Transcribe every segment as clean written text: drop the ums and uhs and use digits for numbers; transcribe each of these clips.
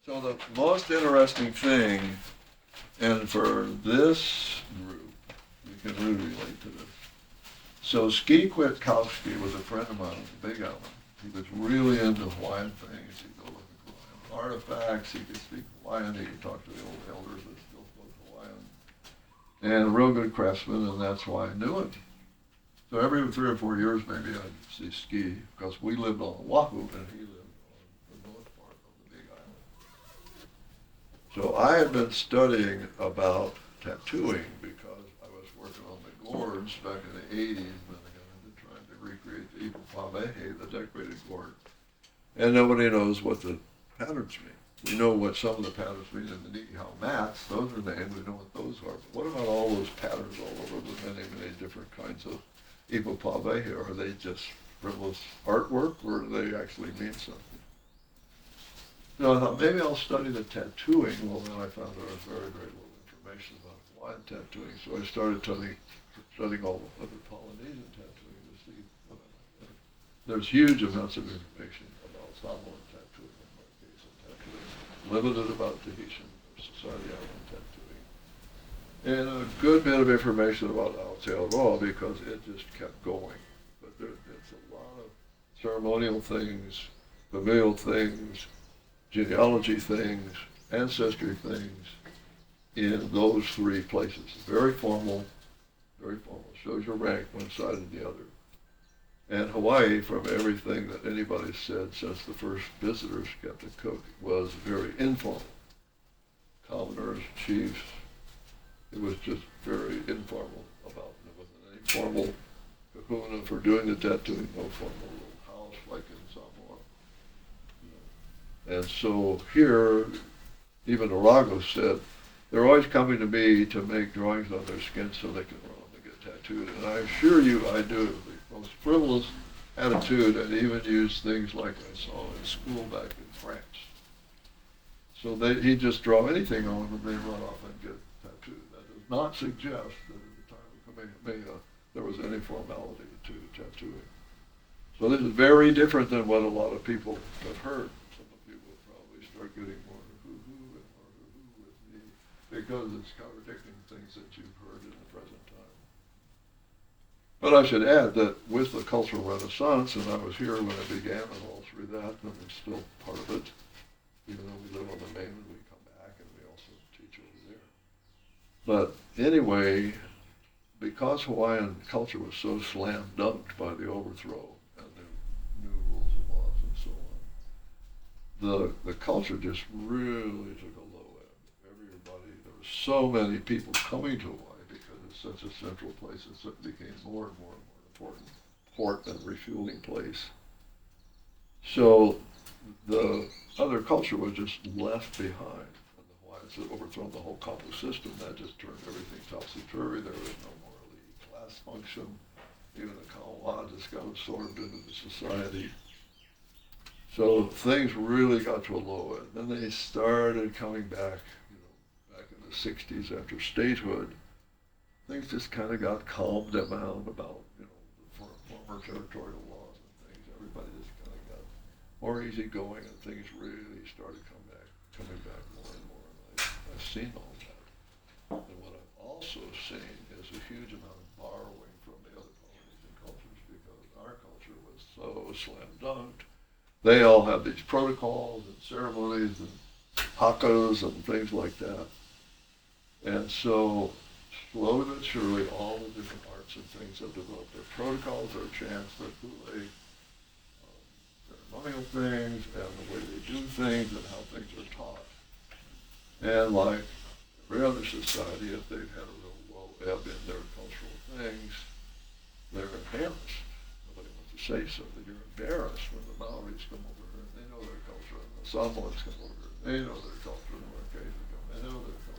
So the most interesting thing, and for this group, you can really relate to this. So Ski Kwiatkowski was a friend of mine on the Big Island. He was really into Hawaiian things. He'd go look at Hawaiian artifacts. He could speak Hawaiian. He could talk to the old elders that still spoke Hawaiian. And a real good craftsman, and that's why I knew him. So every 3 or 4 years, maybe I'd see Ski, because we lived on Oahu, and he lived on the north part of the Big Island. So I had been studying about tattooing because I was working on the gourds back in the 80s, and I got into trying to recreate the Ipa Pavehe, the decorated gourd. And nobody knows what the patterns mean. We know what some of the patterns mean in the Niihau mats. Those are named. We know what those are. But what about all those patterns all over the many, many different kinds of Ipa Pavehe? Are they just frivolous artwork, or do they actually mean something? So I thought maybe I'll study the tattooing. Well, then I found there was very, very little information about Hawaiian tattooing. So I started studying all the other Polynesian tattooing to see what I might think. There's huge amounts of information about Samoan tattooing and Marquesan tattooing, limited about Tahitian or Society Island tattooing, and a good bit of information about Aotearoa because it just kept going. But it's a lot of ceremonial things, familial things, genealogy things, ancestry things in those three places. Very formal, shows your rank one side and the other. And Hawaii, from everything that anybody said since the first visitors got to cook, was very informal. Commoners, chiefs, it was just very informal about it. There wasn't any formal kahuna for doing the tattooing, no formal little house like in Samoa. And so here, even Arago said, they're always coming to me to make drawings on their skin so they can run them and get tattooed. And I assure you I do. The most frivolous attitude, and even use things like I saw in school back in France. So he'd just draw anything on them and they run off and get tattooed. That does not suggest that at the time of Kamehameha there was any formality to tattooing. So this is very different than what a lot of people have heard. Some of people will probably start getting more hoo-hoo and more hoo-hoo with me because it's contradicting things that you've heard in the present time. But I should add that with the Cultural Renaissance, and I was here when it began and all through that, and it's still part of it, even though we live on the mainland, we come back and we also teach over there. But anyway, because Hawaiian culture was so slam dunked by the overthrow and the new rules and laws and so on, the culture just really took a low ebb. Everybody, there were so many people coming to Hawaii because it's such a central place. It became more and more and more important port and refueling place. So the other culture was just left behind. And the Hawaiians had overthrown the whole kapu system. That just turned everything topsy-turvy. There was no more elite class function. Even the kawa just got absorbed into the society. So things really got to a low end. Then they started coming back, back in the 60s after statehood. Things just kind of got calmed down about, the former territorial laws and things. Everybody just kind of got more easygoing, and things really started coming back more and more. And I've seen all that. And what I've also seen is a huge amount of borrowing from the other Polynesian cultures because our culture was so slam dunked. They all have these protocols and ceremonies and hakas and things like that. And so slowly but surely, all the different arts and things have developed their protocols, their chants, their hule, ceremonial things, and the way they do things and how things are taught. And like every other society, if they've had a real low ebb in their cultural things, they're embarrassed. Nobody wants to say so, but you're embarrassed when the Maoris come over here and they know their culture, and the Samoans come over here and they know their culture, and the Marquesans come, they know their culture.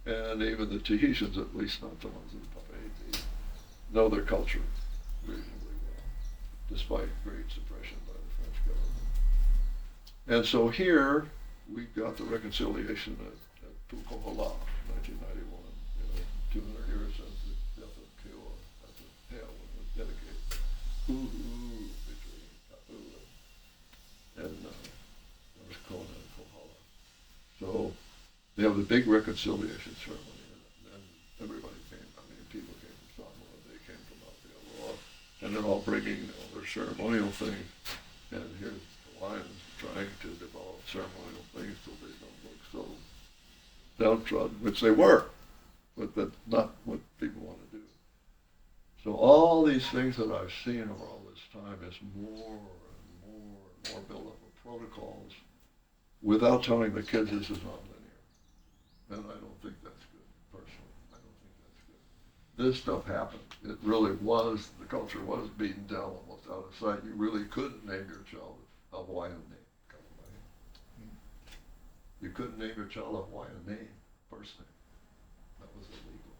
And even the Tahitians, at least not the ones in Papeete, know their culture reasonably well, despite great suppression by the French government. And so here, we got the reconciliation at Pukohola, 1991, 200 years since the death of Kiowa at the Hale when it was dedicated. Between Tatau and that was Kona and Kohala. have the big reconciliation ceremony, and everybody came. I mean, people came from Samoa, they came from Aotearoa, and they're all bringing all their ceremonial things. And here's the Hawaiians trying to develop ceremonial things so they don't look so downtrodden, which they were, but that's not what people want to do. So all these things that I've seen over all this time is more and more and more build-up of protocols without telling the kids this is not linear. And I don't think that's good, personally. I don't think that's good. This stuff happened. It really was, the culture was beaten down almost out of sight. You really couldn't name your child a Hawaiian name. You couldn't name your child a Hawaiian name, first name. That was illegal.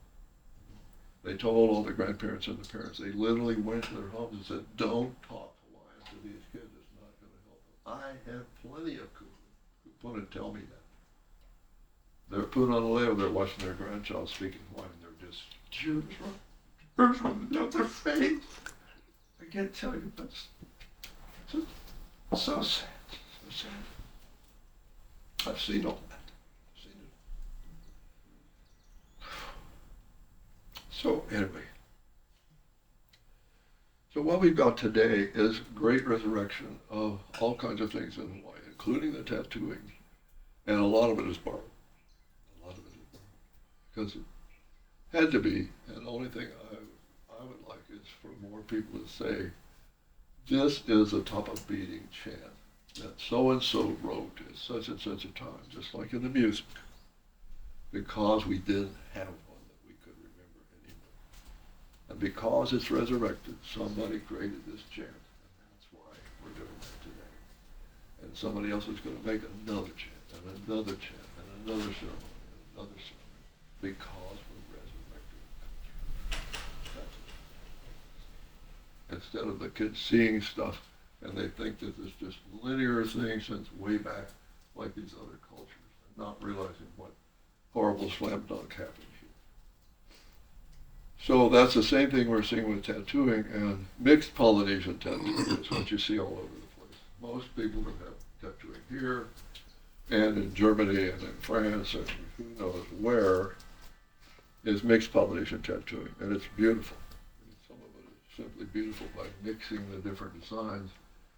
They told all the grandparents and the parents, they literally went to their homes and said, don't talk Hawaiian to these kids, it's not going to help them. I have plenty of kupu who want to tell me that. They're put on a layer, they're watching their grandchild speaking Hawaiian, they're just tears running down their face. I can't tell you, but it's so sad, so sad. I've seen all that. I've seen it. So anyway, so what we've got today is great resurrection of all kinds of things in Hawaii, including the tattooing, and a lot of it is borrowed. A lot of it is borrowed because it had to be. And the only thing I would like is for more people to say, this is a top of beating chant that so-and-so wrote at such and such a time, just like in the music, because we didn't have one that we could remember anymore. And because it's resurrected, somebody created this chant, and that's why we're doing that today. And somebody else is going to make another chant, and another chant, and another ceremony, and another ceremony, because we're resurrected. Instead of the kids seeing stuff, and they think that it's just linear thing since way back, like these other cultures, and not realizing what horrible slam dunk happened here. So that's the same thing we're seeing with tattooing, and mixed Polynesian tattooing is what you see all over the place. Most people that have tattooing here, and in Germany, and in France, and who knows where, is mixed Polynesian tattooing, and it's beautiful. Some of it is simply beautiful by mixing the different designs.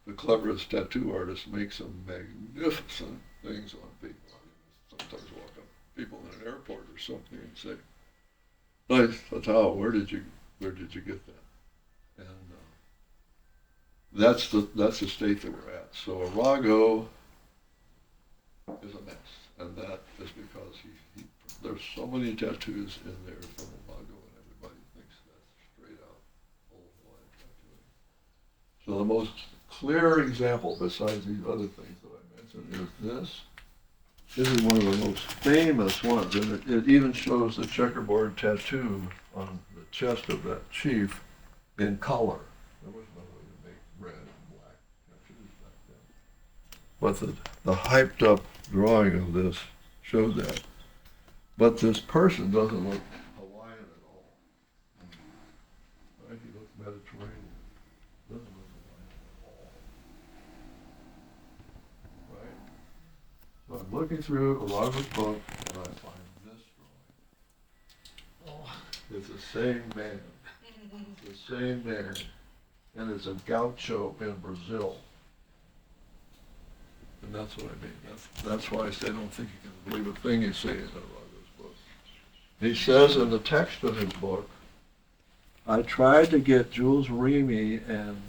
The cleverest tattoo artist makes some magnificent things on people. I mean, sometimes walk up people in an airport or something and say, "Nice Tatau, where did you get that?" And that's the state that we're at. So Arago is a mess, and that is because there's so many tattoos in there from Arago, and everybody thinks that's straight out old Hawaiian tattooing. So the most clear example, besides these other things that I mentioned, is this. This is one of the most famous ones, and it even shows the checkerboard tattoo on the chest of that chief in color. There was no way to make red and black tattoos back then. But the hyped up drawing of this showed that. But this person doesn't look Hawaiian at all. Right? He looks Mediterranean. Doesn't look So I'm looking through Arago's book, and I find this drawing. Oh, it's the same man. It's the same man. And it's a gaucho in Brazil. And that's what I mean. That's why I say I don't think you can believe a thing he's saying in Arago's book. He says in the text of his book, I tried to get Jules Remy and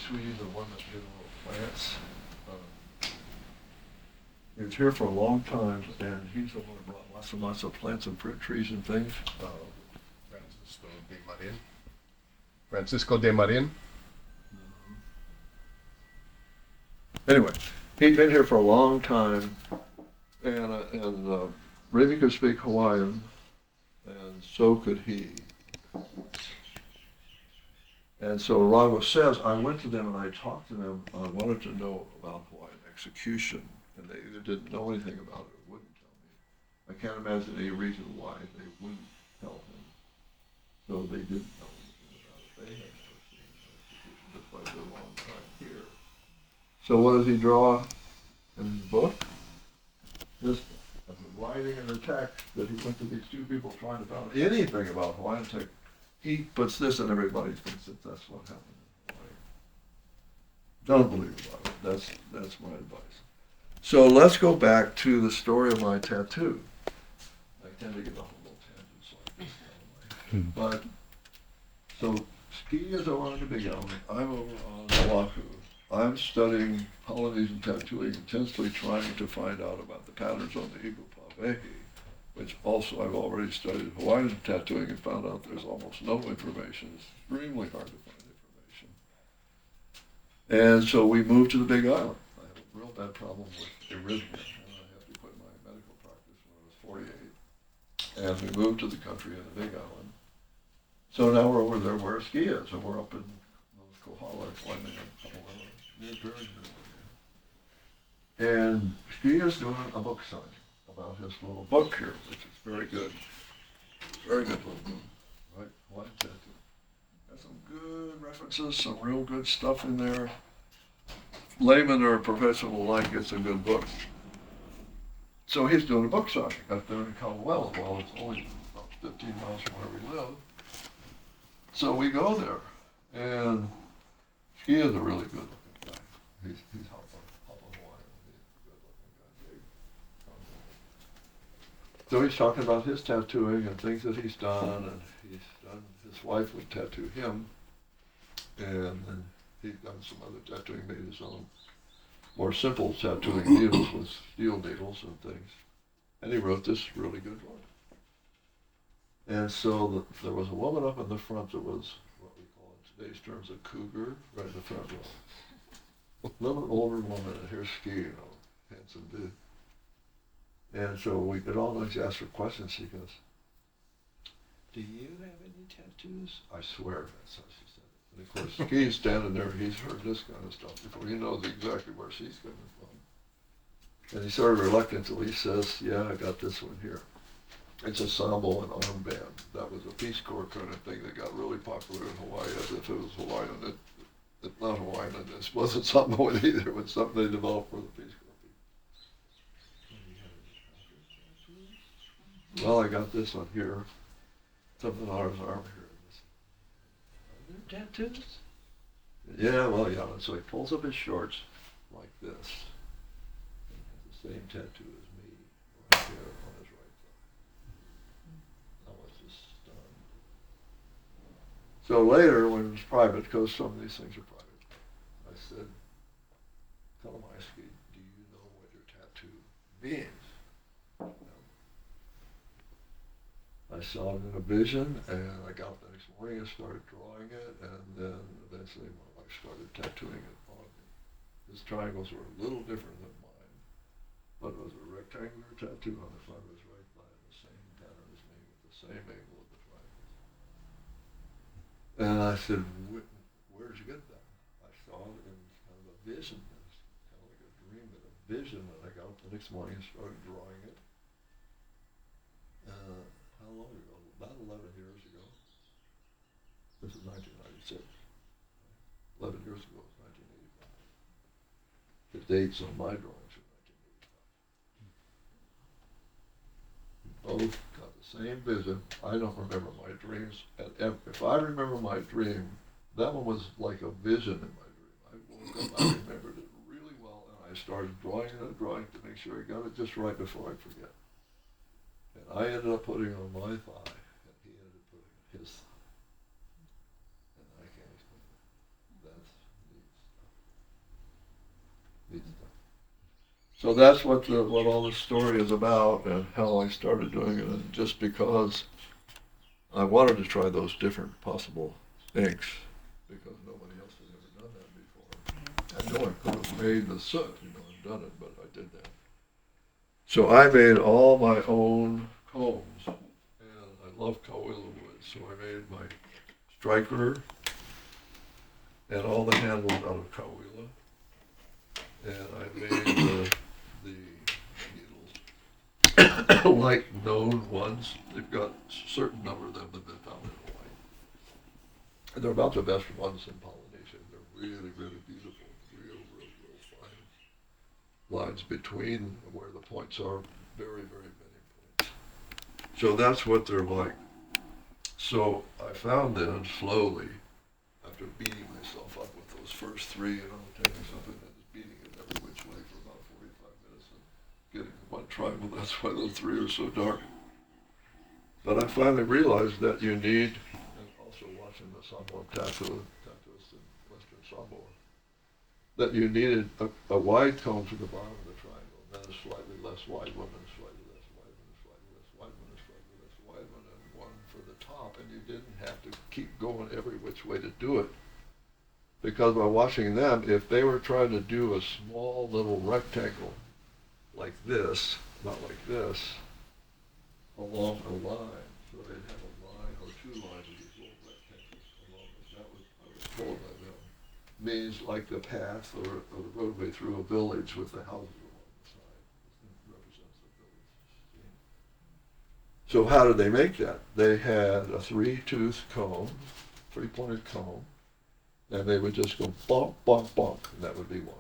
Sweetie, the one that did plants. He was here for a long time, and he's the one who brought lots of plants and fruit trees and things. Francisco de Marin. Anyway, he'd been here for a long time, and Remy could speak Hawaiian, and so could he. And so Arago says, I went to them and I talked to them. I wanted to know about Hawaiian execution, and they either didn't know anything about it or wouldn't tell me. I can't imagine any reason why they wouldn't tell him. So they didn't know anything about it. They had never seen an execution despite their long time here. So what does he draw? in his book, just the writing and the text that he put to these two people trying to find anything about Hawaiian tech, he puts this and everybody thinks that that's what happened in Hawaii. Don't believe about it. That's my advice. So let's go back to the story of my tattoo. I tend to get off a little tangents like this anyway. But, so ski is over on the Big Island. I'm over on Oahu. I'm studying Polynesian tattooing, intensely trying to find out about the patterns on the Igu Pavehi, which also I've already studied Hawaiian tattooing and found out there's almost no information. It's extremely hard to find information. And so we moved to the Big Island. I have a real bad problem with arrhythmia, and I have to quit my medical practice when I was 48. And we moved to the country in the Big Island. So now we're over there where ski is, and we're up in Kohala climbing a couple of and Ski is doing a book signing about his little book here, which is very good. Very good little book, right? Hawaiian tattoo. Got some good references, some real good stuff in there. Layman or professional alike gets a good book. So he's doing a book signing up there in Colorado. Well, it's only about 15 miles from where we live. So we go there, and Ski is a really good looking guy. He's Hapa Hawaiian. He's a good looking guy. So he's talking about his tattooing and things that he's done, and his wife would tattoo him, and then he'd done some other tattooing, made his own more simple tattooing needles with steel needles and things. And he wrote this really good one. And so there was a woman up in the front that was what we call in today's terms a cougar, right in the front row. A little older woman, and here's Ski, you know, handsome dude. And so we could always ask her questions. She goes, "Do you have any tattoos?" I swear that's how she said it. And of course, Ski's standing there, he's heard this kind of stuff before. He knows exactly where she's coming from. And he sort of reluctantly says, "Yeah, I got this one here. It's a sabo and armband." That was a Peace Corps kind of thing that got really popular in Hawaii, as if it was Hawaiian. It's not Hawaiian, and this wasn't Samoan either. It was something they developed for the Peace Corps people. Well, I got this one here. Something on his arm here. Are there tattoos? Yeah, well, yeah. And so he pulls up his shorts like this. He has the same tattoo as me right here on his right thigh. I was just stunned. So later, when it was private, because some of these things are private, I said, "Tell him, Ski, do you know what your tattoo means?" I saw it in a vision, and I got up the next morning and started drawing it, and then eventually my wife started tattooing it on me. His triangles were a little different than mine, but it was a rectangular tattoo on the front of his right thigh, the same pattern as me, with the same angle of the triangles. And I said, "Where did you get that?" I saw it in kind of a vision. It was kind of like a dream, but a vision, and I got up the next morning and started drawing it. How long ago? About 11 years ago. This is 1996. 11 years ago was 1985. The dates on my drawings are 1985. Both got the same vision. I don't remember my dreams. And if I remember my dream, that one was like a vision in my dream. I woke up, I remembered it really well, and I started drawing to make sure I got it just right before I forget. And I ended up putting it on my thigh, and he ended up putting it on his thigh. And I can't explain it. That's neat stuff. So that's what all the story is about, and how I started doing it. And just because I wanted to try those different possible inks, because nobody else had ever done that before. I know I could have made the soot, and done it, but I did that. So I made all my own combs, and I love Kauila wood, so I made my striker and all the handles out of Kauila, and I made the needles like known ones. They've got a certain number of them that have been found in Hawaii, and they're about the best ones in Polynesia. They're really, really beautiful, real fine. lines between where the points are, very, very many points. So that's what they're like. So I found then slowly, after beating myself up with those first three, taking something and just beating it every which way for about 45 minutes and getting one triangle, that's why those three are so dark. But I finally realized that you need, and also watching the Samoan tattooist in Western Samoa, that you needed a wide cone for the bottom of the triangle, and then a slightly less wide one, and a slightly less wide one, a slightly less wide one, a slightly less wide one, and one for the top, and you didn't have to keep going every which way to do it. Because by watching them, if they were trying to do a small little rectangle like this, not like this, along a line, so they'd have a line or two lines of these little rectangles along it. That was, I was told by them, means like the path or the roadway through a village with the houses along the side. It represents the village. So how did they make that? They had a three-tooth comb, three-pointed comb, and they would just go bonk, bonk, bonk, and that would be one.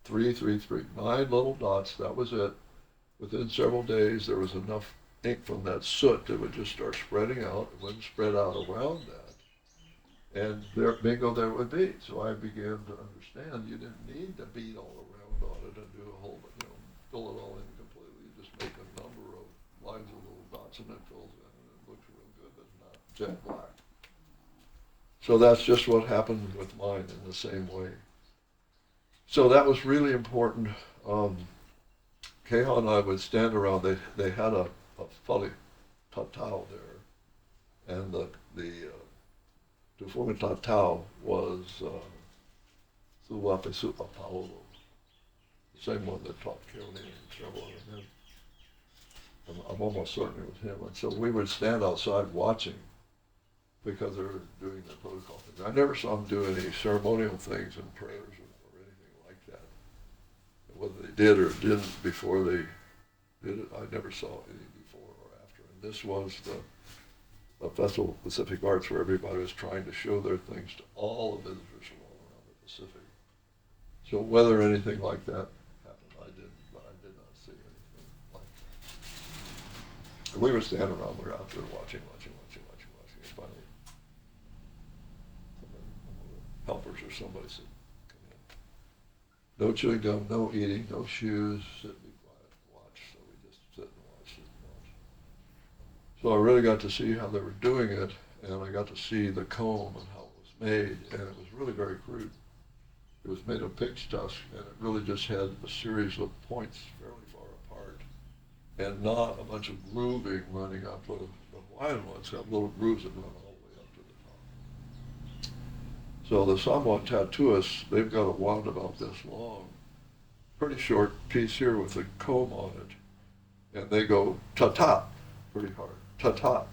3, 3, 3. 9 little dots, that was it. Within several days, there was enough ink from that soot that would just start spreading out. It wouldn't spread out around that. And there, bingo, there it would be. So I began to understand you didn't need to beat all around on it and do a whole, fill it all in completely. You just make a number of lines of little dots and it fills in and it looks real good, but not jet black. So that's just what happened with mine in the same way. So that was really important. Keha and I would stand around. They had a fully Tatau there, and the Tufunga Tatau was Suwapesu Apollo, the same one that taught Keone and several other men. I'm almost certain it was him. And so we would stand outside watching because they were doing the protocol things. I never saw them do any ceremonial things and prayers or anything like that. Whether they did or didn't before they did it, I never saw any before or after. And this was the Festival of Pacific Arts where everybody was trying to show their things to all the visitors from all around the Pacific. So whether anything like that happened, I didn't, but I did not see anything like that. And we were standing around, we were out there watching. And finally, helpers or somebody said, come in. No chewing gum, no eating, no shoes, sit and be quiet, watch. So we just sit and watch. So I really got to see how they were doing it, and I got to see the comb and how it was made, and it was really very crude. It was made of pig's tusk, and it really just had a series of points fairly far apart, and not a bunch of grooving running up. The Hawaiian ones have little grooves that run all the way up to the top. So the Samoan tattooists, they've got a wand about this long, pretty short piece here with a comb on it, and they go ta-ta pretty hard. Ta-ta,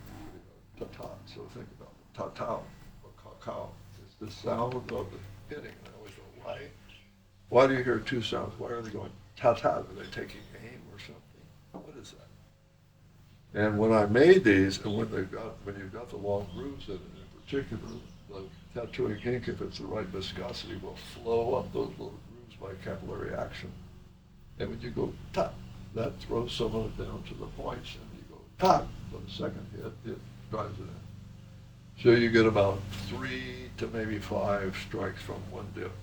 ta-ta. So think about it. Tatau or cacao. It's the sound of the hitting. And I always go, why do you hear two sounds? Why are they going ta-ta? Are they taking aim or something? What is that? And when I made these, and when you've got the long grooves in it, in particular, the tattooing ink, if it's the right viscosity, will flow up those little grooves by capillary action. And when you go ta, that throws some of it down to the points, and you go ta for the second hit, it drives it in. So you get about 3 to maybe 5 strikes from one dip.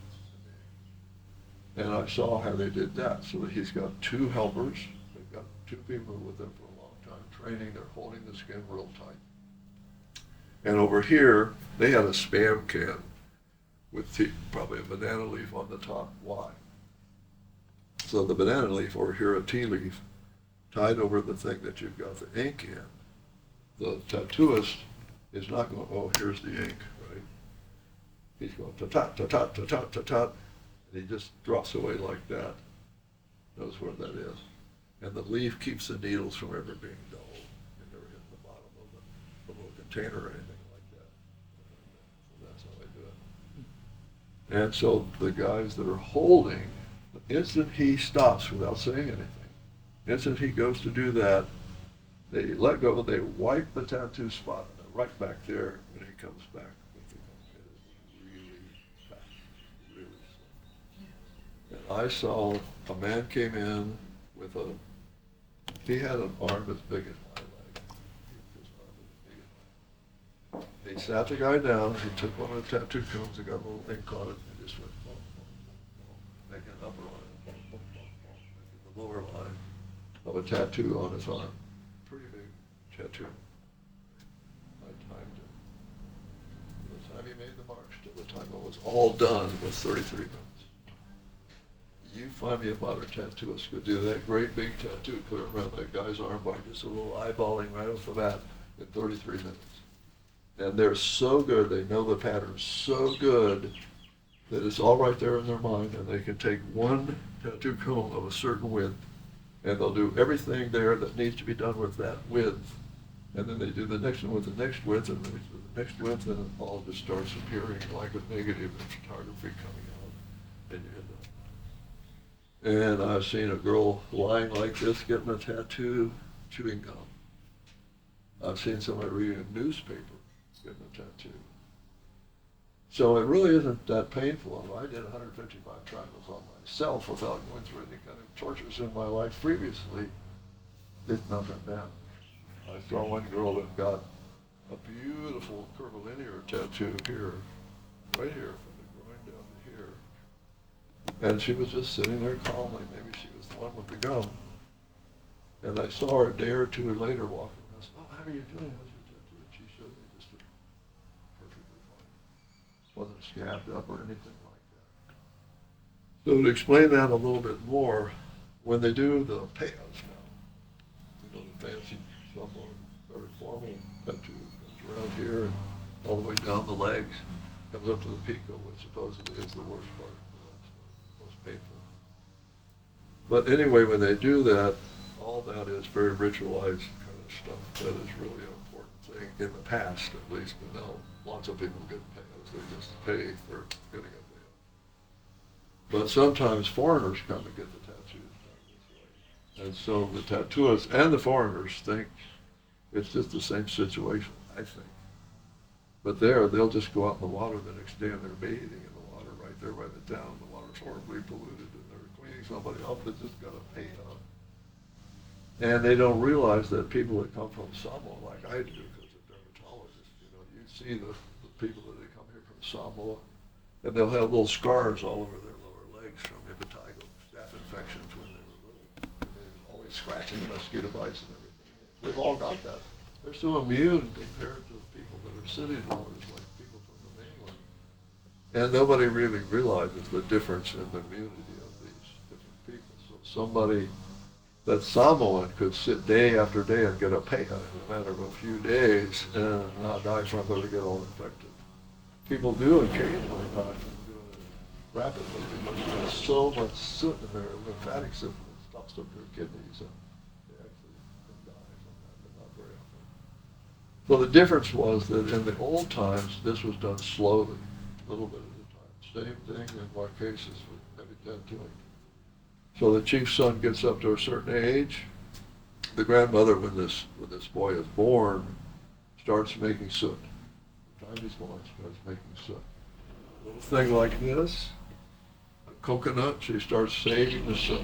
And I saw how they did that. So that he's got 2 helpers. They've got 2 people with them for a long time training. They're holding the skin real tight. And over here, they had a Spam can with probably a banana leaf on the top. Why? So the banana leaf over here, a tea leaf, tied over the thing that you've got the ink in. The tattooist is not going, oh, here's the ink, right? He's going ta-ta, ta-ta, ta-ta, ta-ta, and he just drops away like that. Knows where that is. And the leaf keeps the needles from ever being dull and never hitting the bottom of the little container or anything like that. So that's how I do it. And so the guys that are holding, the instant he stops without saying anything, the instant he goes to do that, they let go, they wipe the tattoo spot, and they're right back there when he comes back with the gum. It is really fast, really slow. And I saw a man came in with he had an arm as big as my leg. His arm as big as my leg. He sat the guy down, he took one of the tattoo cones, he got a little ink on it, and just went, boom, boom, boom, making an upper line, boom, boom, boom, boom, making the lower line of a tattoo on his arm. Pretty big tattoo. I timed it. From the time he made the marks to the time it was all done was 33 minutes. You find me a modern tattooist could do that great big tattoo clear around that guy's arm by just a little eyeballing right off the bat in 33 minutes. And they're so good, they know the pattern so good that it's all right there in their mind, and they can take one tattoo cone of a certain width, and they'll do everything there that needs to be done with that width. And then they do the next one with the next width, and they do the next width, and it all just starts appearing like a negative in photography coming out. And you end up. And I've seen a girl lying like this getting a tattoo, chewing gum. I've seen somebody reading a newspaper getting a tattoo. So it really isn't that painful. I did 155 triangles on myself without going through any kind of tortures in my life previously. It's not that bad. I saw one girl that got a beautiful curvilinear tattoo here, right here, from the groin down to here. And she was just sitting there calmly. Maybe she was the one with the gum. And I saw her a day or two later walking. I said, "Oh, how are you doing? How's your tattoo?" And she showed me just perfectly fine. Wasn't scabbed up or anything like that. So to explain that a little bit more, when they do the payouts now, you know, the fancy, someone very formal tattoo comes around here and all the way down the legs, comes up to the pico, which supposedly is the worst part. Painful. But anyway, when they do that, all that is very ritualized kind of stuff. That is really an important thing in the past, at least. But now lots of people get payouts. They just pay for getting a payout. But sometimes foreigners come and get the tattoos done this way. And so the tattooists and the foreigners think it's just the same situation, I think. But there, they'll just go out in the water the next day and they're bathing in the water right there by the town. The water's horribly polluted and they're cleaning somebody up that just got a payout. And they don't realize that people that come from Samoa, like I do, because of dermatologists, you know, you see the people that they come here from Samoa, and they'll have little scars all over their lower legs from impetigo, staph infections when they were little. And they're always scratching mosquito bites and everything. They've all got that. They're so immune compared to the people that are city dwellers, like people from the mainland. And nobody really realizes the difference in the immunity of these different people. So somebody that's Samoan could sit day after day and get a payout in a matter of a few days and not die from it or get all infected. People do occasionally die from doing it rapidly because there's so much soot in their lymphatic system that stops up their kidneys and they actually can die from that, but not very often. So the difference was that in the old times, this was done slowly, a little bit at a time. Same thing in more cases with heavy tattooing. So the chief's son gets up to a certain age. The grandmother, when this boy is born, starts making soot. The time he's born, starts making soot. A little thing like this, a coconut, she starts saving the soot.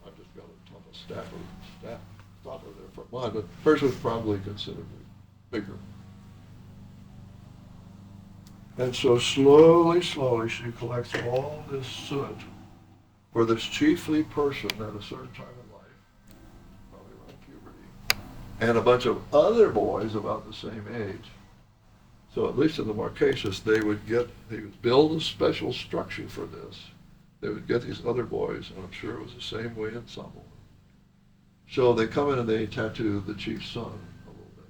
I just got a ton of staff there for mine, but hers was probably considerably bigger. And so slowly, she collects all this soot for this chiefly person at a certain time in life, probably around puberty, and a bunch of other boys about the same age. So at least in the Marquesas, they would build a special structure for this. They would get these other boys, and I'm sure it was the same way in Samoa. So they come in and they tattoo the chief's son a little bit.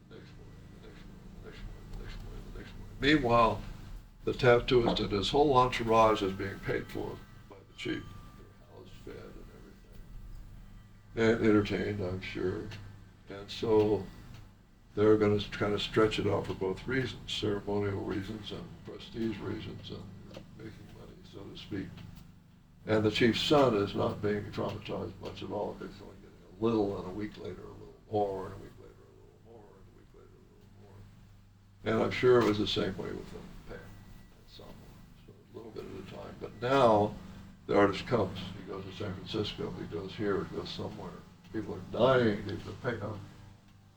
And then the next boy, the next boy, the next boy, the next boy. Meanwhile, the tattooist and his whole entourage is being paid for by the chief. They're housed, fed, and everything. And entertained, I'm sure. And so they're going to kind of stretch it out for both reasons, ceremonial reasons and prestige reasons and making money, so to speak. And the chief's son is not being traumatized much at all. He's only getting a little, and a week later a little more, and a week later a little more, and a week later a little more. And I'm sure it was the same way with the Pan and Samoa. So a little bit at a time. But now the artist comes. He goes to San Francisco. He goes here. He goes somewhere. People are dying. They have to pay up.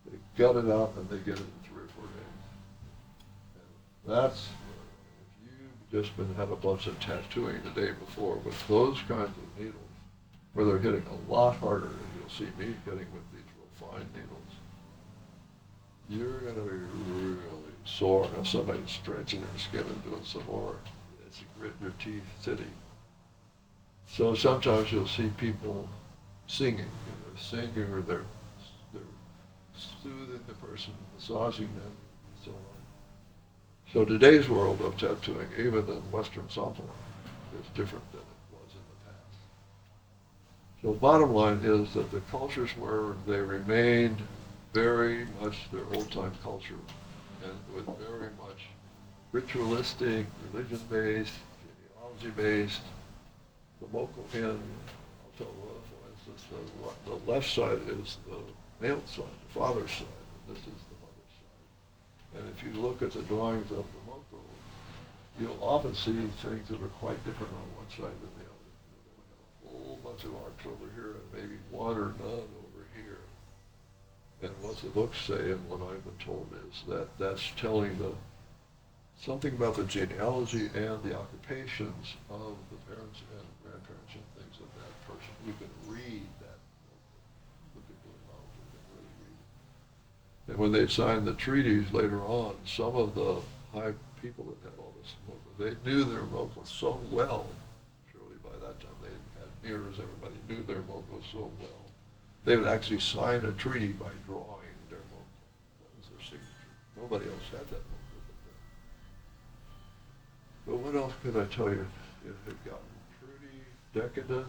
They gut it out and they get it in 3 or 4 days. And that's if you've just had a bunch of tattooing the day before with those kinds of needles, where they're hitting a lot harder, and you'll see me getting with these real fine needles, you're going to be really sore. Now somebody's stretching their skin and doing some more. It's a grit your teeth city. So sometimes you'll see people singing, they're singing or they're soothing the person, massaging them, and so on. So today's world of tattooing, even in Western sampling, is different than it was in the past. So bottom line is that the cultures where they remained very much their old-time culture, and with very much ritualistic, religion-based, genealogy-based, the local in, I'll tell you, for instance, the left side is the male side, the father's side, and this is the mother's side. And if you look at the drawings of the Moko, you'll often see things that are quite different on one side than the other. They'll have a whole bunch of arcs over here and maybe one or none over here. And what the books say, and what I've been told, is that that's telling something about the genealogy and the occupations of the parents and grandparents and things of that person. You can read that. Look at the knowledge, you can really read it. And when they signed the treaties later on, some of the high people that had all this Moko, they knew their Moko so well. Surely by that time they had mirrors, everybody knew their Moko so well. They would actually sign a treaty by drawing their Moko. That was their signature. Nobody else had that Moko. But what else could I tell you? It had gotten pretty decadent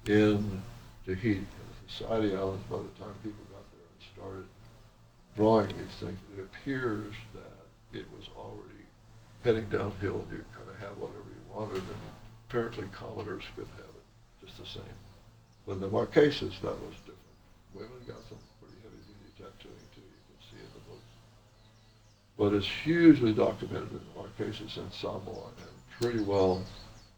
in Tahiti, in the Society Islands. By the time people got there and started drawing these things, it appears that it was already heading downhill. You kind of have whatever you wanted, and apparently commoners could have it just the same. When the Marquesas, that was different. Women got some pretty heavy-duty tattooing too. You can see in the books. But it's hugely documented in the Marquesas and Samoa, and pretty well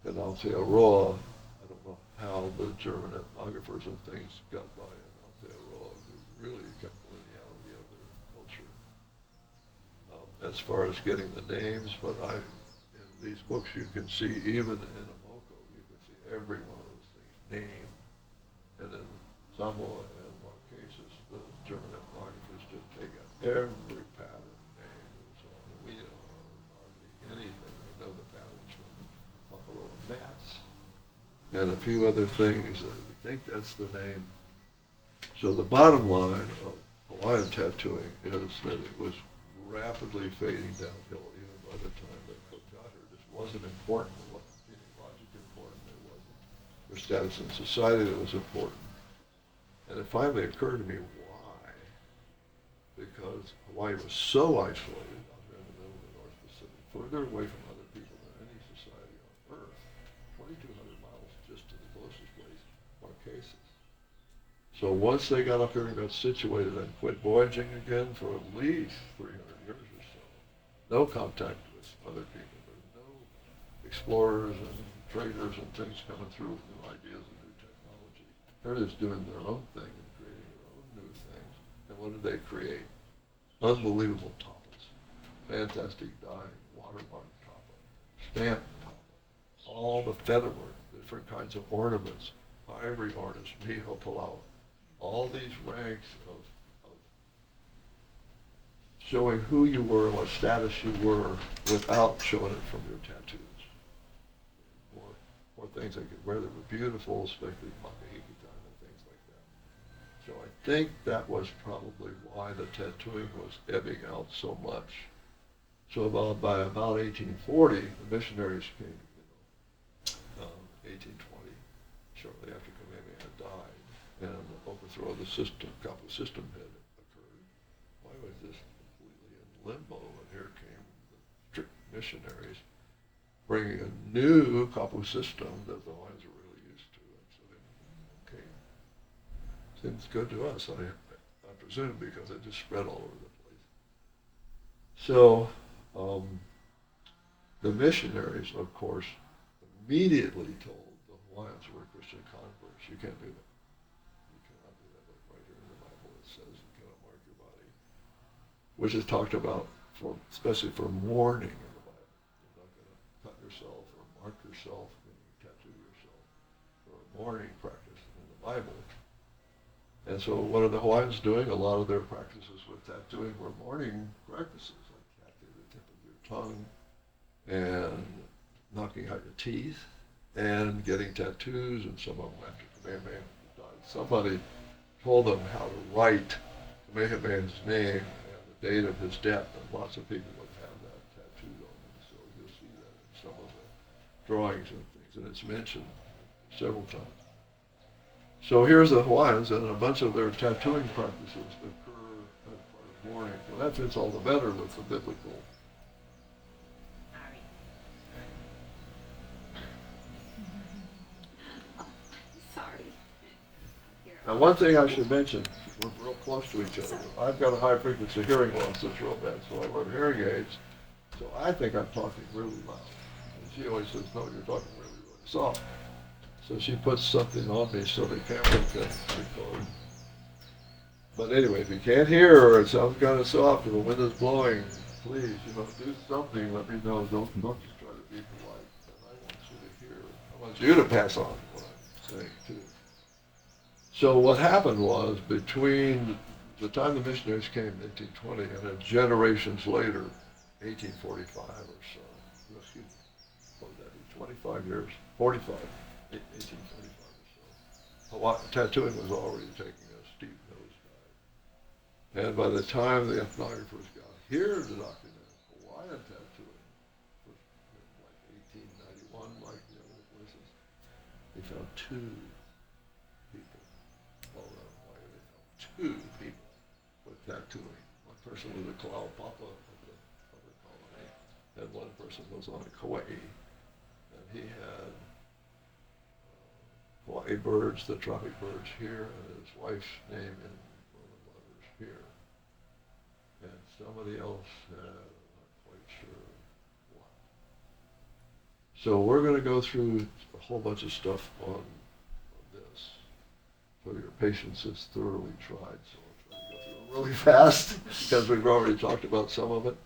in Aotearoa. I don't know how the German ethnographers and things got by in Aotearoa, who really kept the lineality of their culture. As far as getting the names, but in these books you can see, even in a Moko, you can see every one of those things named. And in Samoa and Marquesas, the German ethnographers just take out every pattern. We don't know hardly anything. We know the patterns from the buffalo mats and a few other things. We think that's the name. So the bottom line of Hawaiian tattooing is that it was rapidly fading downhill even by the time that Cook got here. This wasn't important. It wasn't genealogically important. It wasn't for status in society that was important. And it finally occurred to me why. Because Hawaii was so isolated further away from other people than any society on Earth, 2,200 miles just to the closest place, Marquesas. So once they got up here and got situated and quit voyaging again for at least 300 years or so, no contact with other people, there's no explorers and traders and things coming through with new ideas and new technology. They're just doing their own thing and creating their own new things. And what did they create? Unbelievable tapas, fantastic dyeing, watermark tapa, stamp tapa, all the featherwork, different kinds of ornaments, ivory ornaments, miho palau, all these ranks of showing who you were and what status you were without showing it from your tattoos. Or things they could wear that were beautiful, especially makahiki time and things like that. So I think that was probably why the tattooing was ebbing out so much. So by about 1840, the missionaries came, 1820, shortly after Kamehameha died, and the overthrow of the system, kapu system had occurred. Why was this completely in limbo? And here came the strict missionaries bringing a new kapu system that the Hawaiians are really used to. And so they, okay, seems good to us, I presume, because it just spread all over the place. So, the missionaries, of course, immediately told the Hawaiians who were Christian converts, you can't do that. You cannot do that. Like right here in the Bible it says you cannot mark your body, which is talked about for, especially for mourning in the Bible. You're not going to cut yourself or mark yourself, meaning tattoo yourself, for a mourning practice in the Bible. And so what are the Hawaiians doing? A lot of their practices with tattooing were mourning practices, like tattoo the tip of your tongue and knocking out your teeth and getting tattoos, and some of them after Kamehameha died. Somebody told them how to write Kamehameha's name and the date of his death, and lots of people would have that tattooed on them. So you'll see that in some of the drawings and things, and it's mentioned several times. So here's the Hawaiians, and a bunch of their tattooing practices occur as part of mourning. Well, that fits all the better with the biblical. Sorry. Now, one thing I should mention, we're real close to each other. I've got a high frequency hearing loss that's real bad, so I wear hearing aids. So I think I'm talking really loud. And she always says, no, you're talking really, really soft. So she puts something on me so the camera can record. But anyway, if you can't hear or it sounds kind of soft or the wind is blowing, please, do something. Let me know. Don't just try to be polite. And I want you to hear. I want you to pass on what I'm saying too. So what happened was, between the time the missionaries came in 1820 and then generations later, 1845 or so, excuse me, what would that be, 25 years, 45. 1845 or so. Tattooing was already taking a steep nosedive. And by the time the ethnographers got here to document Hawaiian tattooing, like 1891, like the other places, they found two people. All around Hawaii, they found two people with tattooing. One person was a Kalaupapa of the colony, and one person was on Kauai. And he had Hawaii birds, the tropic birds here, and his wife's name in Roman letters here. And somebody else, I'm not quite sure what. So we're going to go through a whole bunch of stuff on this. So your patience is thoroughly tried, so I'll try to go through it really fast, because we've already talked about some of it.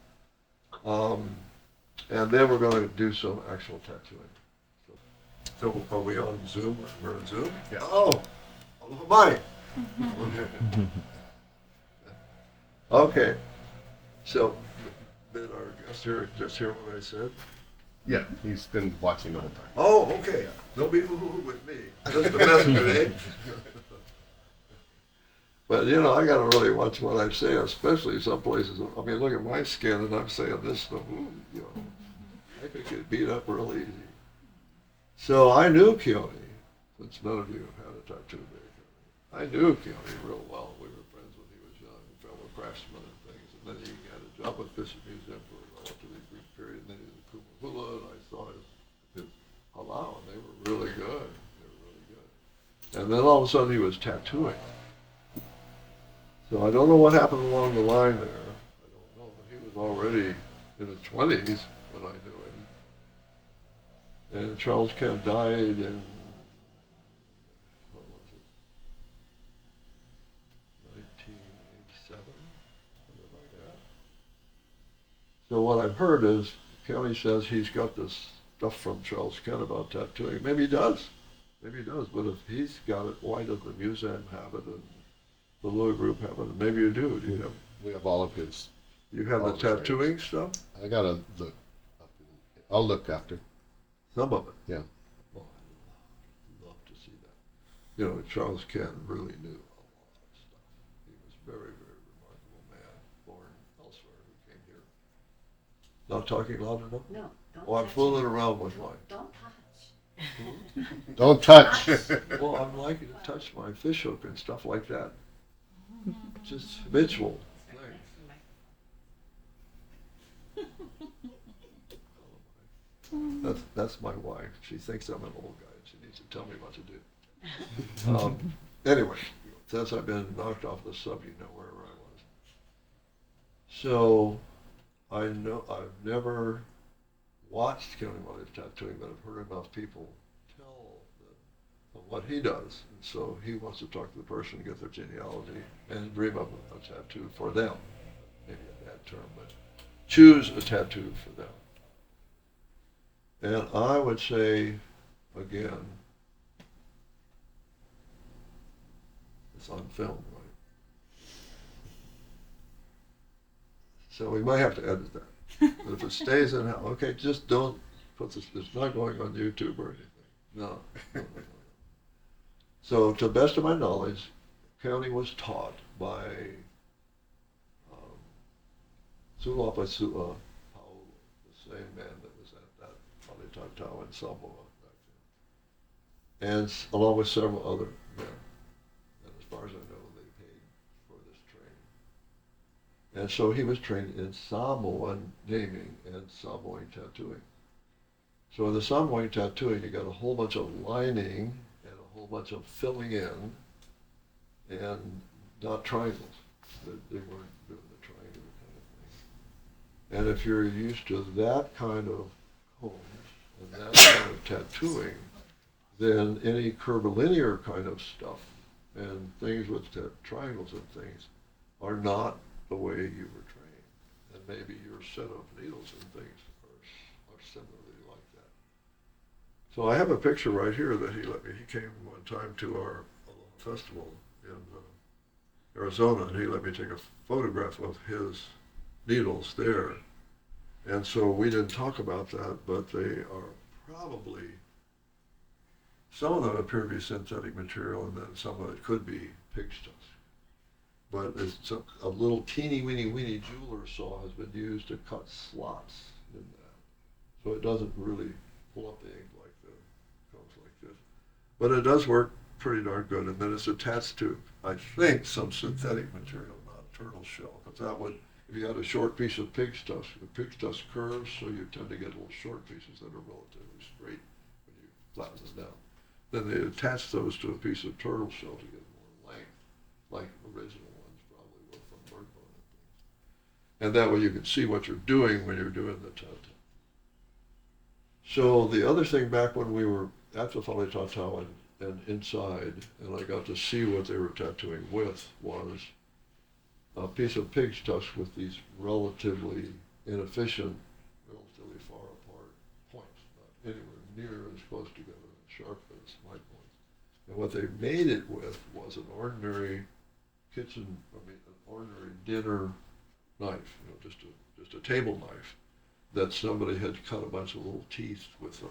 And then we're going to do some actual tattooing. So are we on Zoom? We're on Zoom? Yeah. Oh, aloha mai. Okay. So, did our guest here just hear what I said? Yeah, he's been watching the whole time. Oh, okay. No boo-hoo with me. Just a messenger, eh? But I got to really watch what I say, especially some places. I mean, look at my skin, and I'm saying this stuff. I could get beat up real easy. So I knew Keone, since none of you had a tattoo there. I knew Keone real well. We were friends when he was young, fellow craftsman and things. And then he had a job at Bishop Museum for a relatively brief period. And then he was a Kumahula, and I saw his halau, and they were really good. They were really good. And then all of a sudden he was tattooing. So I don't know what happened along the line there. I don't know, but he was already in his 20s when I knew him. And Charles Kent died in, what was it, 1987, something like that. So what I've heard is, Kelly says he's got this stuff from Charles Kent about tattooing. Maybe he does, but if he's got it, why does the museum have it and the little group have it? And maybe you do. Do you have? We have all of his. You have the tattooing stuff? I gotta look. I'll look after. Some of it? Yeah. Oh, I'd love to see that. Charles Kent really knew a lot of stuff. He was a very, very remarkable man, born elsewhere, who came here. Not talking loud enough? No, don't Oh, I'm touch fooling it. around with mine. Don't touch. Don't touch. Well, I'm liking to touch my fishhook and stuff like that. Just habitual thing. That's my wife. She thinks I'm an old guy, and she needs to tell me what to do. Anyway, since I've been knocked off the sub, you know where I was. So, I know I've never watched County while he was tattooing, but I've heard enough people tell of what he does. And so he wants to talk to the person, get their genealogy, and dream up a tattoo for them. Maybe a bad term, but choose a tattoo for them. And I would say, again, it's on film, right? So we might have to edit that. But if it stays in, okay, just don't put this, it's not going on YouTube or anything. No. So to the best of my knowledge, county was taught by Sulapa Sua Paulo, the same man that was at that probably Tatau in Samoa back then. And along with several other men. And as far as I know, they paid for this training. And so he was trained in Samoan naming and Samoan tattooing. So in the Samoan tattooing, you got a whole bunch of lining and a whole bunch of filling in, and not triangles. They weren't doing the triangular kind of thing. And if you're used to that kind of combs and that kind of tattooing, then any curvilinear kind of stuff and things with triangles and things are not the way you were trained. And maybe your set of needles and things are similarly like that. So I have a picture right here that he let me. He came one time to our festival in Arizona, and he let me take a photograph of his needles there. And so we didn't talk about that, but they are probably, some of them appear to be synthetic material, and then some of it could be pig's tusk. But it's a little teeny weeny jeweler saw has been used to cut slots in that. So it doesn't really pull up the ink like the comes like this. But it does work pretty darn good. And then it's attached to, I think, some synthetic material, not turtle shell. Because that would, if you had a short piece of pig's tusk, the pig's tusk curves, so you tend to get little short pieces that are relatively straight when you flatten them down. Then they attach those to a piece of turtle shell to get more length, like original ones probably were from bird bone and things. And that way you can see what you're doing when you're doing the tattoo. So the other thing, back when we were at the Fale Tatau and inside, and I got to see what they were tattooing with, was a piece of pig's tusk with these relatively inefficient, relatively far apart points, not anywhere near as close together and sharp as my points. And what they made it with was an ordinary an ordinary dinner knife, just a table knife that somebody had cut a bunch of little teeth with a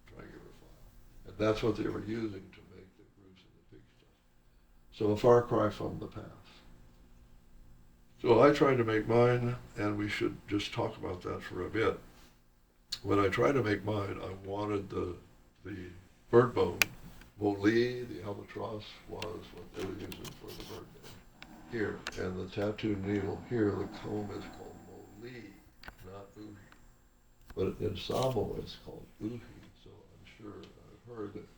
triangular file. And that's what they were using to make the grooves in the pig's tusk. So a far cry from the past. So I tried to make mine, and we should just talk about that for a bit. When I tried to make mine, I wanted the bird bone. Moli, the albatross, was what they were using for the bird bone here. And the tattoo needle here, the comb is called Moli, not Uhi. But in Samoa it's called Uhi, so I'm sure I've heard that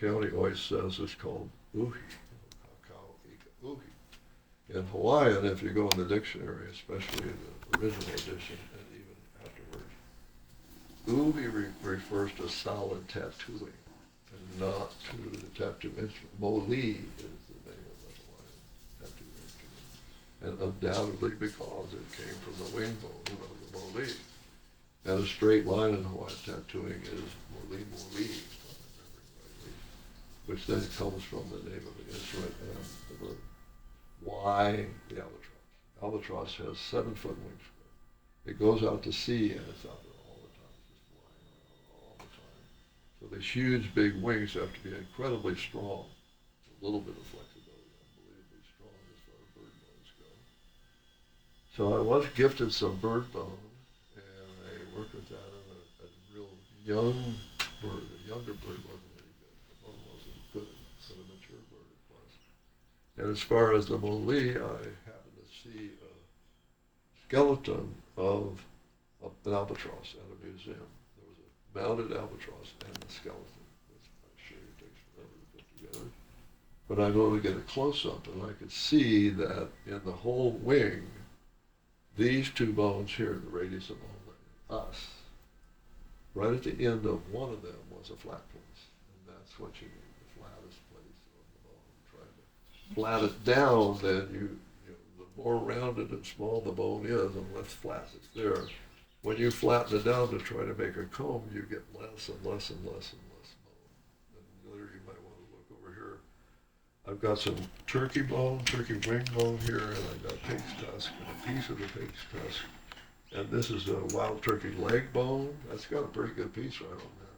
county always says it's called Uhi, Uhi. In Hawaiian, if you go in the dictionary, especially the original edition and even afterwards, Uhi refers to solid tattooing and not to the tattoo instrument. Moli is the name of the Hawaiian tattoo instrument, and undoubtedly because it came from the wing bone of the Moli. And a straight line in Hawaiian tattooing is Moli, if I'm remembering rightly, which then comes from the name of the instrument and the word. Why the albatross? Albatross has 7-foot wingspan. It goes out to sea and it's out there all the time, just flying around all the time. So these huge big wings have to be incredibly strong. A little bit of flexibility, unbelievably strong as far as bird bones go. So I was gifted some bird bone, and I worked with that on a real young bird. A younger bird wasn't any good. The bone wasn't good enough, but a mature bird it was. And as far as the Moli, I happened to see a skeleton of an albatross at a museum. There was a mounted albatross and the skeleton, which I'm sure it takes forever to put together. But I was able to get a close-up, and I could see that in the whole wing, these two bones here, the radius of the whole us, right at the end of one of them was a flat place. And that's what you need, the flattest place on the bone. Try to flat it down, then the more rounded and small the bone is, and less flat it's there. When you flatten it down to try to make a comb, you get less and less and less and less bone. And later you might want to look over here. I've got some turkey wing bone here, and I've got pig's tusk and a piece of the pig's tusk. And this is a wild turkey leg bone. That's got a pretty good piece right on there.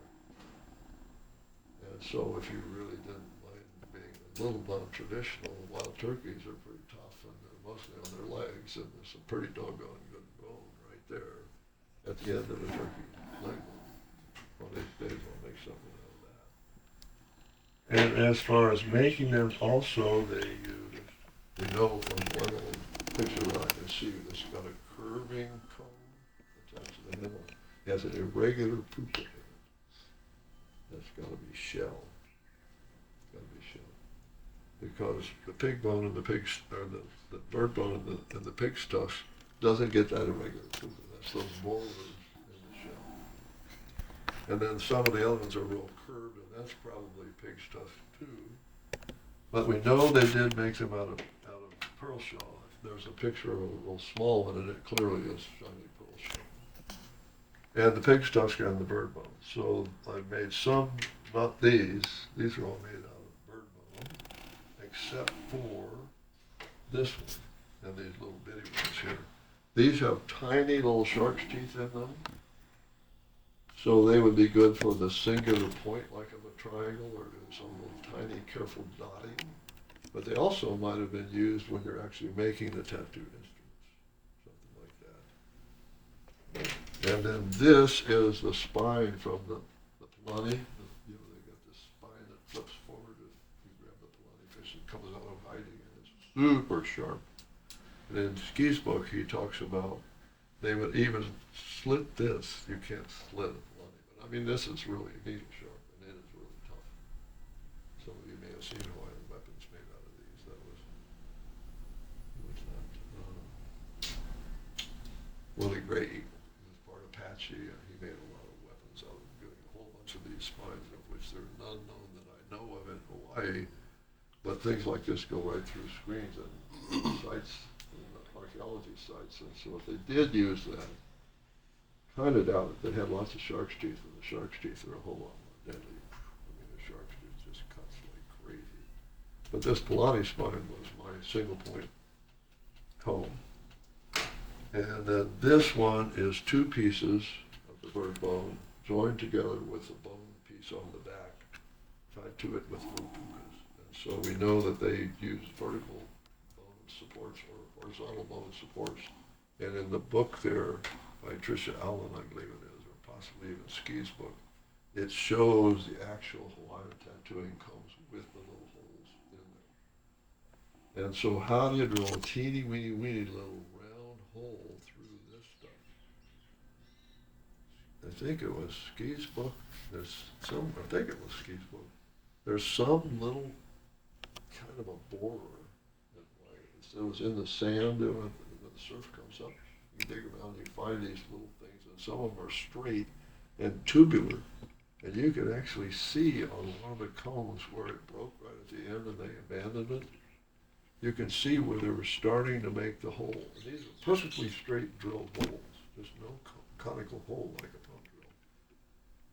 And so if you really didn't mind being a little non-traditional, wild turkeys are pretty tough, and they're mostly on their legs, and there's some pretty doggone good bone right there at the end of a turkey leg bone. One of these days I'll make something out of that. And as far as making them also, they use, from one old picture that I can see, this got a curving comb attached to the handle. It has an irregular pupa in it. That's got to be shell. It's got to be shell. Because the pig bone and the pig's, or the bird bone and the pig's tusk doesn't get that irregular pupa. That's those boulders in the shell. And then some of the other ones are real curved, and that's probably pig's tusk too. But we know they did make them out of pearl shell. There's a picture of a little small one, and it clearly is shiny pearl shell. And the pig's tusk and the bird bone. So I made some, not these. These are all made out of bird bone, except for this one and these little bitty ones here. These have tiny little shark's teeth in them. So they would be good for the singular point, like of a triangle, or doing some little tiny, careful dotting. But they also might have been used when you're actually making the tattooed instruments, something like that. And then this is the spine from the Polani. They got this spine that flips forward if you grab the Polani fish and comes out of hiding, and it's super sharp. And in Ski's book, he talks about they would even slit this. You can't slit a Polani, but I mean, this is really needle sharp, and it is really tough. Some of you may have seen Hawaiian weapons made out of these. That was Willie Gray Eagle. He was part Apache, and he made a lot of weapons out of doing a whole bunch of these spines, of which there are none known that I know of in Hawaii. But things like this go right through screens and sites, archaeology sites. And so if they did use that, kind of doubt it. They had lots of shark's teeth, and the shark's teeth are a whole lot more deadly. I mean, the shark's tooth just cuts like crazy. But this Polani spine was my single point comb. And then this one is two pieces of the bird bone joined together with a bone piece on the back, tied to it with little pukas. And so we know that they use vertical bone supports or horizontal bone supports. And in the book there, by Tricia Allen, I believe it is, or possibly even Ski's book, it shows the actual Hawaiian tattooing combs with the little holes in them. And so how do you drill a teeny weeny little round hole through this stuff? I think it was Ski's book. I think it was Ski's book. There's some little kind of a borer that was in the sand when the surf comes up. You dig around, you find these little things, and some of them are straight and tubular. And you can actually see on one of the combs where it broke right at the end and they abandoned it. You can see where they were starting to make the hole. And these are perfectly straight drilled holes. There's no conical hole like a pump drill.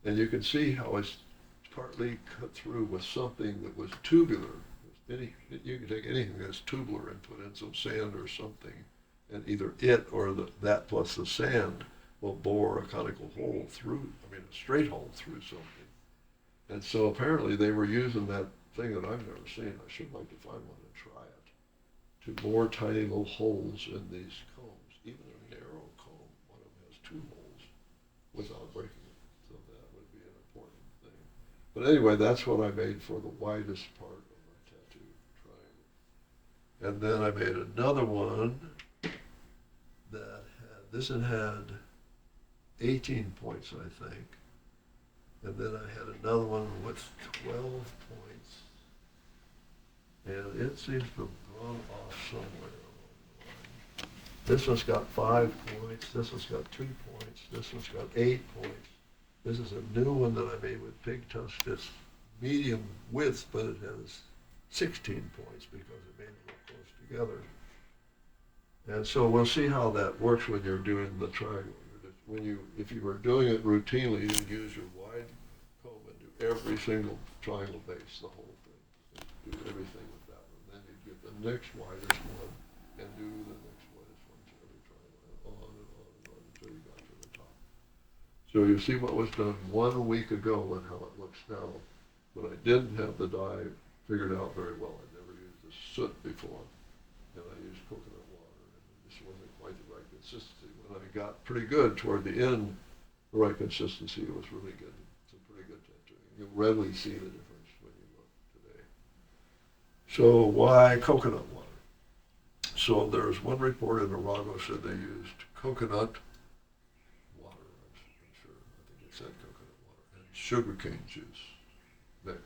And you can see how it's partly cut through with something that was tubular. You can take anything that's tubular and put in some sand or something, and either it or that plus the sand will bore a conical hole through, a straight hole through something. And so apparently they were using that thing that I've never seen. I should like to find one and try it, to bore tiny little holes in these combs. Even a narrow comb, one of them has two holes without breaking it. So that would be an important thing. But anyway, that's what I made for the widest part of my tattoo triangle. And then I made another one that had 18 points, I think. And then I had another one with 12 points. And it seems to have gone off somewhere along the line. This one's got 5 points, this one's got 2 points, this one's got 8 points. This is a new one that I made with pig tusk. It's medium width, but it has 16 points because it made it real close together. And so we'll see how that works when you're doing the triangle. If you were doing it routinely, you'd use your wide comb and do every single triangle base, the whole thing. Do everything with that one. Then you'd get the next widest one and do the next widest one to every triangle, and on and on and on until you got to the top. So you see what was done 1 week ago and how it looks now. But I didn't have the dye figured out very well. I never used the soot before, and I used coconut water, and it just wasn't quite the right consistency. When I got pretty good toward the end, the right consistency was really good. It's a pretty good tattooing. You'll readily see the difference when you look today. So why coconut water? So there's one report in Arago said they used coconut water, I'm sure, I think it said coconut water, and sugarcane juice mixed.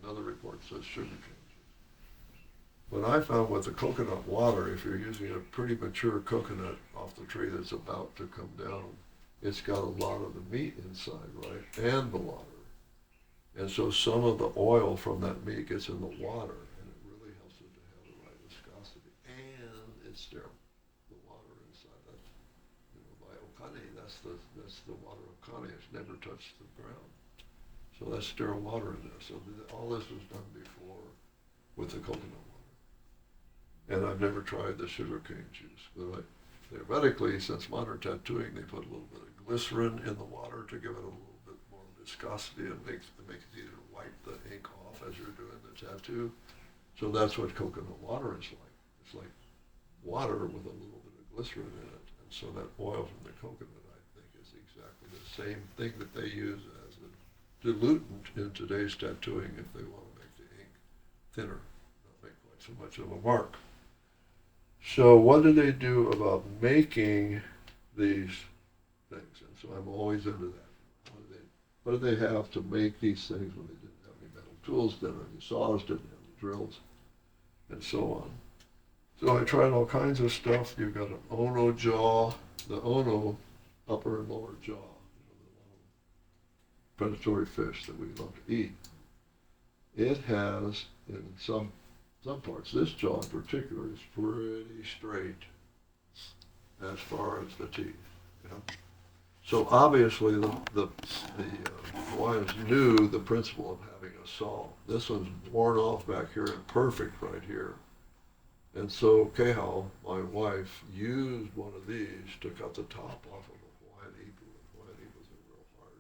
Another report says sugarcane juice. What I found with the coconut water, if you're using a pretty mature coconut off the tree that's about to come down, it's got a lot of the meat inside, right, and the water. And so some of the oil from that meat gets in the water, and it really helps it to have the right viscosity. And it's sterile, the water inside. That's, by Okane, that's the water of Okane. It's never touched the ground. So that's sterile water in there. So all this was done before with the coconut water. And I've never tried the sugarcane juice. But theoretically, since modern tattooing, they put a little bit of glycerin in the water to give it a little bit more viscosity and makes it easier to wipe the ink off as you're doing the tattoo. So that's what coconut water is like. It's like water with a little bit of glycerin in it. And so that oil from the coconut, I think, is exactly the same thing that they use as a dilutant in today's tattooing if they want to make the ink thinner, not make quite so much of a mark. So what do they do about making these things? And so I'm always into that. What do they have to make these things when they didn't have any metal tools, didn't have any saws, didn't have any drills, and so on? So I tried all kinds of stuff. You've got an Ono jaw, the Ono upper and lower jaw, the long predatory fish that we love to eat. It has, in some parts, this jaw in particular is pretty straight as far as the teeth. So obviously the Hawaiians knew the principle of having a saw. This one's worn off back here and perfect right here. And so Kehau, my wife, used one of these to cut the top off of a Hawaiian ipu. Hawaiian ipus are real hard,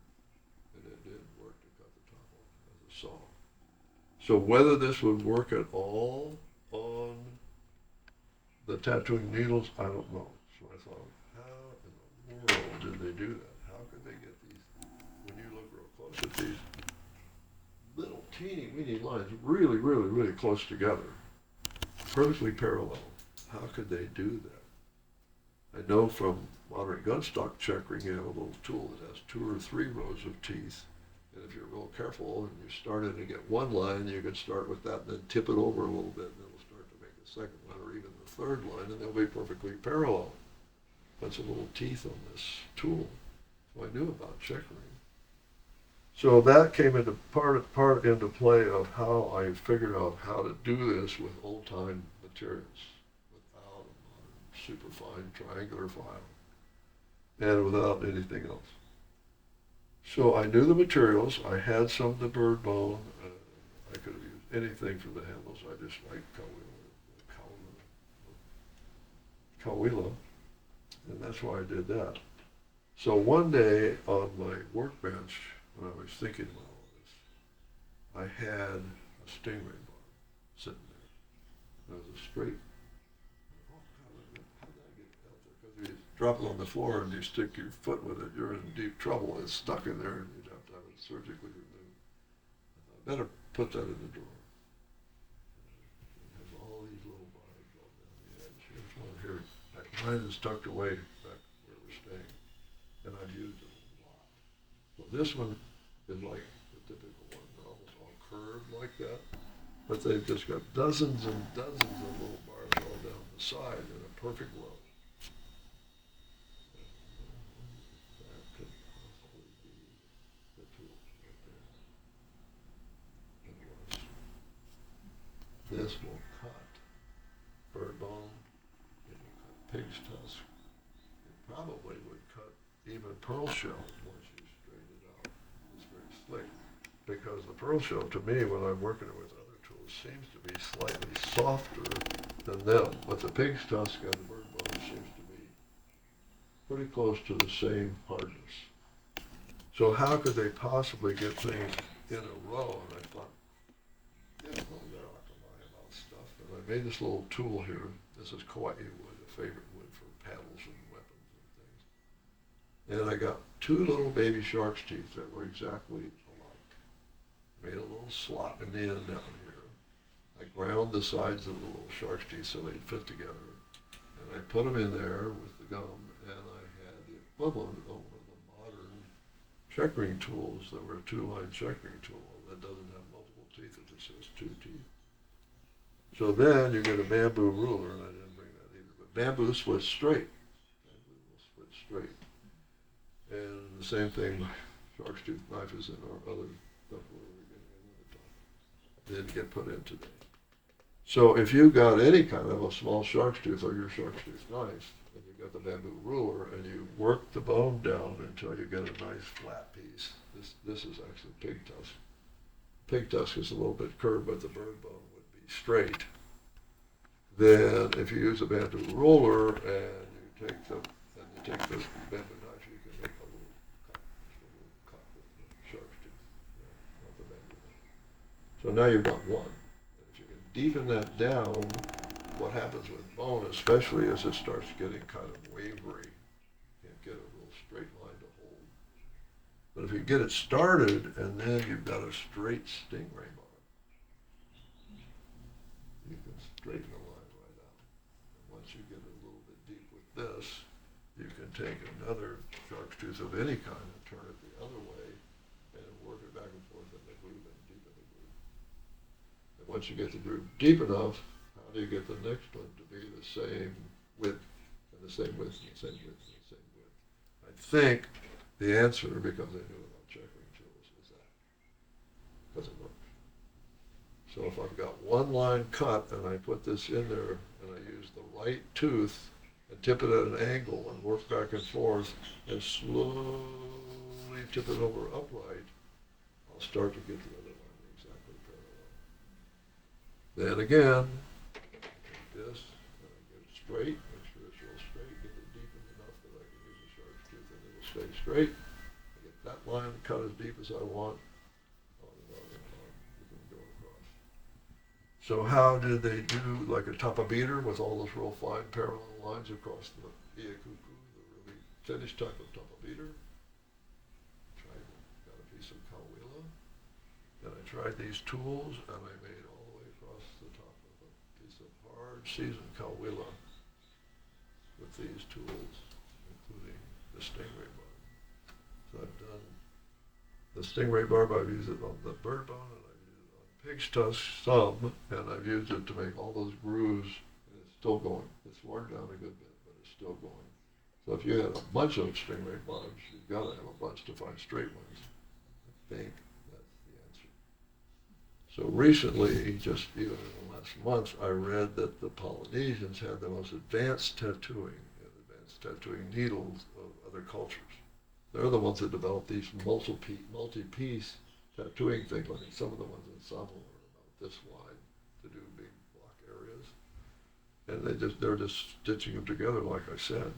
and it did work to cut the top off as a saw. So whether this would work at all on the tattooing needles, I don't know. So I thought, how in the world did they do that? How could they get these, when you look real close at these little teeny weeny lines, really, really, really close together, perfectly parallel. How could they do that? I know from modern gunstock checkering, you have a little tool that has 2 or 3 rows of teeth. And if you're real careful and you started to get one line, you can start with that and then tip it over a little bit, and it'll start to make the second line or even the third line, and they'll be perfectly parallel. Bunch of little teeth on this tool. So I knew about checkering. So that came into part into play of how I figured out how to do this with old-time materials without a modern superfine triangular file and without anything else. So I knew the materials. I had some of the bird bone. I could have used anything for the handles. I just like Kawila, and that's why I did that. So one day on my workbench, when I was thinking about all this, I had a stingray barb sitting there. It was a straight. Oh God, how did I get it out there? Because you drop it on the floor and you stick your foot with it, you're in deep trouble. It's stuck in there, and you'd have to have it surgically removed. I better put that in the drawer. It has all these little barbs all down the edge. Here's one here. Mine is tucked away back where we're staying, and I've used it a lot. So this one is like the typical one. They're almost all curved like that, but they've just got dozens and dozens of little barbs all down the side in a perfect row. That could possibly be this will cut bird bone, it will cut pig's tusk, it probably would cut even pearl shells once you straighten it out. It's very slick. Because the pearl shell, to me, when I'm working it with other tools, seems to be slightly softer than them. But the pig's tusk and the bird bone seems to be pretty close to the same hardness. So how could they possibly get things in a row? And I thought, yeah, well, they're not going to lie about stuff. And I made this little tool here. This is Kauai wood, a favorite wood for paddles and weapons and things. And I got two little baby shark's teeth that were exactly alike. Made a little slot in the end down here. I ground the sides of the little shark's teeth so they'd fit together. And I put them in there with the gum, and I had the equivalent of one of the modern checkering tools that were a two-line checkering tool that doesn't have multiple teeth, it just has two teeth. So then you get a bamboo ruler, and I didn't bring that either, but bamboo splits straight. Bamboo will split straight. And the same thing, shark's tooth knife is in our other stuff where we're getting another time. Didn't get put in today. So if you got any kind of a small shark's tooth or your shark's tooth knife, and you got the bamboo ruler and you work the bone down until you get a nice flat piece. This is actually pig tusk. Pig tusk is a little bit curved, but the bird bone would be straight. Then if you use a bamboo ruler and you take the bamboo knife, you can make a little cut with the shark's tooth, not the bamboo knife. So now you've got one. And if you can deepen that down, what happens with bone especially is it starts getting kind of wavery. You can't get a real straight line to hold. But if you get it started and then you've got a straight stingray bar, you can straighten the line right out. And once you get a little bit deep with this, you can take another shark's tooth of any kind and turn it the other way and work it back and forth in the groove and deepen the groove. And once you get the groove deep enough, how do you get the next one to be the same width and the same width and the same width and the same width? I think the answer, because I knew about checkering tools, is that. Because it works. So if I've got one line cut and I put this in there and I use the right tooth and tip it at an angle and work back and forth and slowly tip it over upright, I'll start to get the other line exactly parallel. Then again, this, and I get it straight, make sure it's real straight, get it deepened enough that I can use a sharp's tooth and it'll stay straight. I get that line cut as deep as I want, on and on and on, you can go across. So how did they do like a tapa beater with all those real fine parallel lines across the iakuku, the really finished type of tapa beater? Got a piece of kawila, and I tried these tools and I made all the way across the top of a piece of hard seasoned kawila with these tools, including the stingray barb. So I've done the stingray barb, I've used it on the bird bone, and I've used it on pig's tusk some, and I've used it to make all those grooves, and it's still going. It's worn down a good bit, but it's still going. So if you had a bunch of stingray barbs, you've got to have a bunch to find straight ones. I think that's the answer. So recently, just even in the last month, I read that the Polynesians had the most advanced tattooing needles of other cultures. They're the ones that developed these multi-piece tattooing things. Like some of the ones in Samoa are about this wide to do big block areas. And they're just stitching them together, like I said.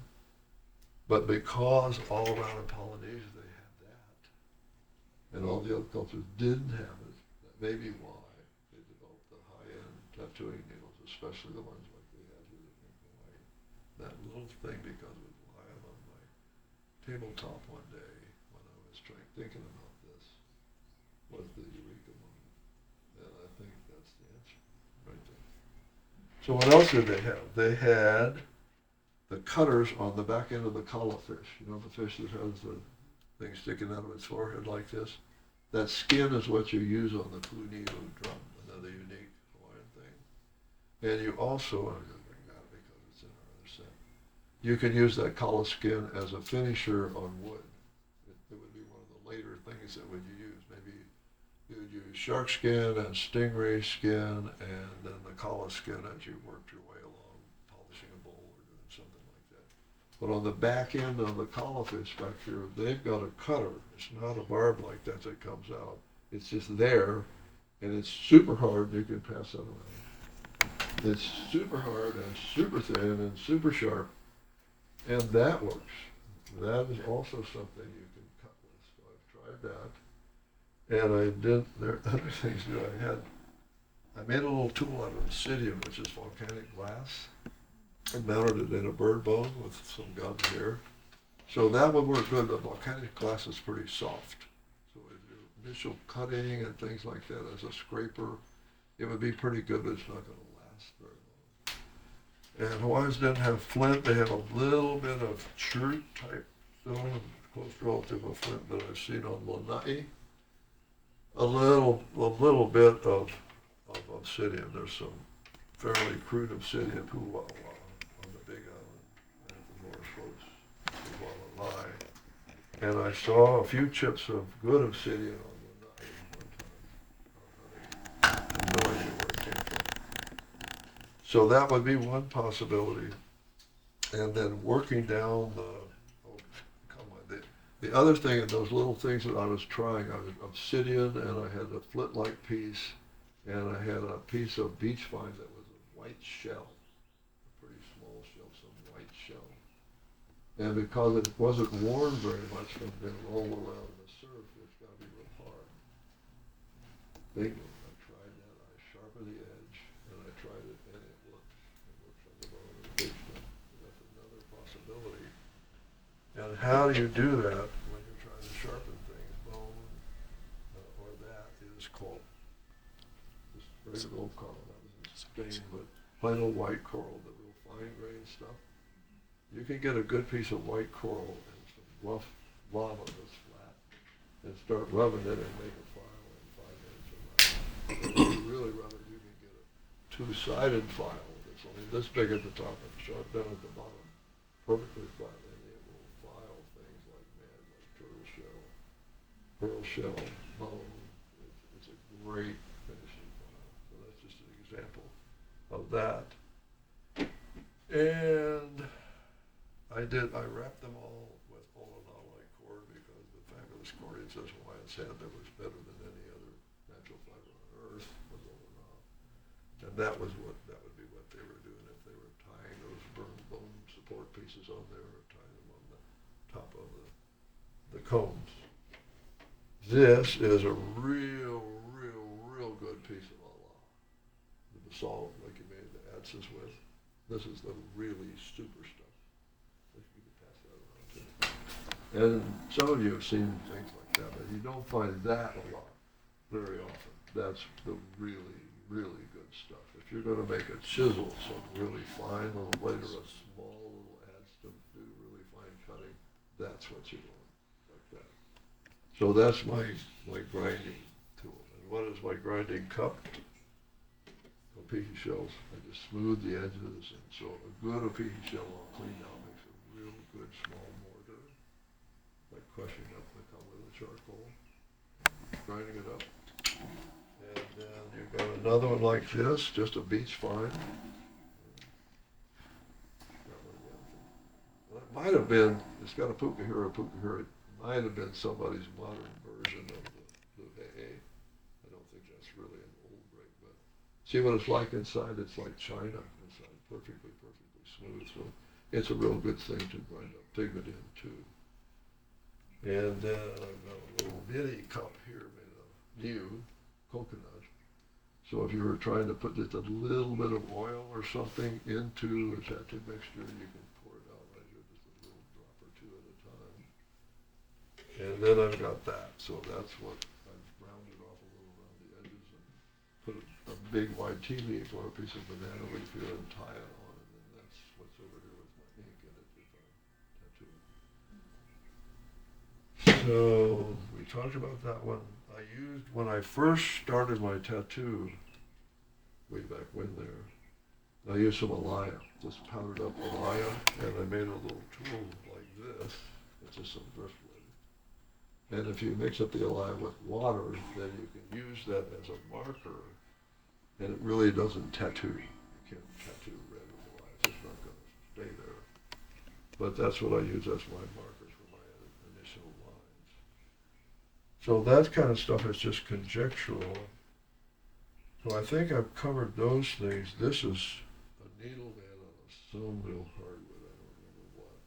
But because all around in Polynesia they had that, and all the other cultures didn't have it, that may be why they developed the high-end tattooing needles, especially the ones like they had here in Hawaii. That little thing, because it was lying on my tabletop one day when I was thinking about this, was the eureka moment. And I think that's the answer right there. So what else did they have? They had the cutters on the back end of the kala fish. You know, the fish that has the thing sticking out of its forehead like this? That skin is what you use on the punio drum, another unique Hawaiian thing. And you also, I'm going to bring that because it's in our other set, you can use that kala skin as a finisher on wood. It would be one of the later things that would you use. Maybe you would use use shark skin and stingray skin and then the kawa skin as you work your way along, polishing a bowl or doing something like that. But on the back end of the calafish back here, they've got a cutter. It's not a barb like that that comes out. It's just there, and it's super hard. You can pass that around. It's super hard and super thin and super sharp, and that works. That is also something you can cut with. So I've tried that, and I did. There are other things that I made a little tool out of obsidian, which is volcanic glass, and mounted it in a bird bone with some gums here. So that would work good. The volcanic glass is pretty soft. So if your initial cutting and things like that as a scraper, it would be pretty good, but it's not going to last very long. And Hawaiians didn't have flint. They had a little bit of chert type stone, close relative of flint that I've seen on Lanai. A little bit of obsidian. There's some fairly crude obsidian pu'ua'a on the Big Island and the North Slopes of Lanai. And I saw a few chips of good obsidian on Lanai one time. I have no idea where it came from. So that would be one possibility. And then working down the other thing, and those little things that I was trying, I was obsidian, and I had a flint-like piece, and I had a piece of beach vine that was a white shell, a pretty small shell, some white shell. And because it wasn't worn very much from being rolled around in the surf, it's got to be real hard. Bingo, I tried that. I sharpened the edge, and I tried it, and it worked. It works on the bone of the big stuff. So that's another possibility. And how do you do that when you're trying to sharpen things? Bone or that is coral. Just very low coral. That was in Spain, but plain old white coral, the real fine grained stuff. You can get a good piece of white coral and some rough lava that's flat and start rubbing it and make a file in 5 minutes or less. If you really rub it, you can get a two-sided file that's only this big at the top and sharp down at the bottom, perfectly flat. Pearl shell, bone. It's a great finishing file. So that's just an example of that. And I wrapped them all with olonolite cord because the fabulous cord in such Hawaiian sand that was better than any other natural fiber on earth was olonol. And that would be what they were doing if they were tying those bone support pieces on there or tying them on the top of the combs. This is a real good piece of ala. The basalt, like you made the adzes with. This is the really super stuff. If you could pass that around too. And some of you have seen things like that, but you don't find that a lot very often. That's the really good stuff. If you're going to make a chisel, some really fine little blade or a small little adze to do really fine cutting, that's what you want, like that. So that's my grinding tool. And what is my grinding cup? Opihi shells. I just smooth the edges, and so a good opihi shell all cleaned out makes a real good small mortar. Like crushing up the color of the charcoal, grinding it up. And then you've got another one like this, just a beach fine. Well, it might have been, it's got a pukahira. It might have been somebody's modern version of the AA. I don't think that's really an old brick, but see what it's like inside? It's like china inside, perfectly smooth. So it's a real good thing to grind up pigment in too. And then I've got a little mini cup here made of new coconut. So if you were trying to put just a little bit of oil or something into a tattoo mixture, you can pour it out right here, just a little drop or two at a time. And then I've got that. So that's what I've rounded off a little around the edges and put a big white tea leaf or a piece of banana leaf here and tie it on. And then that's what's over here with my ink in it if I'm tattooing. So we talked about that one. I used, when I first started my tattoo, way back when there, I used some alaya, just powdered up alaya, and I made a little tool like this. It's just some driftwood. And if you mix up the alive with water, then you can use that as a marker, and it really doesn't tattoo. You can't tattoo red with alive, it's just not going to stay there. But that's what I use as my markers for my initial lines. So that kind of stuff is just conjectural. So I think I've covered those things. This is a needle man on some real hardwood, I don't remember what.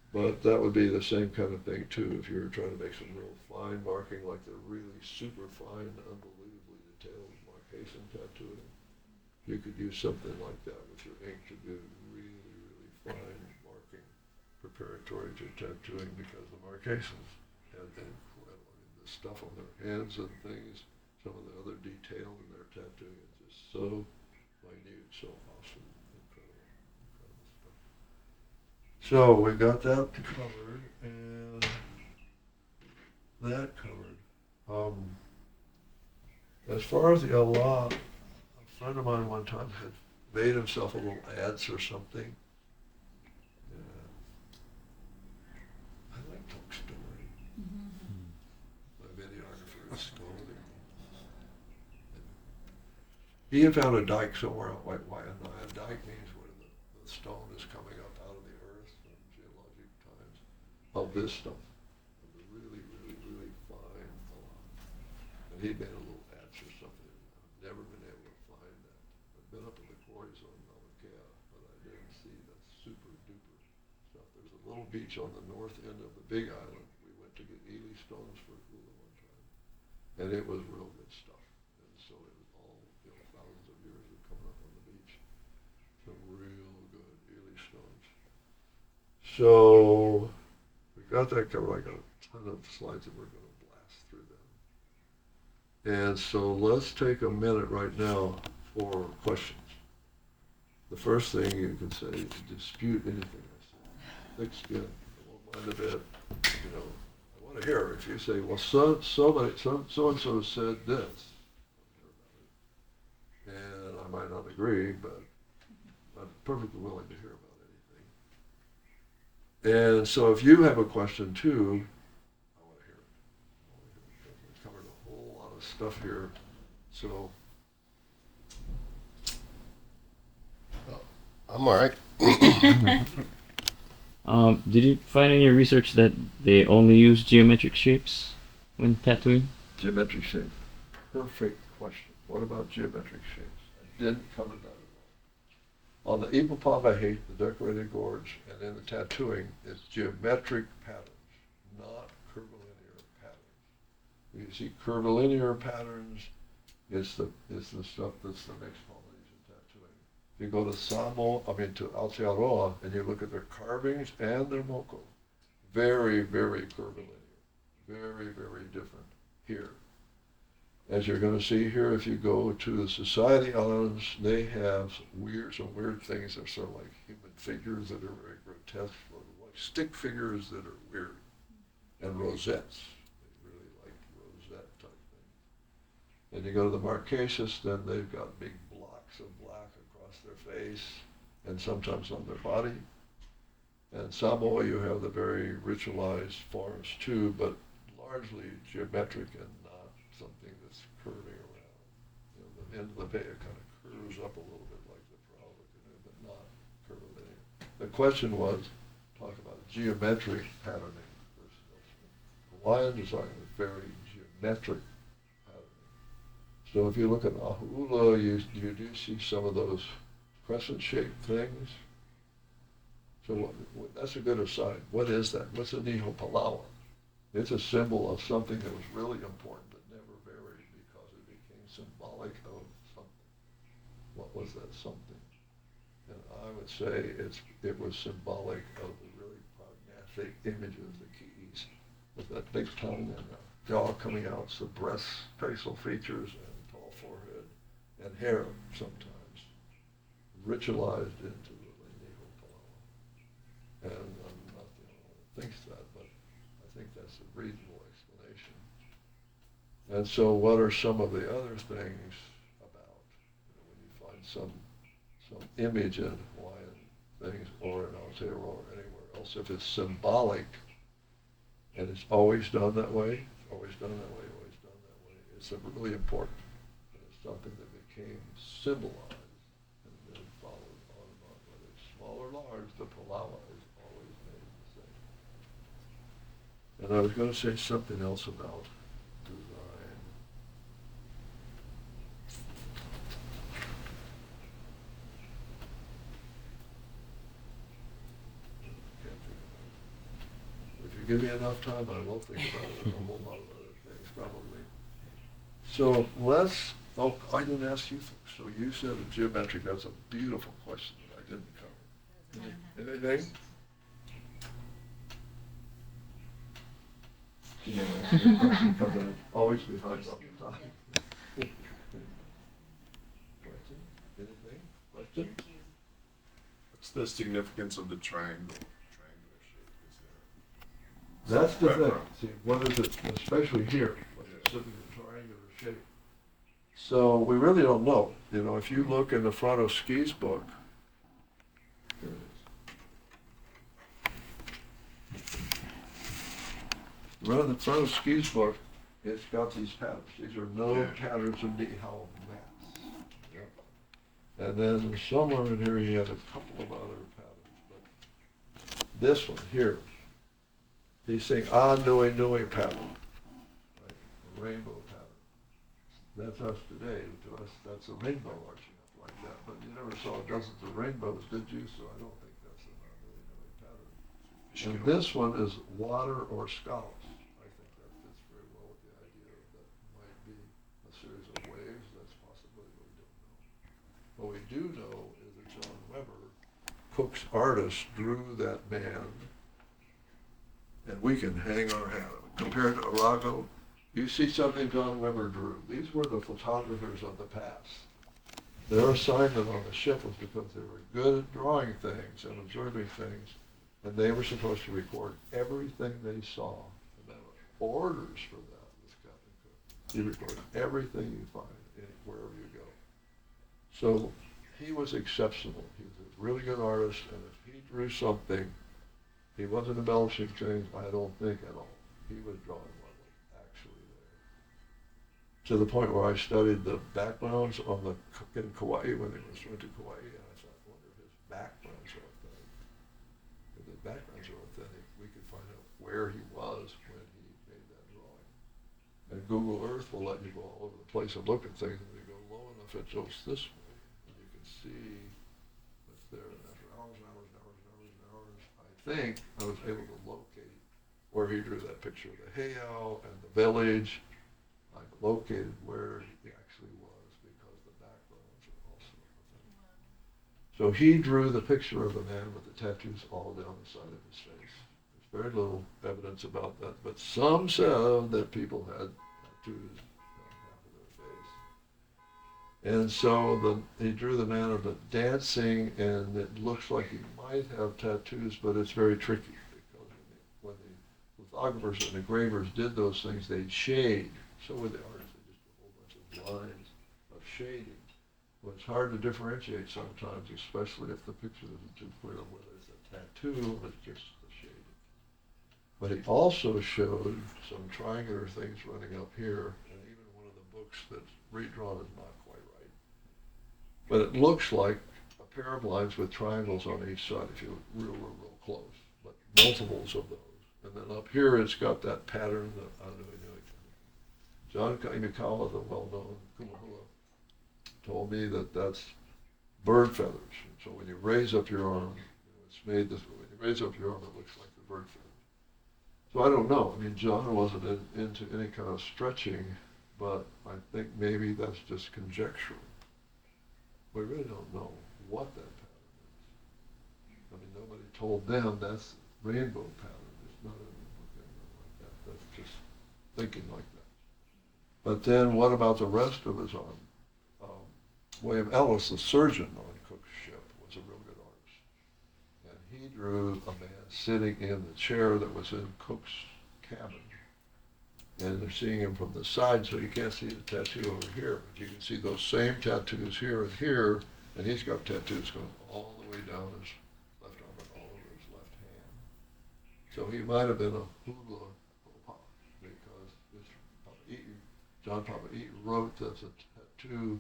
But that would be the same kind of thing too, if you were trying to make some real fine marking, like the really super fine, unbelievably detailed marcation tattooing. You could use something like that with your ink to do really, really fine marking preparatory to tattooing, because the marcations and the stuff on their hands and things, some of the other detail in their tattooing is just so minute, so awesome, incredible, incredible stuff. So we got that covered and that covered. As far as the Allah, a friend of mine one time had made himself a little ads or something. I like Talk Story. My videographer is scolding me. He had found a dike somewhere out White Wyandotte. A dike means where the stone is coming up out of the earth from geologic times. Of this stuff. Of the really, really, really fine Allah. And he made a little patch or something. I've never been able to find that. I've been up in the quarries on Mauna Kea, but I didn't see the super duper stuff. There's a little beach on the north end of the big island. We went to get Ely stones for hula one time. And it was real good stuff. And so it was all, thousands of years of coming up on the beach. Some real good Ely stones. So we got that covered. I got a ton of slides that we're going to blast through them. And so let's take a minute right now for questions. The first thing you can say is dispute anything I say. Thick skin, I won't mind a bit. I want to hear if you say, well, so and so said this. And I might not agree, but I'm perfectly willing to hear about anything. And so if you have a question too, I want to hear it. We've covered a whole lot of stuff here. So I'm all right. Did you find in your research that they only use geometric shapes when tattooing? geometric shapes. Perfect question. What about geometric shapes? I didn't cover that at all. On the Ipopavahate, the decorated gorge, and in the tattooing, it's geometric patterns, not curvilinear patterns. When you see curvilinear patterns, it's the stuff that's the mixed Polynesian tattooing. If you go to to Aotearoa, and you look at their carvings and their moko, very, very curvilinear, very, very different here. As you're going to see here, if you go to the Society Islands, they have some weird things that are sort of like human figures that are very grotesque, or like stick figures that are weird, and rosettes. They really like rosette type things. And you go to the Marquesas, then they've got big blocks of black across their face, and sometimes on their body. And Samoa, you have the very ritualized forms too, but largely geometric and not something that's curving around. The end of the bay kind of curves up a little bit like the prow of a canoe, but not curvilinear. The question was, talk about geometric patterning versus elsewhere. Hawaiian design is very geometric patterning. So if you look at Ahu'ula, you do see some of those crescent-shaped things. So that's a good aside. What is that? What's a Niho Palawa? It's a symbol of something that was really important but never varied because it became symbolic of something. What was that something? And I would say it was symbolic of the really pragmatic images, the keys, with that big tongue and the jaw coming out, so breasts, facial features, and tall forehead, and hair sometimes, ritualized into the Niho Palawa. And I'm not the only one that thinks that, but I think that's a reasonable explanation. And so what are some of the other things about, when you find some image in Hawaiian things or in Aotearoa or anywhere else, if it's symbolic, And it's always done that way, always done that way, always done that way. It's a really important, and it's something that became symbolized and then followed on and on. Whether it's small or large, the palawa is always made the same. And I was going to say something else about design. If you give me enough time, I will think about it and a whole lot of other things, probably. So let's, oh, I didn't ask you, so you said in geometric, that's a beautiful question that I didn't cover. Anything? Yeah, your question comes in always behind all the time. Question? Anything? Question? What's the significance of the triangular shape? Is there That's the thing. background? See, what is it, especially here, when it's sitting in triangular shape. So we really don't know. You know, if you look in the front of Ski's book, here it is. Right in the front of Ski's book, it's got these patterns. These are known patterns in Nihao maps. Yep. And then somewhere in here he had a couple of other patterns. But this one here, he's saying nui nui pattern, right? A rainbow pattern. That's us today. To us, that's a rainbow arching up like that. But you never saw dozens of rainbows, did you? So I don't think that's a nui nui pattern. And this one is water or scallops. I think that fits very well with the idea that might be a series of waves. That's a possibility, but we don't know. What we do know is that John Weber, Cook's artist, drew that man, and we can hang our hat on it. Compared to Arago, you see something John Weber drew. These were the photographers of the past. Their assignment on the ship was because they were good at drawing things and observing things, and they were supposed to record everything they saw. And there were orders for that with Captain Cook. You record everything you find wherever you go. So he was exceptional. He was a really good artist, and if he drew something, he wasn't embellishing things, I don't think, at all. He was drawing what was actually there. To the point where I studied the backgrounds in Kauai when they went to Kauai, and I thought, I wonder if his backgrounds are authentic. If the backgrounds are authentic, we could find out where he was when he made that drawing. And Google Earth will let you go all over the place and look at things, and you go low enough it goes this way, and you can see what's there. And after hours and hours and hours and hours and hours, I think I was able to locate where he drew that picture of the heiau and the village. I located where he actually was because the backgrounds are also authentic. So he drew the picture of the man with the tattoos all down the side of his face. There's very little evidence about that, but some said that people had tattoos on half of their face. And so he drew the man of the dancing, and it looks like he might have tattoos, but it's very tricky because when the lithographers and engravers did those things, they'd shade. So with the artists, they just do a whole bunch of lines of shading. Well, it's hard to differentiate sometimes, especially if the picture isn't too clear whether it's a tattoo or it's just the shading. But he also showed some triangular things running up here, and even one of the books that's redrawn is not quite right. But it looks like a pair of lines with triangles on each side if you look real close, but multiples of those. And then up here it's got that pattern that I know. John Kaimikawa, the well-known kumahua, told me that that's bird feathers. And so when you raise up your arm, it's made this way. When you raise up your arm, it looks like the bird feathers. So I don't know. I mean, John wasn't into any kind of stretching, but I think maybe that's just conjectural. We really don't know what that pattern is. I mean, nobody told them that's rainbow pattern. It's not anything like that. That's just thinking like that. But then what about the rest of his arm? William Ellis, the surgeon on Cook's ship, was a real good artist. And he drew a man sitting in the chair that was in Cook's cabin. And they're seeing him from the side, so you can't see the tattoo over here. But you can see those same tattoos here and here, and he's got tattoos going all the way down his left arm and all over his left hand. So he might have been a hula John Papa, he wrote that the tattoo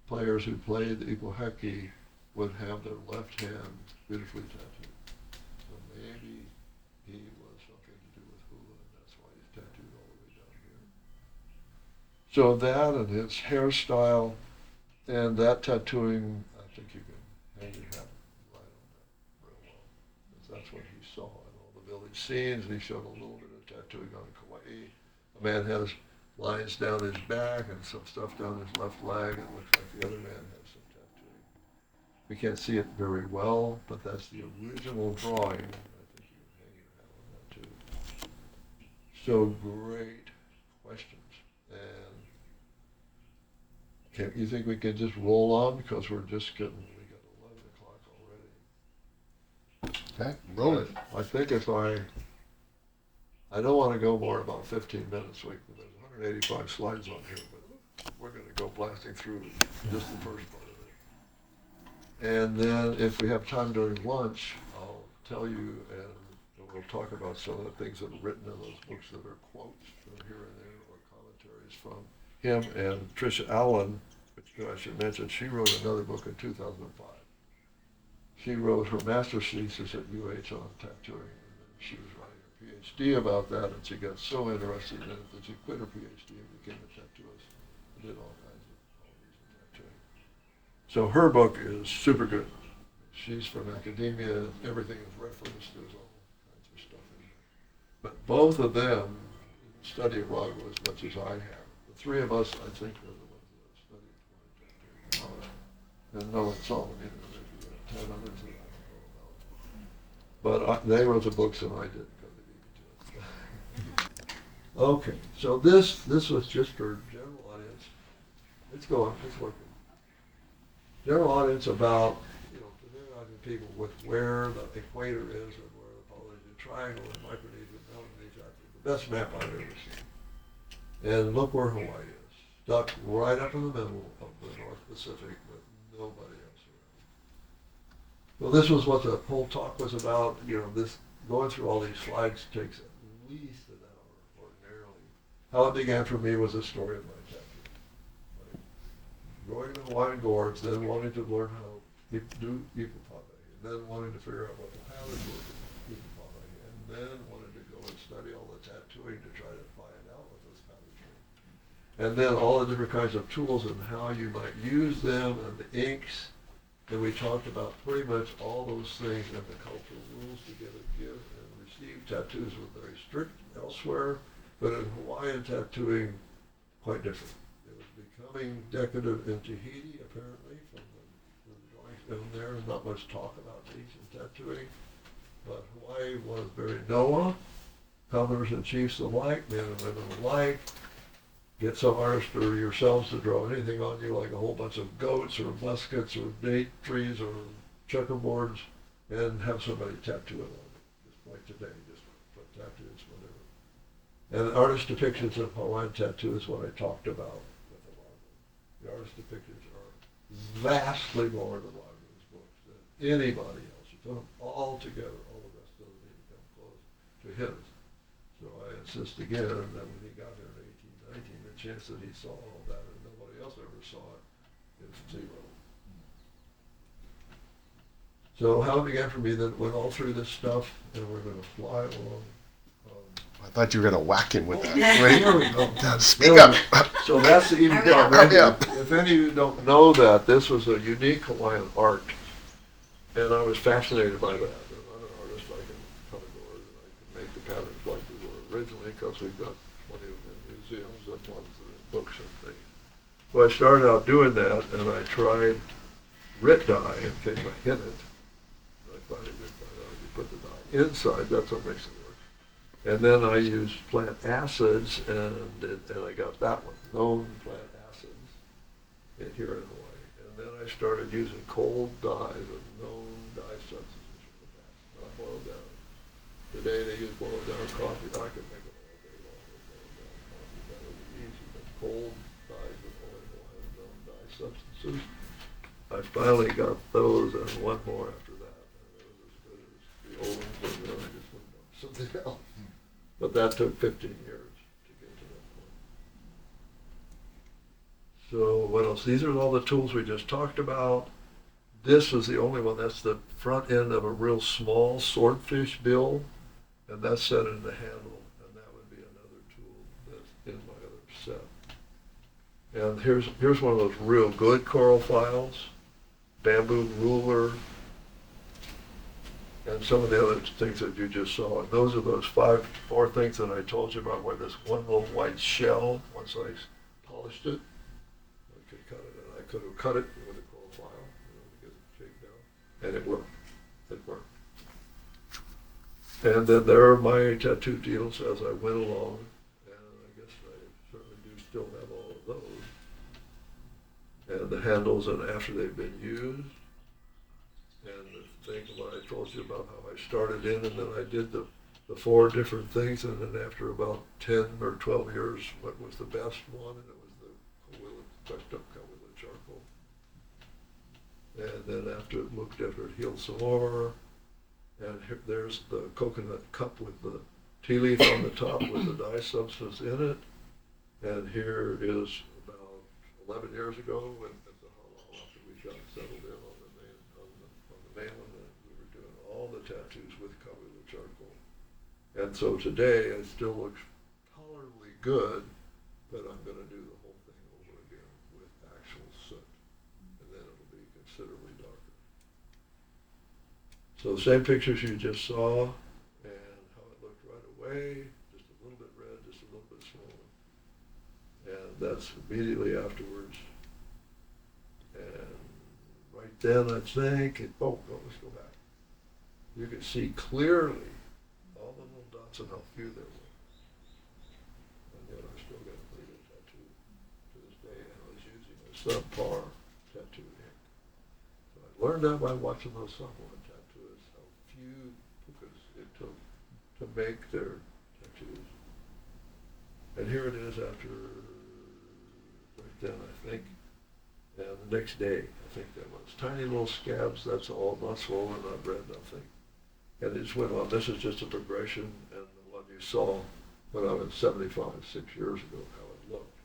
players who played the Ikuheki would have their left hand beautifully tattooed. So maybe he was something to do with hula, and that's why he's tattooed all the way down here. So that and his hairstyle and that tattooing, I think you can hang your hat right on that real well. Because that's what he saw in all the village scenes, and he showed a little bit of tattooing on Kauai. A man had his lines down his back and some stuff down his left leg. It looks like the other man has some tattooing. We can't see it very well, but that's the original drawing. I think you can hang your hat on that too. So great questions. And you think we can just roll on because we got 11 o'clock already. Okay, roll it. I think I don't want to go more about 15 minutes. There's 185 slides on here, but we're going to go blasting through just the first part of it. And then if we have time during lunch, I'll tell you, and we'll talk about some of the things that are written in those books that are quotes from here and there or commentaries from him. And Tricia Allen, which I should mention, she wrote another book in 2005. She wrote her master's thesis at UH on tattooing, and then she was writing her PhD about that, and she got so interested in it that she quit her PhD and became a tattooist and did all kinds of tattooing. So her book is super good. She's from academia, everything is referenced, there's all kinds of stuff in there. But both of them study Ragu as much as I have. The three of us, I think, are the ones that have studied tattooing. And no insulting, maybe 10 others that I don't know about. But they wrote the books and I didn't because they beat me to it. Okay, so this was just for general audience. It's going, it's working. General audience about, familiarizing people with where the equator is and where the Polynesian Triangle and Micronesia and Melanesia are. The best map I've ever seen. And look where Hawaii is. Stuck right up in the middle of the North Pacific with nobody else around. Well, this was what the whole talk was about. This going through all these slides takes at least an hour ordinarily. How it began for me was a story of my tattoo. Going to Hawaiian Gorge, then wanting to learn how to do Ipupave, and then wanting to figure out what the patterns were for Ipupave, and then wanted to go and study all the tattooing to try to find out what those patterns were. And then all the different kinds of tools and how you might use them, and the inks. And we talked about pretty much all those things and the cultural rules to get and give and receive. Tattoos were very strict elsewhere, but in Hawaiian tattooing, quite different. It was becoming decadent in Tahiti, apparently, from the drawings down there. Not much talk about Tahitian tattooing, but Hawaii was very Noah, commoners and chiefs alike, men and women alike. Get some artist or yourselves to draw anything on you, like a whole bunch of goats or muskets or date trees or checkerboards, and have somebody tattoo it on you. Just like today, just put tattoos, whatever. And artist depictions of Hawaiian tattoo is what I talked about with the Ragu. The artist depictions are vastly more than Ragu's books than anybody else. You put them all together, all the rest doesn't even come close to his. So I insist again that when he got there in 1819, the chance that he saw all that and nobody else ever saw it is zero. So how it began for me, that went all through this stuff, and we're going to fly along. I thought you were going to whack him with that. Here we go. Speak up. So that's the even part. If any of you don't know that, this was a unique Hawaiian art, and I was fascinated by that. And I'm an artist, I can color board, and I can make the patterns like we were originally, because we've got 20 of them in museums and ones that are in books and things. So I started out doing that, and I tried Rit dye in case I hit it. I thought it did that. You put the dye inside, that's what makes it work. And then I used plant acids, and I got that one, known plant acids, here in Hawaii. And then I started using cold dyes of known dye substances from the past, not boiled down. Today they use boiled down coffee. I could make it all day long with boiled down coffee. That would be easy. But cold dyes of oil and known dye substances. I finally got those and one more after that. And it was as good as the old ones, and then I just went on something else. But that took 15 years to get to that point. So what else? These are all the tools we just talked about. This is the only one. That's the front end of a real small swordfish bill, and that's set in the handle, and that would be another tool that's in my other set. And here's one of those real good coral files, bamboo ruler, and some of the other things that you just saw. And those are those four things that I told you about, where this one little white shell, once I polished it, I could cut it, and I could have cut it with a coral file, to get it shaped down, and it worked. It worked. And then there are my tattoo deals as I went along, and I guess I certainly do still have all of those. And the handles, and after they've been used, and the thing what I told you about how I started in, and then I did the four different things, and then after about 10 or 12 years, what was the best one? And it was the touched up Cahuilla charcoal. And then after it healed some more, and there's the coconut cup with the tea leaf on the top with the dye substance in it. And here is about 11 years ago, when at the Halal, after we got settled in on the mainland, and we were doing all the tattoos with Cahuilla charcoal. And so today it still looks tolerably good, but I'm going to do the whole thing over again with actual soot, and then it'll be considerably darker. So the same pictures you just saw, and how it looked right away, just a little bit red, just a little bit swollen. And that's immediately afterwards. And right then I think, let's go back. You can see clearly all the little dots and how few there were. And yet I still got a pretty good tattoo to this day, and I was using a subpar tattoo ink. So I learned that by watching those supplement tattooists, how few pukas it took to make their tattoos. And here it is after, right then I think, and the next day, I think that was tiny little scabs, that's all, not swollen, not red, nothing. And it just went on. This is just a progression, and the one you saw when I was 75, 6 years ago, how it looked.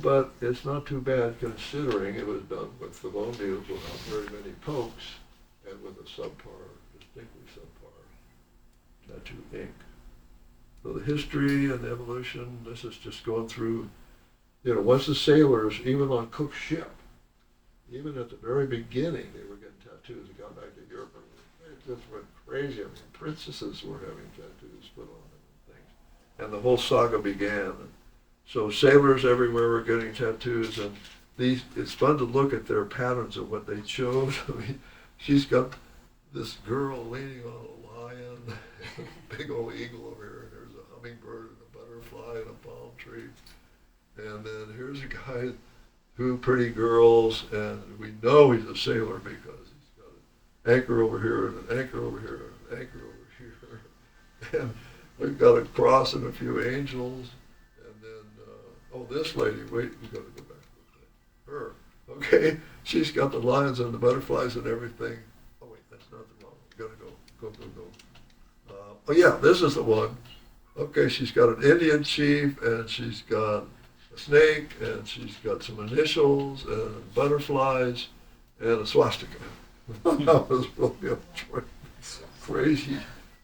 But it's not too bad considering it was done with the bone needles without very many pokes, and with a distinctly subpar tattoo ink. So the history and the evolution, this is just going through, once the sailors, even on Cook's ship, even at the very beginning, they were getting tattoos. They got back to Europe, and it just went crazy. I mean, princesses were having tattoos put on them and things. And the whole saga began. And so sailors everywhere were getting tattoos, and it's fun to look at their patterns of what they chose. I mean, she's got this girl leaning on a lion, a big old eagle over here, and there's a hummingbird and a butterfly and a palm tree. And then here's a guy who pretty girls, and we know he's a sailor because he's got an anchor over here and an anchor over here and an anchor over here. And we've got a cross and a few angels. And then, this lady, wait, we've got to go back to her. Okay, she's got the lions and the butterflies and everything. Oh wait, that's not the one. We've got to go. This is the one. Okay, she's got an Indian chief, and she's got a snake, and she's got some initials and butterflies and a swastika. That was really crazy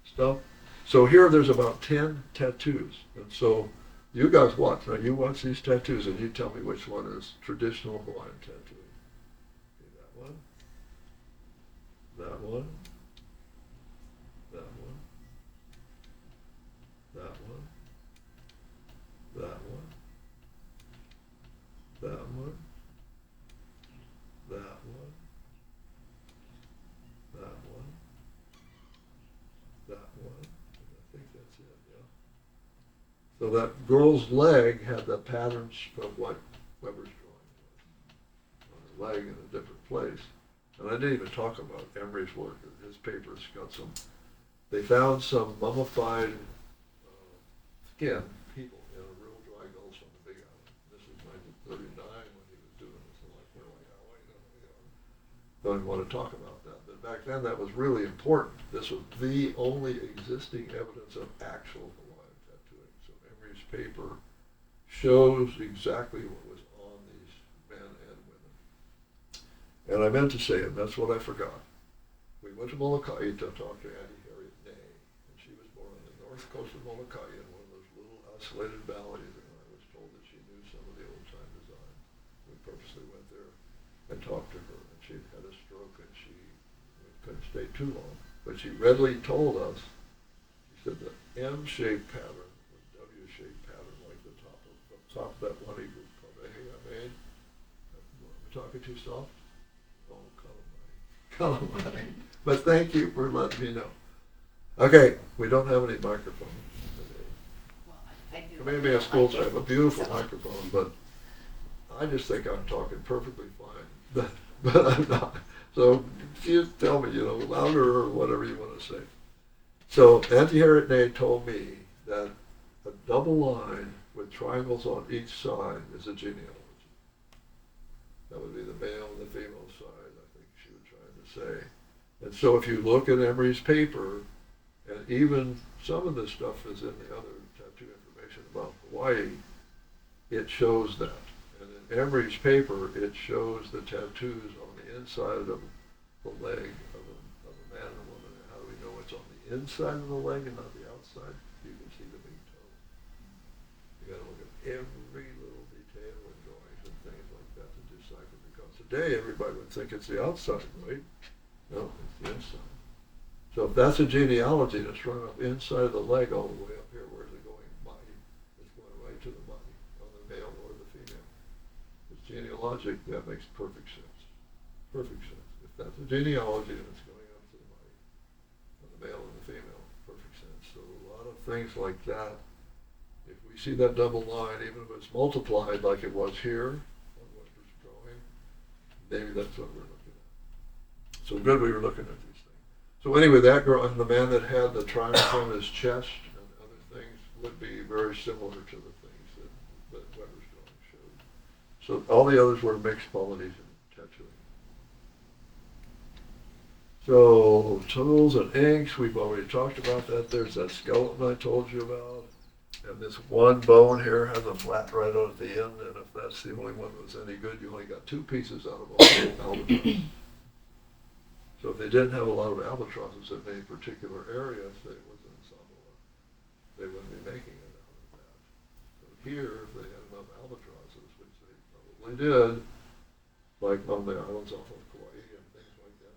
stuff. So here there's about 10 tattoos. And so you guys watch. Now you watch these tattoos and you tell me which one is traditional Hawaiian tattooing. Okay, that one. That one. That one. That one. That one. That one, that one, that one, that one, and I think that's it, yeah. So that girl's leg had the patterns of what Weber's drawing was, on her leg in a different place. And I didn't even talk about Emery's work. His paper's got they found some mummified skin, people, in a real dry gulch on the Big Island. This was 1939 when he was doing this. I'm like, don't even want to talk about that. But back then that was really important. This was the only existing evidence of actual Hawaiian tattooing. So Emery's paper shows exactly what was on these men and women. And I meant to say it, that's what I forgot. We went to Molokai to talk to Auntie Harriet Ney, and she was born on the north coast of Molokai in one of those little isolated valleys, and I was told that she knew some of the old-time design. We purposely went there and talked to her, and she'd had a stroke, and she couldn't stay too long. But she readily told us, she said the M-shaped pattern, the W-shaped pattern, like the top of that one group called the Hey I Made. Am I talking too soft? Oh, calamine. But thank you for letting me know. Okay, we don't have any microphones today. Well, I do. Maybe a school time, a beautiful microphone, but I just think I'm talking perfectly fine. But I'm not. So you tell me, louder or whatever you want to say. So Auntie Harriet Ney told me that a double line with triangles on each side is a genealogy. That would be the male and the female side, I think she was trying to say. And so if you look at Emery's paper, and even some of this stuff is in the other tattoo information about Hawaii, it shows that. And in Emery's paper, it shows the tattoos on the inside of the leg of a man and woman. And how do we know it's on the inside of the leg and not the outside? You can see the big toe. You got to look at every little detail and drawings and things like that to decipher. Because today everybody would think it's the outside, right? No, it's the inside. So if that's a genealogy that's run up inside of the leg all the way up here, where's it going? Body. It's going right to the body, on the male or the female. It's genealogic, that makes perfect sense. Perfect sense. If that's a genealogy and it's going up to the body, on the male and the female, perfect sense. So a lot of things like that, if we see that double line, even if it's multiplied like it was here, on what was drawing, maybe that's what we're looking at. So good we were looking at these things. So anyway, that girl and the man that had the triangle on his chest and other things would be very similar to the things that Weber's drawing showed. So all the others were mixed qualities in tattooing. So tools and inks, we've already talked about that. There's that skeleton I told you about. And this one bone here has a flat right on at the end, and if that's the only one that was any good, you only got two pieces out of all the albatross. So if they didn't have a lot of albatrosses in any particular area, say it was in Samoa, they wouldn't be making it out of that. So here, if they had enough albatrosses, which they probably did, like on the islands off of Kauai and things like that,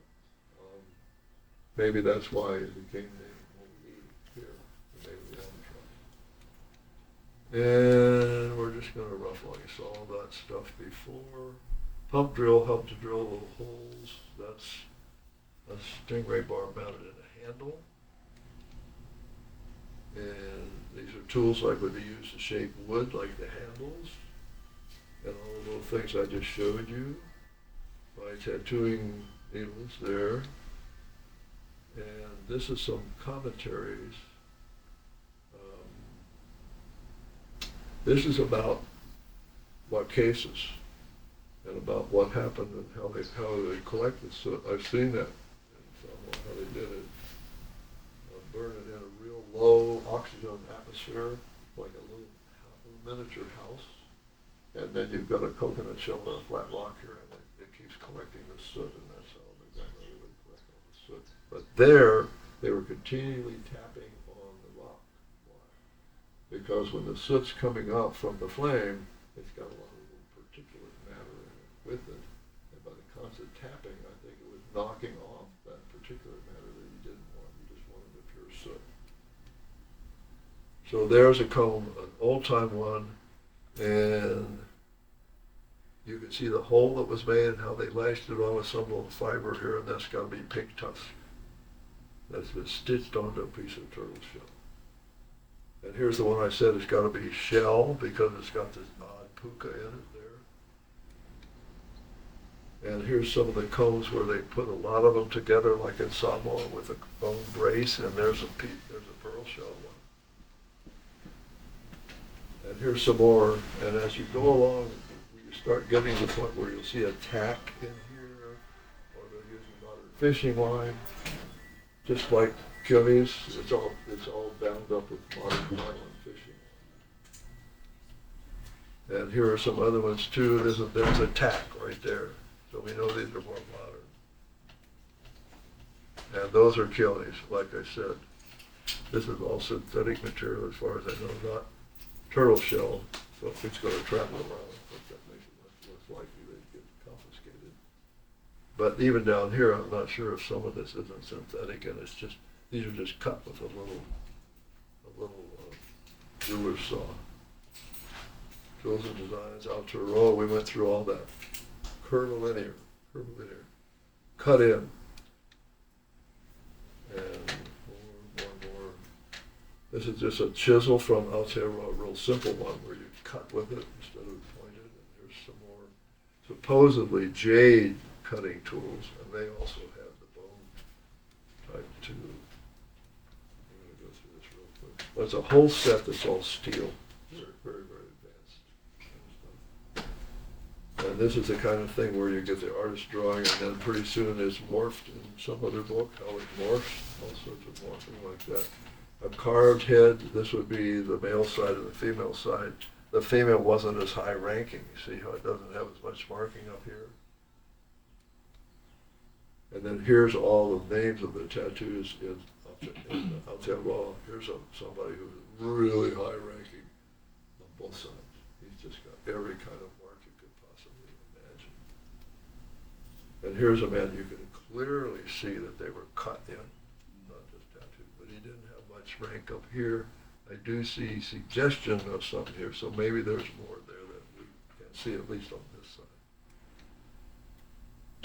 maybe that's why it became named Hawaii here, the name of the albatross. And we're just going to roughly saw all that stuff before. Pump drill helped to drill little holes. That's a stingray bar mounted in a handle. And these are tools like would be used to shape wood, like the handles. And all the little things I just showed you. My tattooing needles there. And this is some commentaries. This is about what cases and about what happened and how they collected. So I've seen that in Samoa, how they did it. Burn it in a real low oxygen atmosphere, like a little miniature house. And then you've got a coconut shell and a flat rock here, and it keeps collecting the soot, and that's how they would collect all the soot. But there, they were continually tapping on the rock. Why? Because when the soot's coming up from the flame, it's got a lot of little particulate matter in it with it. And by the constant tapping, I think it was knocking off that particulate matter that you didn't want. You just wanted the pure soot. So there's a comb, an old-time one, and you can see the hole that was made and how they lashed it on with some little fiber here, and that's got to be pink tusk. That's been stitched onto a piece of turtle shell. And here's the one I said it's got to be shell because it's got this odd puka in it there. And here's some of the combs where they put a lot of them together, like in Samoa with a bone brace, and there's a pearl shell one. And here's some more, and as you go along, you start getting to the point where you'll see a tack in here, or they're using modern fishing line, just like Killies. It's all bound up with modern nylon fishing And here are some other ones too. There's a tack right there. So we know these are more modern. And those are kilnies, like I said. This is all synthetic material as far as I know, not turtle shell. So if it's going to travel around, I think that makes it much less likely they get confiscated. But even down here, I'm not sure if some of this isn't synthetic, and it's just, these are just cut with a little jeweler's saw. Tools and designs, out to a roll. We went through all that. Curvilinear, cut in. And more. This is just a chisel from, I'll tell you, a real simple one where you cut with it instead of pointed. And there's some more supposedly jade cutting tools, and they also have the bone type too. I'm going to go through this real quick. That's a whole set that's all steel. Very advanced kind of stuff. And this is the kind of thing where you get the artist drawing, and then pretty soon it's morphed in some other book, how it morphs, all sorts of morphing like that. A carved head, this would be the male side and the female side. The female wasn't as high ranking. You see how it doesn't have as much marking up here? And then here's all the names of the tattoos in Aotearoa. Here's somebody who's really high ranking on both sides. He's just got every kind of mark you could possibly imagine. And here's a man you can clearly see that they were cut in, not just tattooed, but he didn't have much rank up here. I do see suggestion of something here, so maybe there's more there that we can't see, at least on this side.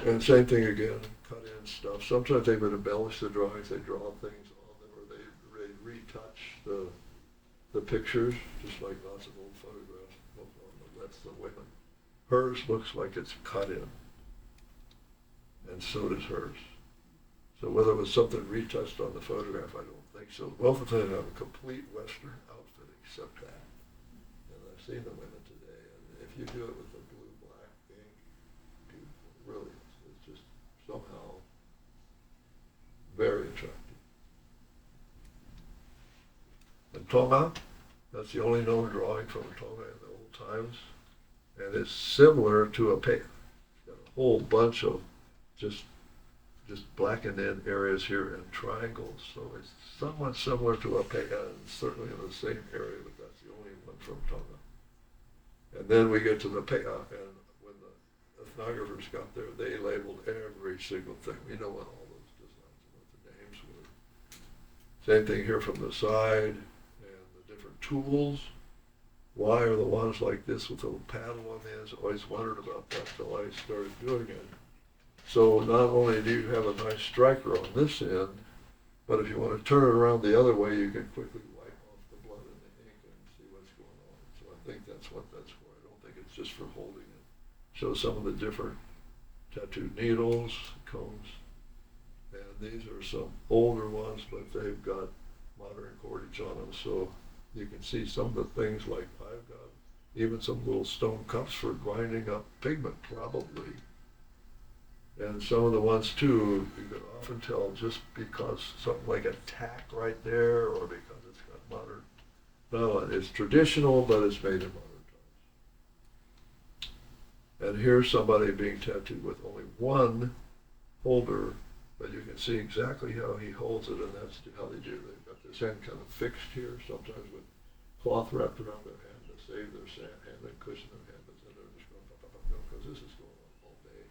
And same thing again, cut in stuff. Sometimes they would embellish the drawings, they draw things on them, or they retouch the pictures, just like lots of old photographs. That's the women. Hers looks like it's cut in, and so does hers. So whether it was something retouched on the photograph, I don't think so. Both of them have a complete Western outfit except that. And I've seen the women today, and if you do it with the blue-black ink, beautiful, really, it's just somehow very attractive. And Tonga, that's the only known drawing from Tonga in the old times, and it's similar to a pea. It's got a whole bunch of just blackened in areas here and triangles, so it's somewhat similar to a pea, and certainly in the same area, but that's the only one from Tonga. And then we get to the pea, and when the ethnographers got there, they labeled every single thing. We know what all those designs and what the names were. Same thing here from the side, and the different tools. Why are the ones like this with a little paddle on the ends? I always wondered about that till I started doing it. So not only do you have a nice striker on this end, but if you want to turn it around the other way, you can quickly wipe off the blood and the ink and see what's going on. So I think that's what that's for. I don't think it's just for holding it. Show some of the different tattoo needles, combs, and these are some older ones, but they've got modern cordage on them. So you can see some of the things like I've got even some little stone cups for grinding up pigment, probably. And some of the ones too, you can often tell just because something like a tack right there, or because it's got modern. No, it's traditional, but it's made in modern times. And here's somebody being tattooed with only one holder, but you can see exactly how he holds it, and that's how they do. They've got this hand kind of fixed here, sometimes with cloth wrapped around their hand to save their hand and cushion their hand, but then they're just going, because this is going on all day.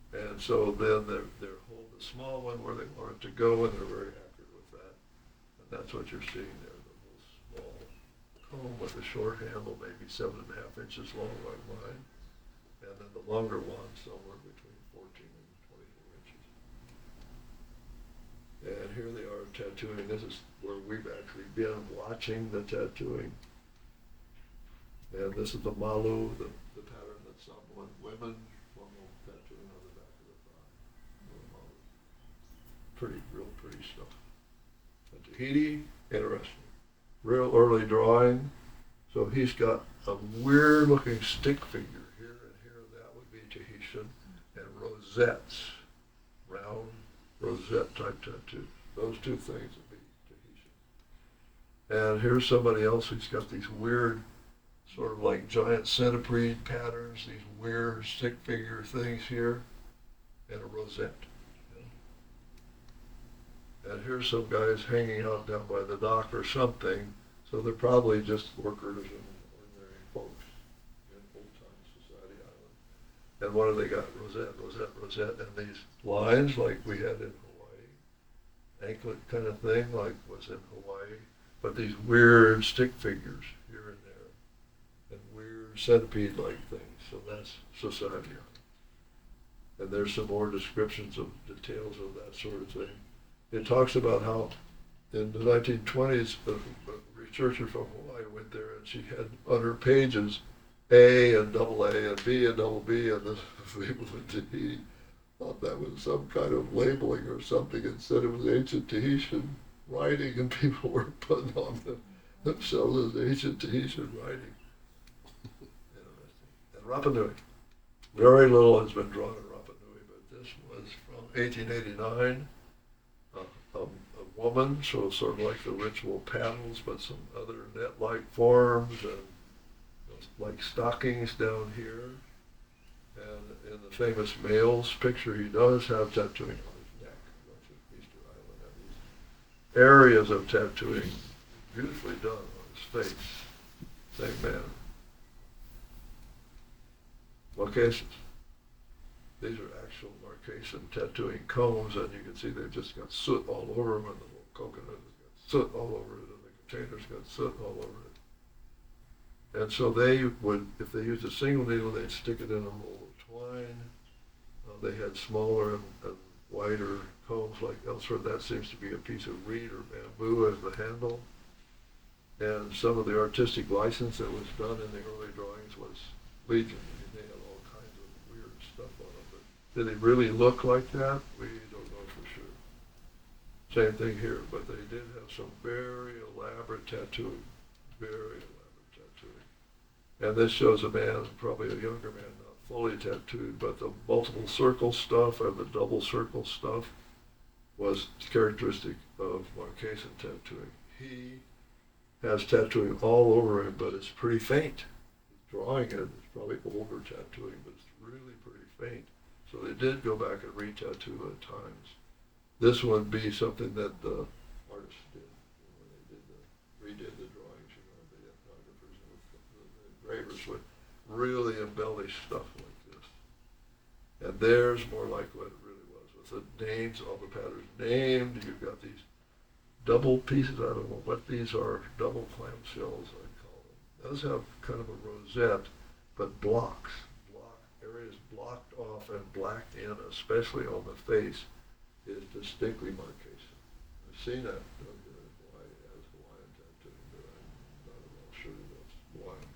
And so then they're hold the small one where they want it to go, and they're very accurate with that. And that's what you're seeing there, the little small comb with a short handle, maybe 7.5 inches long like mine. And then the longer one, somewhere between 14 and 24 inches. And here they are tattooing. This is where we've actually been watching the tattooing. And this is the malu, the pattern that some women will tattooing on the back of the thigh. Real pretty stuff. And Tahiti, interesting. Real early drawing. So he's got a weird looking stick figure here and here. That would be Tahitian. And rosettes, round rosette type tattoo. Those two things would be Tahitian. And here's somebody else who's got these weird sort of like giant centipede patterns, these weird stick figure things here, and a rosette. And here's some guys hanging out down by the dock or something, so they're probably just workers and ordinary folks in old-time Society Island. And what have they got? Rosette, rosette, rosette, and these lines like we had in Hawaii, anklet kind of thing like was in Hawaii, but these weird stick figures here and there, and weird centipede-like things, so that's Society Island. And there's some more descriptions of details of that sort of thing. It talks about how in the 1920s, a researcher from Hawaii went there and she had on her pages A and double A and B and double B, and the people in Tahiti thought that was some kind of labeling or something and said it was ancient Tahitian writing, and people were putting on themselves as ancient Tahitian writing. Interesting. And Rapa Nui. Very little has been drawn in Rapa Nui, but this was from 1889. A woman, so sort of like the ritual paddles, but some other net-like forms, and like stockings down here. And in the famous male's picture, he does have tattooing on his neck, which is Easter Island, and these areas of tattooing, beautifully done on his face. Same man. Marquesas. These are actual Marquesan tattooing combs, and you can see they've just got soot all over them, and the little coconut has got soot all over it, and the container's got soot all over it. And so they would, if they used a single needle, they'd stick it in a roll of twine. They had smaller and wider combs like elsewhere. That seems to be a piece of reed or bamboo as the handle. And some of the artistic license that was done in the early drawings was Legion. They had all kinds of weird stuff on them. But did they really look like that? We don't know for sure. Same thing here, but they did have some very elaborate tattooing. Very elaborate tattooing. And this shows a man, probably a younger man, not fully tattooed, but the multiple circle stuff and the double circle stuff was characteristic of Marquesan tattooing. He has tattooing all over him, but it's pretty faint. Drawing it is probably older tattooing, but it's really pretty faint. So they did go back and re-tattoo at times. This would be something that the artists did when they redid the drawings. You know, the ethnographers and the engravers would really embellish stuff like this. And there's more like what it really was, with the names, all the patterns named. You've got these double pieces. I don't know what these are. Double clamshells, I call them. Those have kind of a rosette, but blocks. Areas blocked off and blacked in, especially on the face, is distinctly Marquesan. I've seen that done here in Hawaii as Hawaiian tattooing, but I'm not at all sure that's Hawaiian.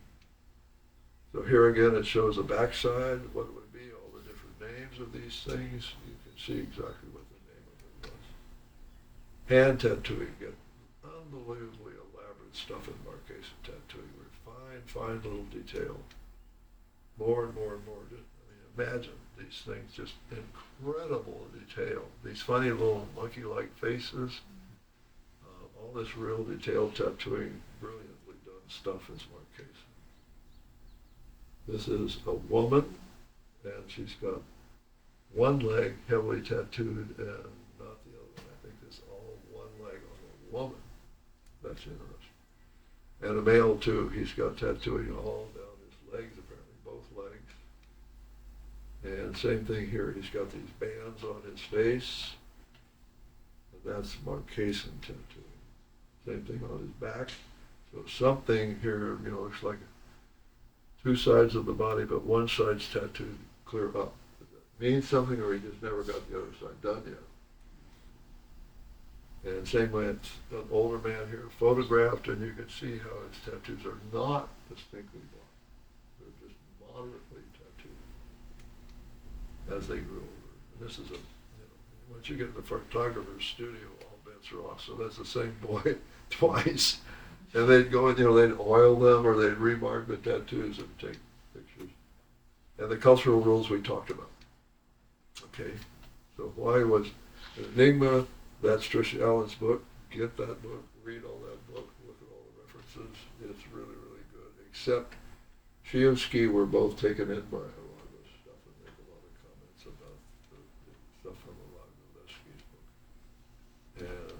So here again it shows the backside, what it would be, all the different names of these things. You can see exactly what the name of it was. Hand tattooing, get unbelievably elaborate stuff in Marquesan tattooing. Fine little detail. More and more and more. Imagine these things, just incredible detail. These funny little monkey-like faces. All this real detailed tattooing, brilliantly done stuff is Marquesan. This is a woman, and she's got one leg heavily tattooed and not the other one. I think it's all one leg on a woman. That's interesting. And a male too, he's got tattooing all down his legs, apparently, both legs. And same thing here, he's got these bands on his face. And that's Marquesan tattooing. Same thing on his back. So something here, you know, looks like two sides of the body, but one side's tattooed clear up. Does that mean something, or he just never got the other side done yet? And same way, it's an older man here, photographed, and you can see how his tattoos are not distinctly blocked. They're just moderately tattooed as they grew older. And this is a, you know, once you get in the photographer's studio, all bets are off. So that's the same boy twice. And they'd go in, you know, they'd oil them or they'd remark the tattoos and take pictures. And the cultural rules we talked about. Okay, so Hawaii was an enigma. That's Tricia Allen's book. Get that book, read all that book, look at all the references. It's really, really good. Except she and Ski were both taken in by a lot of this stuff and make a lot of comments about the stuff from a lot of Ski's book. And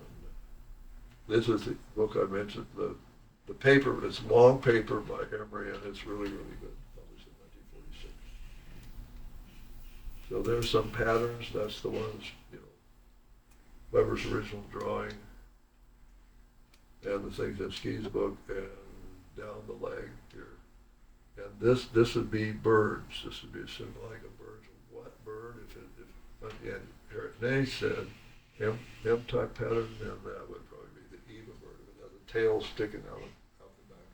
this is the book I mentioned, the paper, it's a long paper by Emery, and it's really, really good, published in 1946. So there's some patterns, that's the ones, Weber's original drawing, and the things in Ski's book, and down the leg here. And this would be birds. This would be a symbol like a bird. What bird? Again, Harry said M-type pattern, then that would probably be the Eva bird. It has a tail sticking out the back.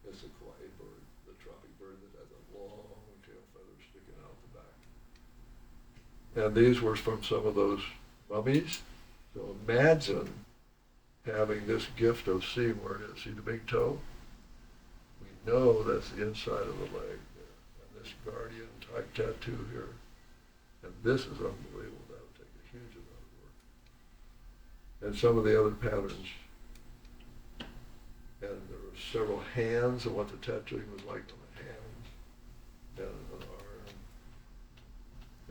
It's a Kauai bird, the tropic bird that has a long tail feather sticking out the back. And these were from some of those mummies. So imagine having this gift of seeing where it is. See the big toe? We know that's the inside of the leg there. And this guardian type tattoo here. And this is unbelievable. That would take a huge amount of work. And some of the other patterns. And there were several hands and what the tattooing was like on the hands and an arm.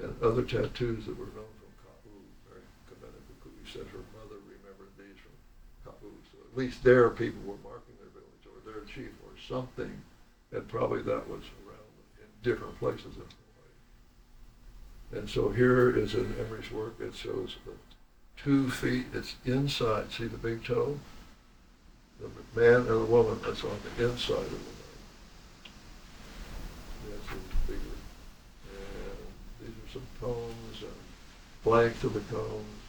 And other tattoos that were known from Kapu, very Kamena said her mother remembered these from Kapu. So at least there people were marking their village or their chief or something. And probably that was around in different places in Hawaii. And so here is in Emery's work, it shows 2 feet, it's inside, see the big toe? The man and the woman, that's on the inside of the leg. That's bigger. And these are some cones and blanks of the cones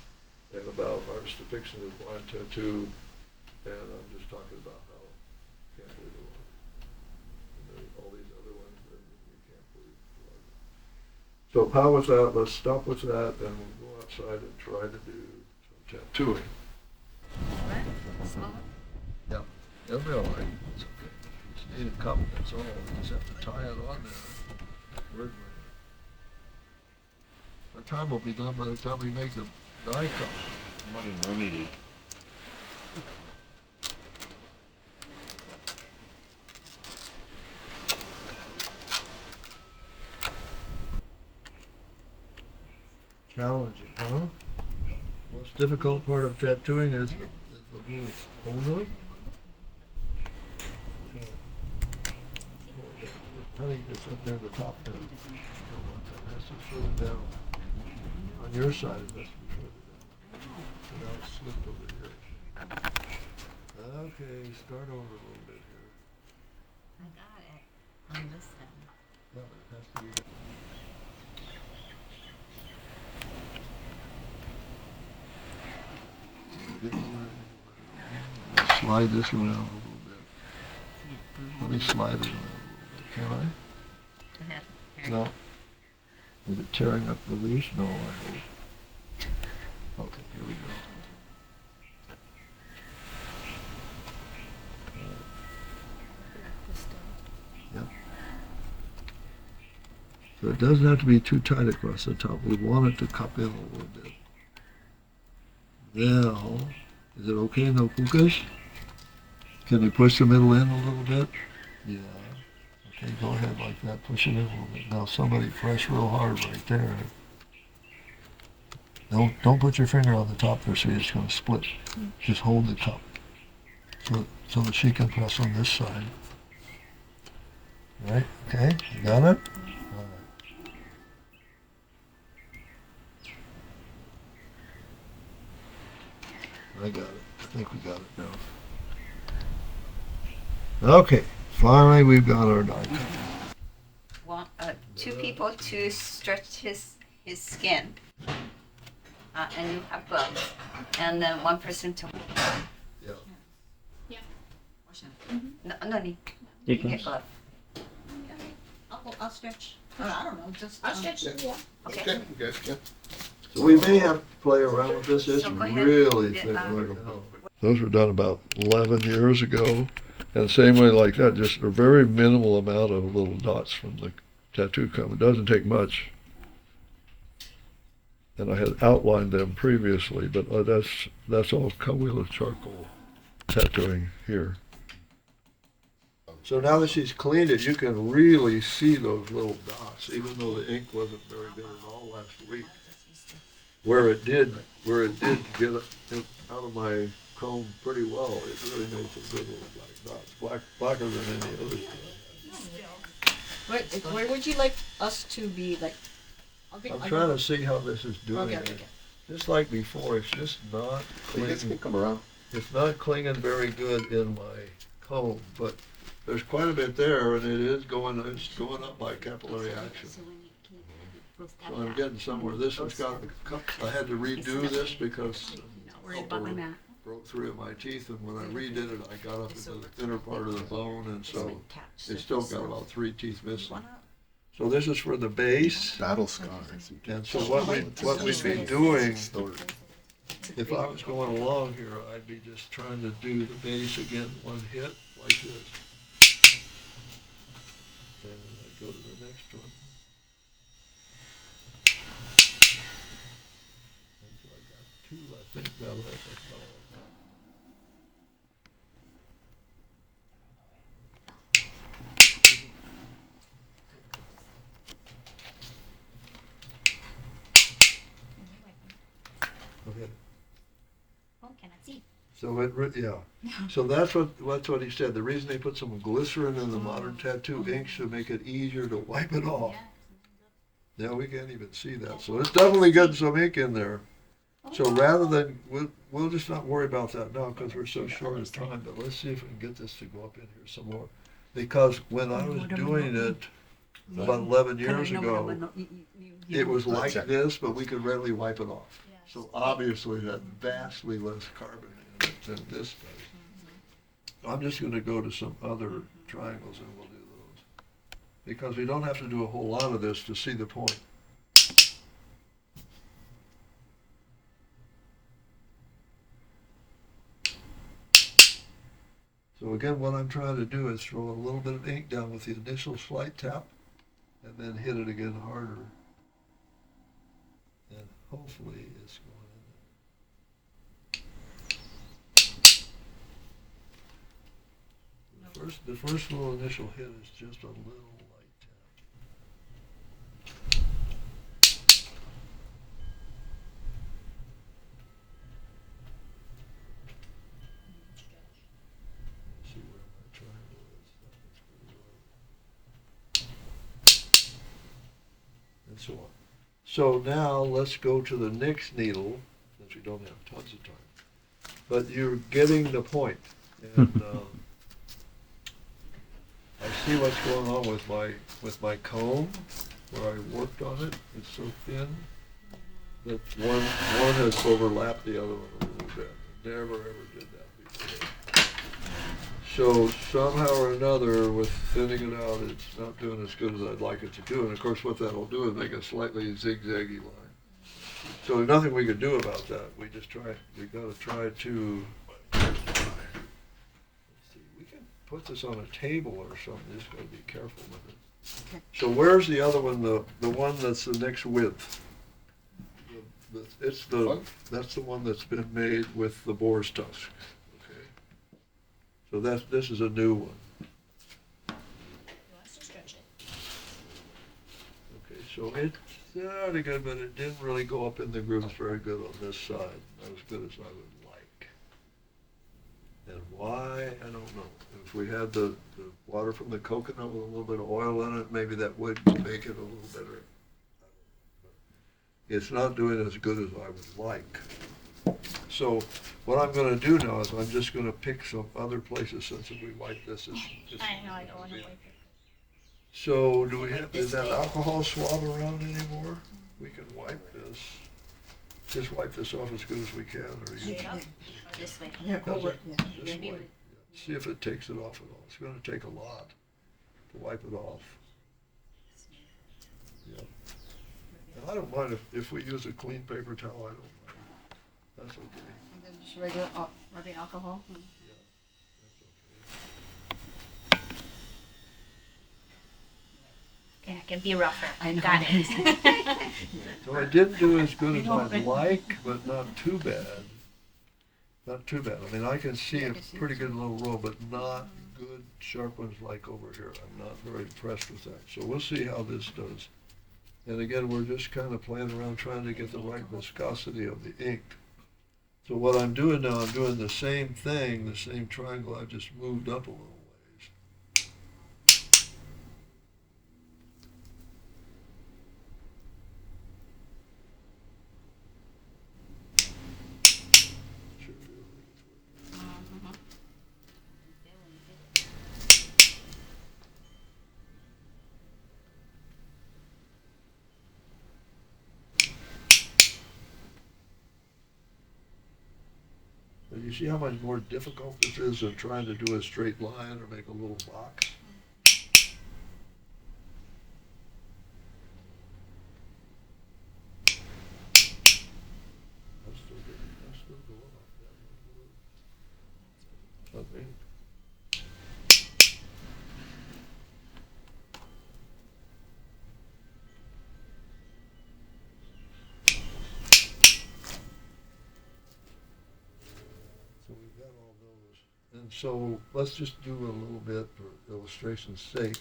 and about artist depiction of the blind tattoo. And I'm just talking about how can't believe it was. And then all these other ones that you can't believe it was. So how was that? Let's stop with that and we'll go outside and try to do some tattooing. Yeah, it'll be all right. It's okay. You just need a cup, that's all. You just have to tie it on there. Our time will be done by the time we make the die cup. Challenging, huh? Most difficult part of tattooing is the little holder. Honey, it's up there at the top there. It has to be further down. On your side, it has to be further down. So now it's slipped over here. Okay, start over a little bit here. I got it on this end. No, it has to be. Slide this around a little bit. Let me slide it around a little bit. Can I? No. Is it tearing up the leash? No, I hope. Okay, here we go. Yep. So it doesn't have to be too tight across the top. We want it to cup in a little bit. Now, is it okay, no pukas? Can we push the middle in a little bit? Yeah. Okay, go ahead like that. Push it in a little bit. Now somebody press real hard right there. Don't put your finger on the top there so it's going to split. Just hold the cup so that she can press on this side. Right? Okay, you got it? All right. I got it. I think we got it now. Okay, finally we've got our die cut. Two people to stretch his skin, and you have gloves, and then one person to. Yeah. No need. You You can. get glove. I'll stretch. I don't know, just. I'll stretch it, yeah. Okay. Okay. So we may have to play around with this. It's So go ahead. really Yeah, thick. Those were done about 11 years ago. And same way like that, just a very minimal amount of little dots from the tattoo comb. It doesn't take much. And I had outlined them previously, but that's all Cahuilla charcoal tattooing here. So now that she's cleaned it, you can really see those little dots, even though the ink wasn't very good at all last week. Where it did get it out of my comb pretty well, it really made some good little black dots, blacker than any other. Where would you like us to be, like? I'm trying to see how this is doing. Okay. Just like before, it's just not You guys clinging. can come around. It's not clinging very good in my comb, but there's quite a bit there, and it's going up by capillary action. So I'm getting somewhere. This one's got I had to redo this because copper broke through in my teeth, and when I redid it, I got up into the thinner part of the bone, and so it's still got about 3 teeth missing. So this is for the base, Battle scars. and so what we'd be doing, if I was going along here, I'd be just trying to do the base again, one hit, like this. And I go to the next one. And so I got 2, I think, now that's all. Okay. Oh, can I see? So so that's what he said. The reason they put some glycerin in the modern tattoo inks to make it easier to wipe it off. Now we can't even see that, so it's definitely getting some ink in there. So rather than we'll just not worry about that now because we're so short of time. But let's see if we can get this to go up in here some more. Because when I was doing it about 11 years ago, it was like this, but we could readily wipe it off. So obviously it had vastly less carbon in it than this does. I'm just going to go to some other triangles and we'll do those. Because we don't have to do a whole lot of this to see the point. So again, what I'm trying to do is throw a little bit of ink down with the initial slight tap and then hit it again harder. And hopefully it's going in. The first little initial hit is just a little light tap. Let's see where my triangle is. And so on. So now let's go to the next needle, since we don't have tons of time. But you're getting the point. And I see what's going on with my comb, where I worked on it. It's so thin that one has overlapped the other one a little bit. Never ever did that before. So somehow or another, with thinning it out, it's not doing as good as I'd like it to do. And of course, what that'll do is make a slightly zigzaggy line. So there's nothing we can do about that. We got to try to. Let's see, we can put this on a table or something. Just got to be careful with it. Okay. So where's the other one? The one that's the next width. That's the one that's been made with the boar's tusk. So this is a new one. Okay, so it's pretty good, but it didn't really go up in the grooves very good on this side. Not as good as I would like. And why, I don't know. If we had the water from the coconut with a little bit of oil in it, maybe that would make it a little better. It's not doing as good as I would like. So what I'm going to do now is I'm just going to pick some other places since if we wipe this. I know, I don't want to wipe it. So do we have, is that alcohol swab around anymore? We can wipe this. Just wipe this off as good as we can. Or you This way. Yeah, Does yeah. Just wipe. Yeah. See if it takes it off at all. It's going to take a lot to wipe it off. Yeah. And I don't mind if we use a clean paper towel. I don't mind. That's okay. And then just regular rubbing alcohol. Yeah, that's okay. Yeah, it can be rougher. I know. Got it. So I didn't do as good as I'd like, but not too bad. Not too bad. I mean, I can see a pretty good little row, but not good sharp ones like over here. I'm not very impressed with that. So we'll see how this does. And again, we're just kind of playing around trying to get the right viscosity of the ink. So what I'm doing now, I'm doing the same thing, the same triangle, I've just moved up a little ways. Sure feel like it's working. But you see how much more difficult this is than trying to do a straight line or make a little box? That's still going off that one. Okay. So we've got all those. And so let's just do a little bit for illustration's sake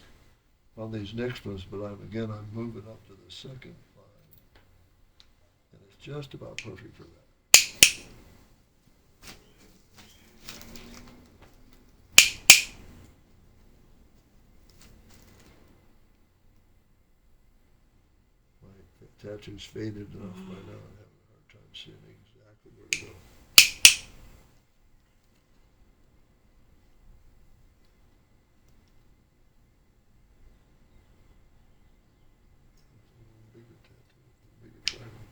on these next ones, but I'm moving up to the second line. And it's just about perfect for that. My tattoo's faded enough by now, I'm having a hard time seeing exactly where to go. Bigger tattoo, bigger triangle.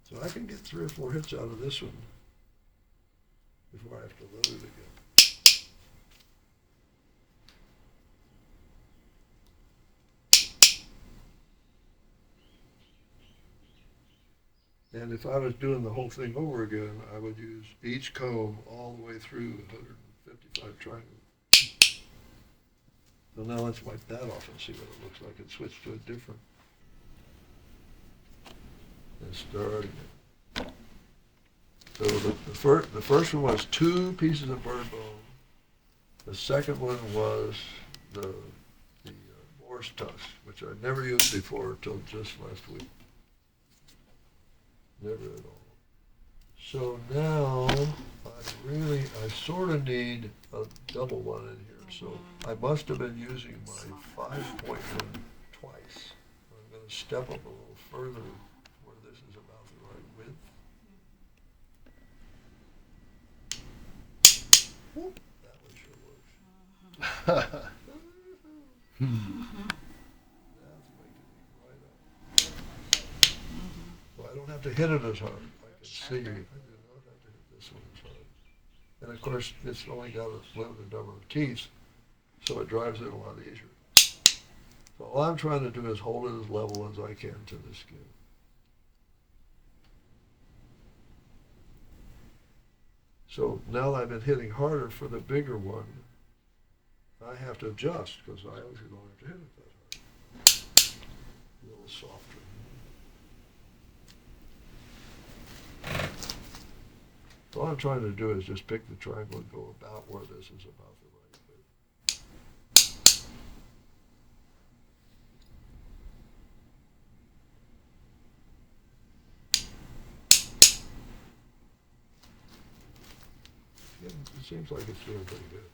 So I can get 3 or 4 hits out of this one before I have to load it again. And if I was doing the whole thing over again, I would use each comb all the way through 155 triangles. So now let's wipe that off and see what it looks like and switch to a different. And start again. So the first one was 2 pieces of bird bone. The second one was the boar's tusk, which I'd never used before until just last week. Never at all. So now I sort of need a double one in here. So I must have been using my 5-point one twice. I'm going to step up a little further where this is about the right width. Whoop, that one sure works. That's making me right up. So I don't have to hit it as hard. I can see. I do not have to hit this one as hard. And of course, it's only got a limited number of teeth, so it drives it a lot easier. So all I'm trying to do is hold it as level as I can to the skin. So now that I've been hitting harder for the bigger one, I have to adjust because I obviously don't have to hit it that hard. A little softer. So all I'm trying to do is just pick the triangle and go about where this is about the right width. Yeah, it seems like it's doing pretty good.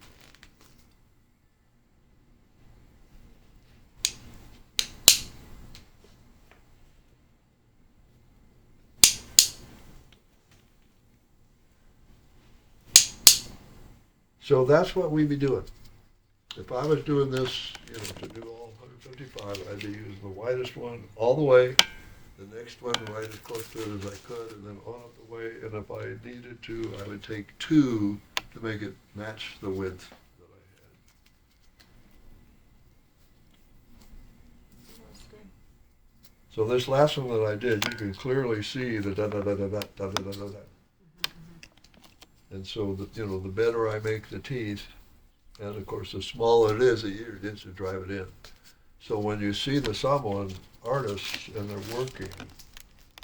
So that's what we'd be doing. If I was doing this, to do all 155, I'd be using the widest one all the way, the next one right as close to it as I could, and then on up the way. And if I needed to, I would take 2 to make it match the width that I had. That's good. So this last one that I did, you can clearly see the da-da-da-da-da-da-da-da-da. And so, the better I make the teeth, and of course the smaller it is, the easier it is to drive it in. So when you see the Samoan artists and they're working,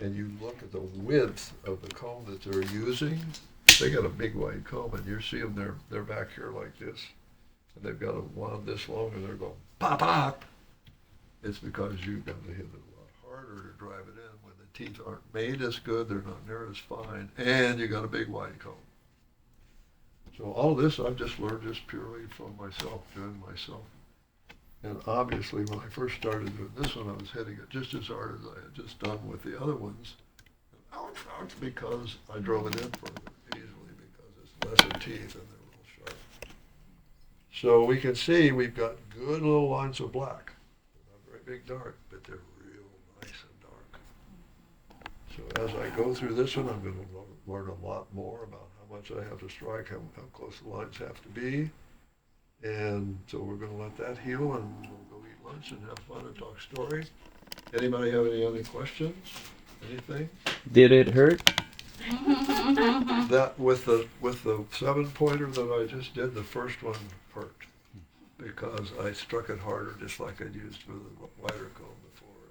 and you look at the width of the comb that they're using, they got a big wide comb, and you see them, they're back here like this, and they've got a wand this long, and they're going pop pop. It's because you've got to hit it a lot harder to drive it in when the teeth aren't made as good, they're not near as fine, and you got a big wide comb. So all this I've just learned just purely from myself, doing myself. And obviously, when I first started doing this one, I was hitting it just as hard as I had just done with the other ones. Ouch, ouch, because I drove it in further easily because it's lesser teeth and they're real sharp. So we can see we've got good little lines of black. They're not very big dark, but they're real nice and dark. So as I go through this one, I'm going to learn a lot more about how much I have to strike, how close the lines have to be. And so we're going to let that heal, and we'll go eat lunch and have fun and talk story. Anybody have any other questions? Anything? Did it hurt? That with the 7-pointer that I just did, the first one hurt because I struck it harder, just like I'd used with a wider comb before.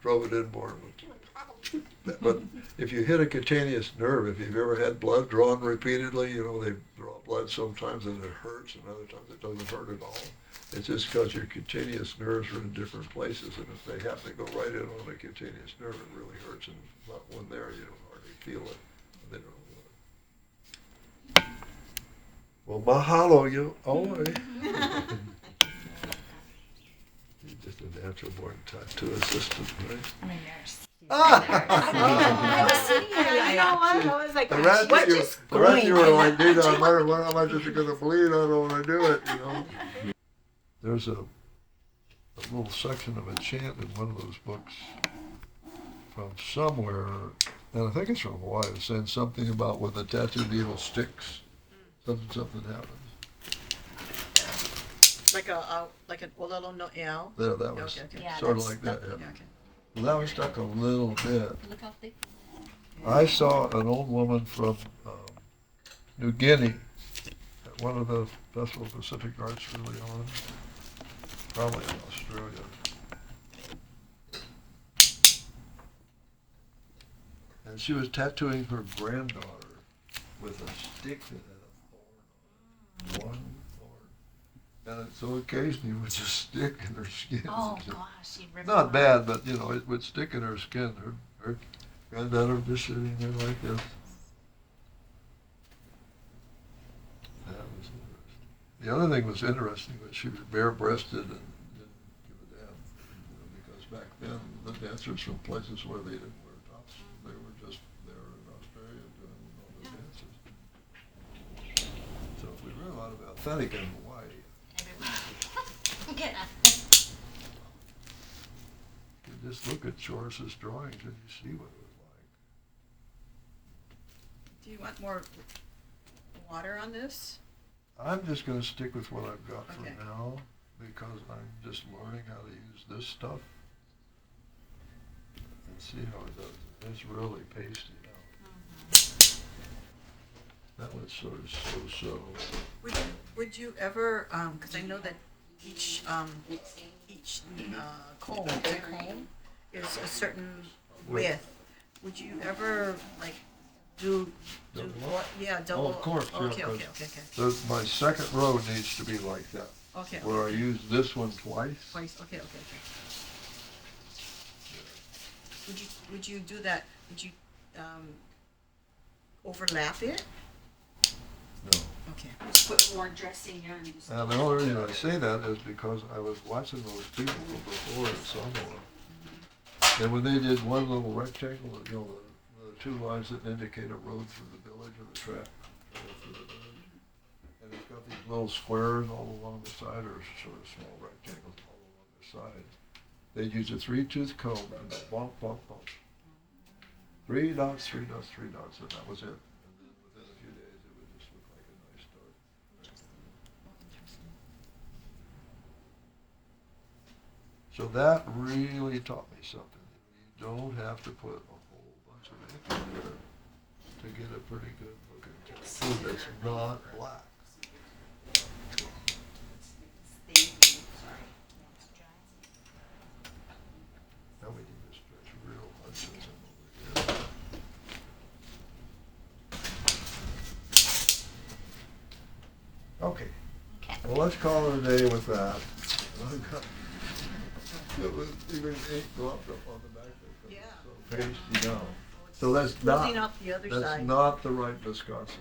Drove it in more. But if you hit a cutaneous nerve, if you've ever had blood drawn repeatedly, you know, they draw blood sometimes and it hurts and other times it doesn't hurt at all. It's just because your cutaneous nerves are in different places, and if they happen to go right in on a cutaneous nerve, it really hurts, and if not one there, you don't hardly feel it. And they don't know. Well, mahalo you, always. You're just a natural born tattoo assistant, right? I'm a nurse. I was sitting here, you know what? I was like, The rest what of just you were going? like, dude, I wonder how much is it going to bleed? I don't want to do it, you know. There's a little section of a chant in one of those books from somewhere, and I think it's from Hawaii. It's saying something about when the tattoo needle sticks, something happens. Like a little no, yeah. There, that was Okay. Yeah, sort of that's like that. Yeah, Yeah. okay. Well, that was stuck a little bit. Look how thick. I saw an old woman from New Guinea at one of the Festival of Pacific Arts early on, probably in Australia. And she was tattooing her granddaughter with a stick that had a thorn on it. One thorn. And so occasionally it would just stick in her skin. Oh gosh, you ripped Not it bad, but you know, it would stick in her skin. Her granddaughter just sitting there like this. That was interesting. The other thing was interesting was she was bare-breasted and didn't give a damn. You know, because back then the dancers from places where they didn't wear tops, they were just there in Australia doing all the dances. So we learned a lot about authentic in Hawaii. Get up. You just look at Choris's drawings and you see what it was like. Do you want more water on this? I'm just going to stick with what I've got Okay. for now because I'm just learning how to use this stuff and see how it does. It's really pasty now. That was sort of so-so. Would you ever, because I know that each comb is a certain width. Would you ever like do Double what? Yeah, double. Oh, of course, yeah, Okay, okay, 'cause okay, My second row needs to be like that, okay. where I use this one twice. Twice. Okay. Would you do that? Would you overlap it? No. Okay. Put more dressing on. And the only reason I say that is because I was watching those people before in Samoa. And when they did one little rectangle, you know, the two lines that indicate a road through the village or the track through the village. And it's got these little squares all along the side, or sort of small rectangles all along the side. They'd use a 3-tooth comb and bump, bump, bump. 3 dots, 3 dots, 3 dots, and that was it. And then within a few days, it would just look like a nice dart. So that really taught me something. You don't have to put a whole bunch of ink in there to get a pretty good looking tattoo that's not black. Well, let's call it a day with that. It was even ink dropped up on the back there. Yeah. So pasty down. So that's Smoothing not, off the other that's side. not the right viscosity.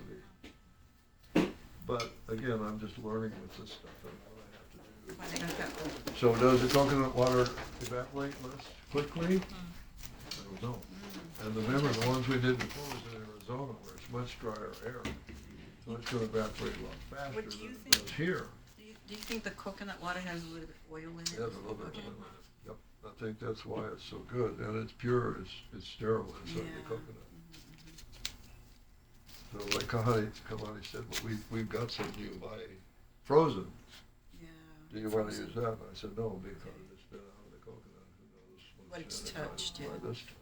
But again, I'm just learning with this stuff and what I have to do. When they got that- So does the coconut water evaporate less quickly? I don't know. And remember, the ones we did before was in Arizona where it's much drier air. So it's gonna evaporate a lot faster What do than you it think? does here. Do you think the coconut water has a little bit of oil in it? It has a little bit of Okay. oil in it. Yep, I think that's why it's so good, and it's pure, it's sterile inside Yeah. the coconut. So like Kalani said, well, we've got some you buy frozen, Yeah. do you wanna Frozen. use that? And I said, no, because it's been out of the coconut, who knows What what's it's in it by- touched, by yeah. this time.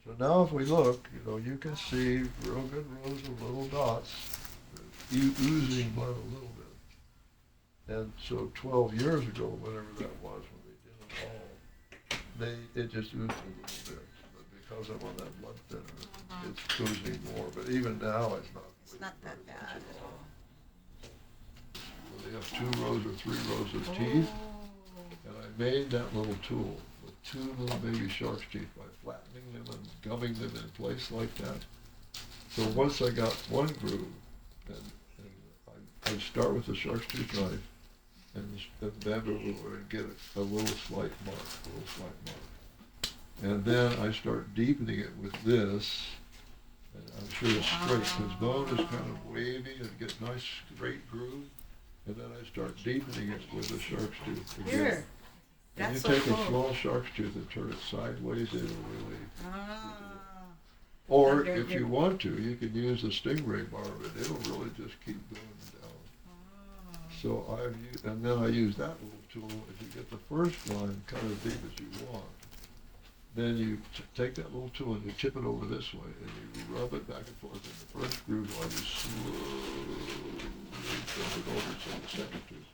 So now if we look, you can see real good rows of little dots, oozing blood a little bit. And so 12 years ago, whatever that was, when they did it all, it just oozed a little bit. But because I'm on that blood thinner, it's oozing more. But even now, it's not. It's not that very much bad at at all. all. So they have 2 rows or 3 rows of teeth. And I made that little tool with 2 little baby shark's teeth by flattening them and gumming them in place like that. So once I got one groove, and I'd start with the shark's tooth knife and bend over and get a little slight mark. And then I start deepening it with this, and I'm sure it's straight, because bone is kind of wavy and get nice straight groove. And then I start deepening it with the shark's tooth again. Here. And you That's so take a cool. small shark's tooth and turn it sideways, it'll really. Ah. Or Very if good. you want to, you can use the stingray barb and it'll really just keep going down. Ah. So I've used, and then I use that little tool, if you get the first line cut as deep as you want, then you take that little tool and you tip it over this way and you rub it back and forth in the first groove while you slowly flip it over so the second tooth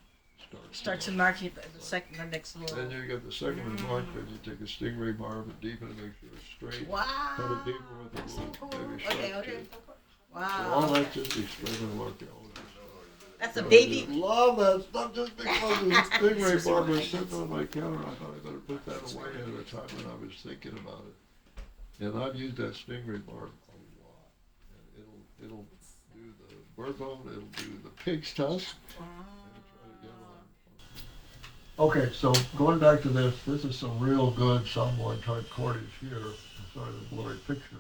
Start to mark it the next little. Then you get the second mark, then you take a stingray barb and deepen it, make sure it's straight. Wow. Cut it deeper with a little baby shark tooth. So Wow. all that's just experimental archaeology. That's a baby. I love that stuff just because the stingray barb was sitting on my counter. I thought I better put that away at a time when I was thinking about it. And I've used that stingray barb a lot. And it'll do the bird bone, it'll do the pig's tusk. Okay, so going back to this is some real good samoan type cordage here. I'm sorry, the blurry picture.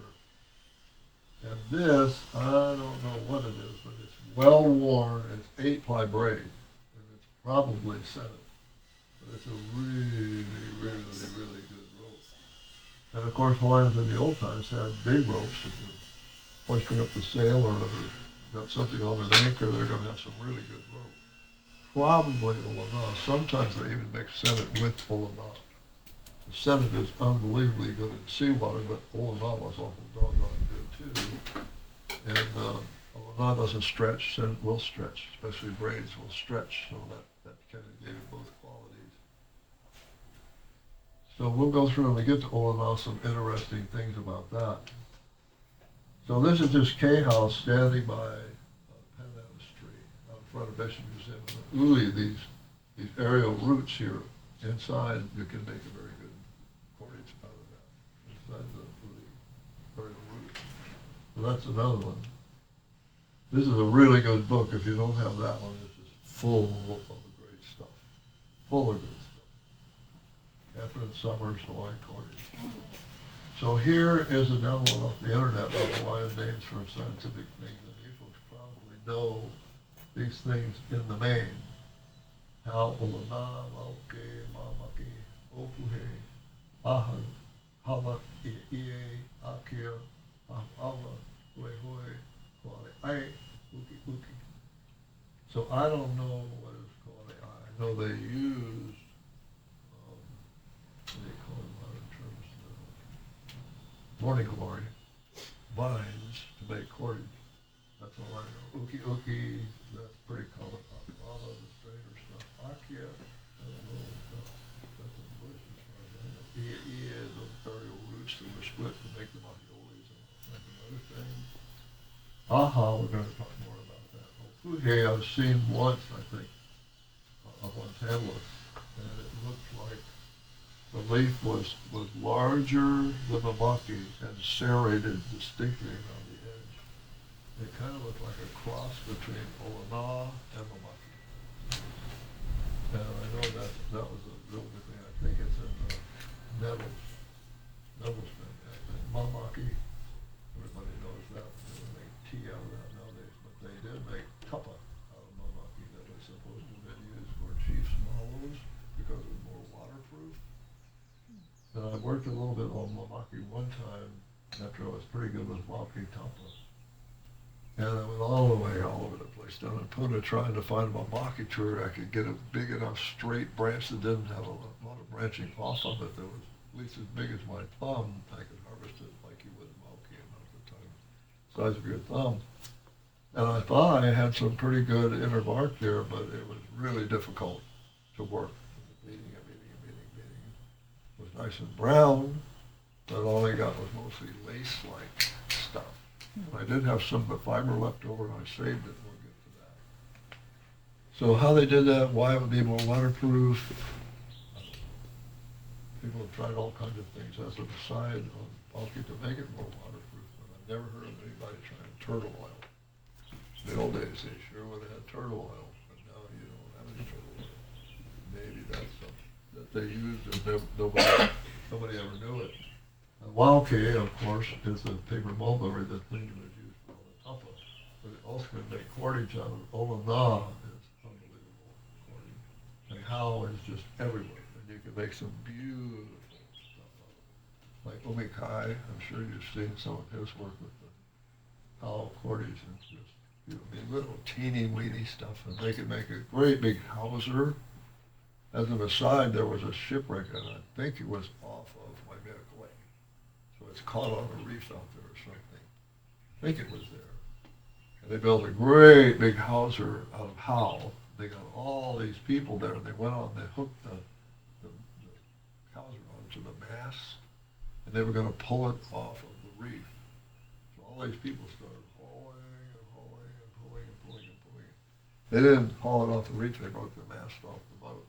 And this, I don't know what it is, but it's well worn. It's 8-ply braid, and it's probably 7. But it's a really, really, really good rope. And of course, Hawaiians in the old times had big ropes. If you're hoisting up the sail or got something on an anchor, they're going to have some really good rope. Probably Olana. Sometimes they even mix Senate with Olana. The Senate is unbelievably good in seawater, but Olana was awful doggone good too. And Olana doesn't stretch, Senate will stretch, especially braids will stretch, so that kind of gave it both qualities. So we'll go through when we get to Olana some interesting things about that. So this is just K House standing by front of Bishop Museum. Uli, these aerial roots here inside, you can make a very good cordage out of that. Inside the uli aerial roots. So that's another one. This is a really good book. If you don't have that one, it's just full of great stuff. Full of good stuff. Catherine Summers, Hawaiian cordage. So here is another one off the internet of Hawaiian names for scientific things, and you folks probably know these things in the main. Ha'olana, Mauke, Mamaki, Opuhe, Aha, Hama, Ie, Akia, Ahama, Huehue, Kuale'ai, Uki Uki. So I don't know what is Kuale'ai. I know they used, what do you call it in modern terms, morning glory, vines to make cordage. That's all I know. Uki Uki, that's pretty common. Akala, the straighter stuff. Akia, I don't know what that's in bushes as far as I know. Ie, those aerial roots that were split to make the mahioli's and other things. Aha, we're going to talk more about that hopefully. kuhe I've seen once, I think, up on tablet, and it looked like the leaf was larger than the maki and serrated distinctly around the edge. It kind of looked like a cross between Olana and the maki. And I know that was a real good thing. I think it's in Nettles. Nettles and Mamaki. Everybody knows that. They would make tea out of that nowadays. But they did make tuppa out of Mamaki that was supposed to have been used for chief's mallows because it was more waterproof. And I worked a little bit on Mamaki one time after I was pretty good with Mamaki tuppa. And I went all the way all over the place down in Puna trying to find a Mamaki tree I could get a big enough straight branch that didn't have a lot of branching off of it that was at least as big as my thumb. I could harvest it like you would Mamaki about the time, size of your thumb. And I thought I had some pretty good inner bark there, but it was really difficult to work. Beating. It was nice and brown, but all I got was mostly lace-like stuff. I did have some of the fiber left over, and I saved it. We'll get to that. So how they did that, why it would be more waterproof, people have tried all kinds of things as an aside on bulky to make it more waterproof, but I've never heard of anybody trying turtle oil. In the old days, they sure would have had turtle oil, but now you don't have any turtle oil. Maybe that's something that they used and nobody ever knew it. Wauke, of course, is the paper mulberry that thing was used for all the tuppa, but it also can make cordage out of it. Olana is unbelievable cordage. And how is just everywhere. And you can make some beautiful stuff out of it. Like Umikai, I'm sure you've seen some of his work with the how cordage and just, little teeny weeny stuff. And they can make a great big hawser. As an aside, there was a shipwreck, and I think it was off of Waimea Lake. So it's caught on a reef out there or something. I think it was there. And they built a great big hawser out of Howe. They got all these people there, and they went on, they hooked the hawser onto the mast, and they were going to pull it off of the reef. So all these people started hauling and hauling and pulling and pulling and pulling. They didn't haul it off the reef, they broke the mast off the boat.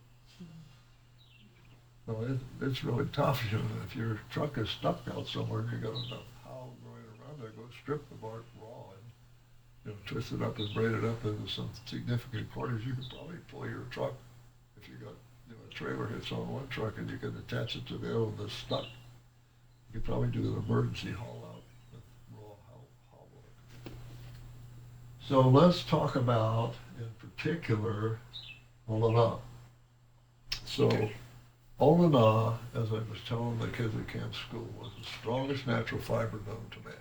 So it's really tough. If your truck is stuck out somewhere and you got enough how growing around there, go strip the bark raw and twist it up and braid it up into some significant cordage. You could probably pull your truck if you got a trailer hits on one truck and you can attach it to the other one that's stuck. You could probably do an emergency haul out with raw how work. So let's talk about in particular Olana. So Olana, as I was telling the kids at camp school, was the strongest natural fiber known to man.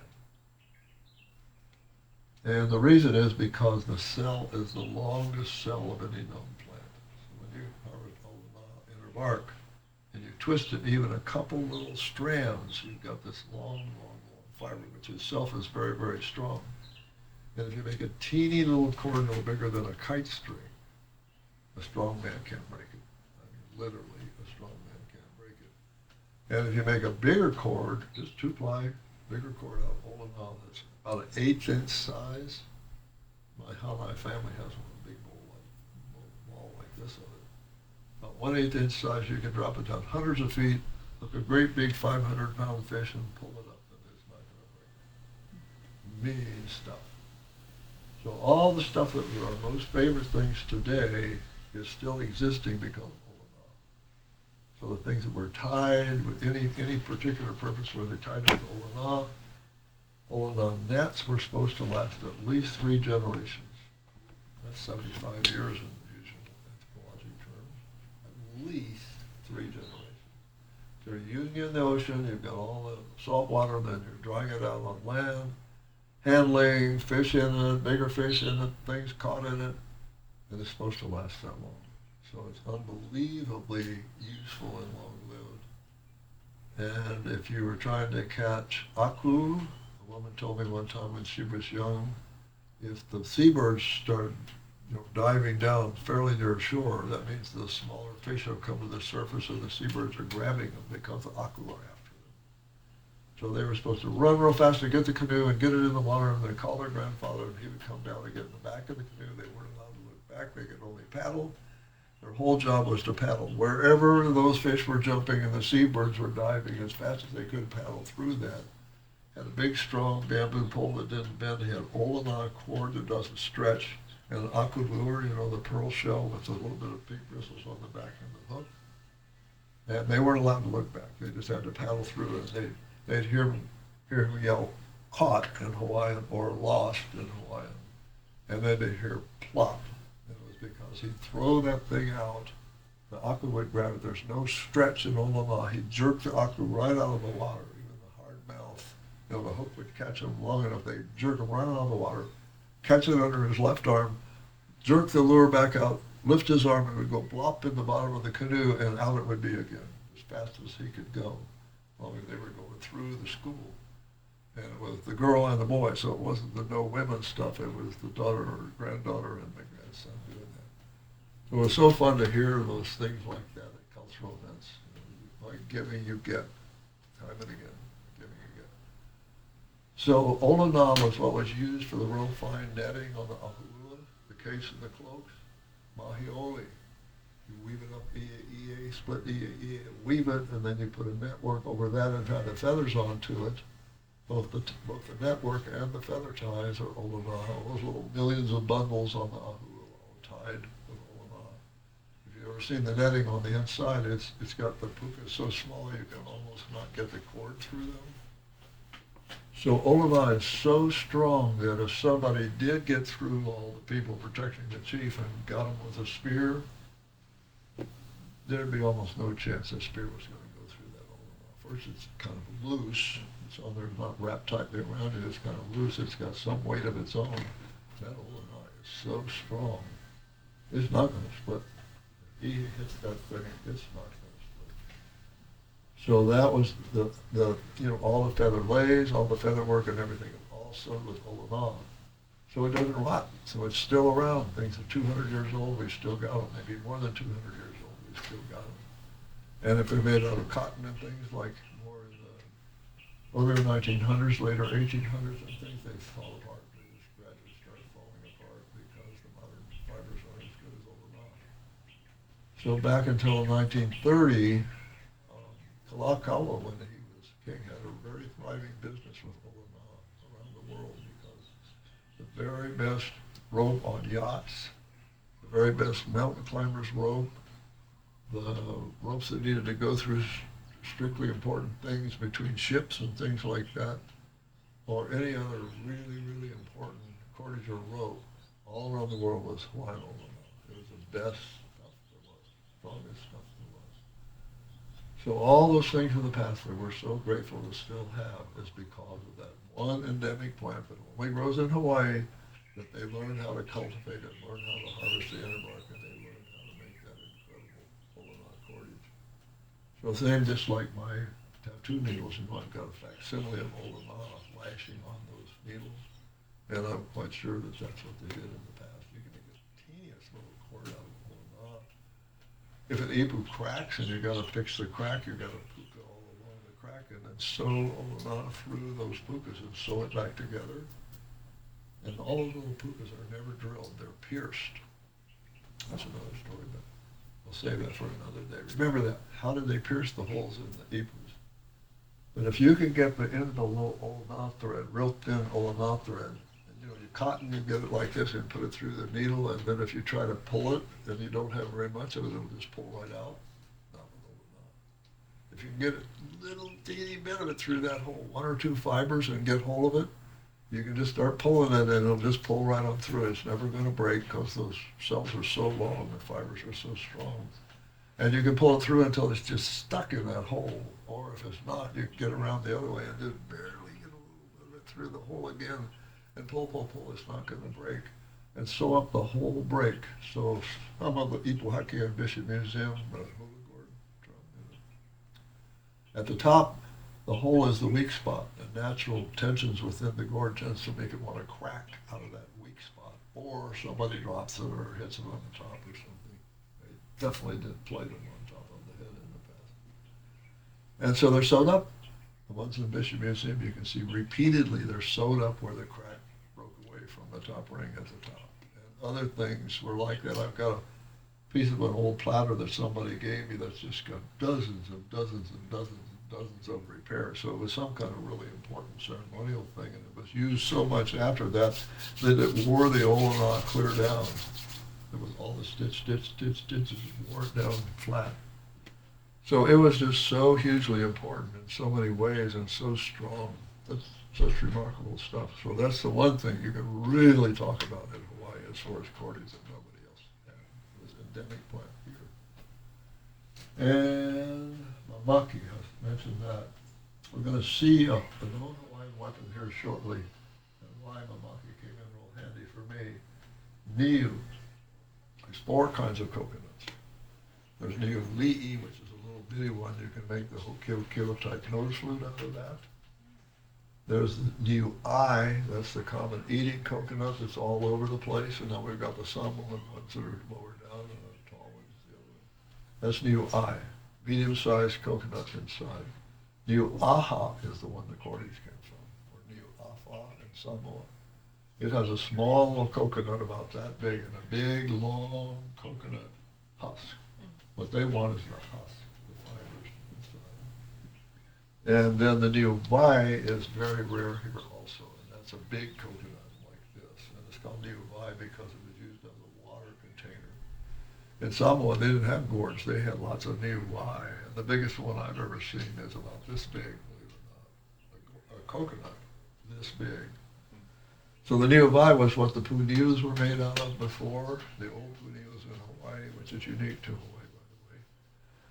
And the reason is because the cell is the longest cell of any known plant. So when you harvest Olana inner bark and you twist it even a couple little strands, you've got this long fiber, which itself is very, very strong. And if you make a teeny little cord no bigger than a kite string, a strong man can't break it. I mean, literally. And if you make a bigger cord, just 2-ply, bigger cord out of Olana that's about an 1/8 size. My Hanai family has one, a big ball like this of it. About 1/8 size, you can drop it down hundreds of feet, hook a great big 500-pound fish and pull it up, and it's not going to break. Mean stuff. So all the stuff that are our most favorite things today is still existing because of So the things that were tied with any particular purpose where they tied it to Olana nets were supposed to last at least 3 generations. That's 75 years in usual anthropologic terms. At least 3 generations. So you're using it in the ocean, you've got all the salt water, then you're drying it out on land, handling, fish in it, bigger fish in it, things caught in it, and it's supposed to last that long. So it's unbelievably useful and long-lived. And if you were trying to catch aku, a woman told me one time when she was young, if the seabirds started diving down fairly near shore, that means the smaller fish have come to the surface and the seabirds are grabbing them because the aku are after them. So they were supposed to run real fast to get the canoe and get it in the water, and they'd call their grandfather, and he would come down and get in the back of the canoe. They weren't allowed to look back. They could only paddle. Their whole job was to paddle wherever those fish were jumping and the seabirds were diving as fast as they could paddle through that. Had a big, strong bamboo pole that didn't bend. He had an olana cord that doesn't stretch, and an aqua lure, the pearl shell with a little bit of pink bristles on the back and the hook. And they weren't allowed to look back. They just had to paddle through it. They'd hear him yell, caught in Hawaiian or lost in Hawaiian. And then they'd hear plop. And it was because he'd throw that thing out. The aqua would grab it. There's no stretch in olana. He'd jerk the aqua right out of the water, even the hard mouth. The hook would catch him long enough. They'd jerk him right out of the water, catch it under his left arm, jerk the lure back out, lift his arm, and it would go blop in the bottom of the canoe, and out it would be again, as fast as he could go. Well, they were going through the school. And it was the girl and the boy, so it wasn't the no women stuff. It was the daughter or granddaughter and the grandson doing that. So it was so fun to hear those things like that at cultural events. Like giving, you get, time and again, giving, you get. So olana was what was used for the real fine netting on the ahua, the case and the cloaks. Mahioli. You weave it up, EA, split EA, weave it, and then you put a network over that and tie the feathers onto it. Both the network and the feather ties are olana. Those little millions of bundles on the ahua all tied with olana. If you've ever seen the netting on the inside, it's got the pukas so small you can almost not get the cord through them. So olana is so strong that if somebody did get through all the people protecting the chief and got him with a spear, there'd be almost no chance that spear was going to go through that olana. First, it's kind of loose. It's on there, not wrapped tightly around it. It's kind of loose. It's got some weight of its own. That olana is so strong. It's not going to split. He hits that thing. It's not going to split. So that was the all the feather lays, all the feather work and everything, all sewed with olana. So it doesn't rot. So it's still around. Things are 200 years old. We've still got them. Maybe more than 200 years old. We've still got them. And if they're made out of cotton and things like more in the earlier 1900s, later 1800s and things, they fall apart. They just gradually start falling apart because the modern fibers aren't as good as olana. So back until 1930, Kalakaua, when he was king, had a very thriving business with olana around the world because the very best rope on yachts, the very best mountain climbers rope, the ropes that needed to go through strictly important things between ships and things like that, or any other really, really important cordage or rope, all around the world was Hawaiian olana. It was the best stuff there was, strongest stuff there was. So all those things in the past that we're so grateful to still have is because of that one endemic plant that only grows in Hawaii, that they learned how to cultivate it, learned how to harvest the inner bark, and they learned how to make that incredible olana cordage. So same just like my tattoo needles, I've got a facsimile of olana lashing on those needles, and I'm quite sure that that's what they did in the past. You can make the teeniest little cord out of olana. If an ipu cracks and you got to fix the crack, you got to puka all along the crack and then sew olana through those pukas and sew it back together. And all those little pukas are never drilled, they're pierced. That's another story, but we'll save that for another day. Remember that. How did they pierce the holes in the ipus? But if you can get the end of the little olana thread, real thin olana thread, and you cotton, you get it like this and put it through the needle, and then if you try to pull it and you don't have very much of it, it'll just pull right out. Not with olana. If you can get a little teeny bit of it through that hole, one or two fibers, and get hold of it, you can just start pulling it and it'll just pull right on through. It's never going to break because those cells are so long, the fibers are so strong. And you can pull it through until it's just stuck in that hole. Or if it's not, you can get around the other way and just barely get a little bit of it through the hole again and pull. It's not going to break. And sew up the whole break. So some of the Ipuhake and Bishop Museum, at the top, the hole is the weak spot. The natural tensions within the gourd tends to make it want to crack out of that weak spot. Or somebody drops it or hits it on the top or something. They definitely did play them on top of the head in the past. And so they're sewed up. The ones in the Bishop Museum, you can see repeatedly they're sewed up where the crack broke away from the top ring at the top. And other things were like that. I've got a piece of an old platter that somebody gave me that's just got dozens and dozens and dozens and dozens of repairs. So it was some kind of really important ceremonial thing, and it was used so much after that that it wore the old knot clear down. It was all the stitches wore it down flat. So it was just so hugely important in so many ways and so strong. That's such remarkable stuff. So that's the one thing you can really talk about in Hawaii as far as cordage that nobody else had. It was an endemic plant here. And mamaki, I mentioned that. We're going to see a known Hawaiian weapon here shortly, and why mamaki came in real handy for me. Niu. There's 4 kinds of coconuts. There's niu li'i, which is a little bitty one. You can make the hokio type nose flute out of that. There's the niu ai, that's the common eating coconut that's all over the place. And then we've got the Samoan ones that are lower down and the tall ones the other way. That's niu ai, medium-sized coconuts inside. Niu aha is the one the cordage came from, or niu afa in Samoa. It has a small coconut about that big and a big, long coconut husk. What they want is the husk, the fibers inside. And then the niu vai is very rare here also, and that's a big coconut like this. And it's called niu vai because it was used as a water container. In Samoa, they didn't have gourds. They had lots of niu vai. And the biggest one I've ever seen is about this big, believe it or not. A coconut this big. So the niu vai was what the punius were made out of before, the old punius in Hawaii, which is unique to Hawaii, by the way,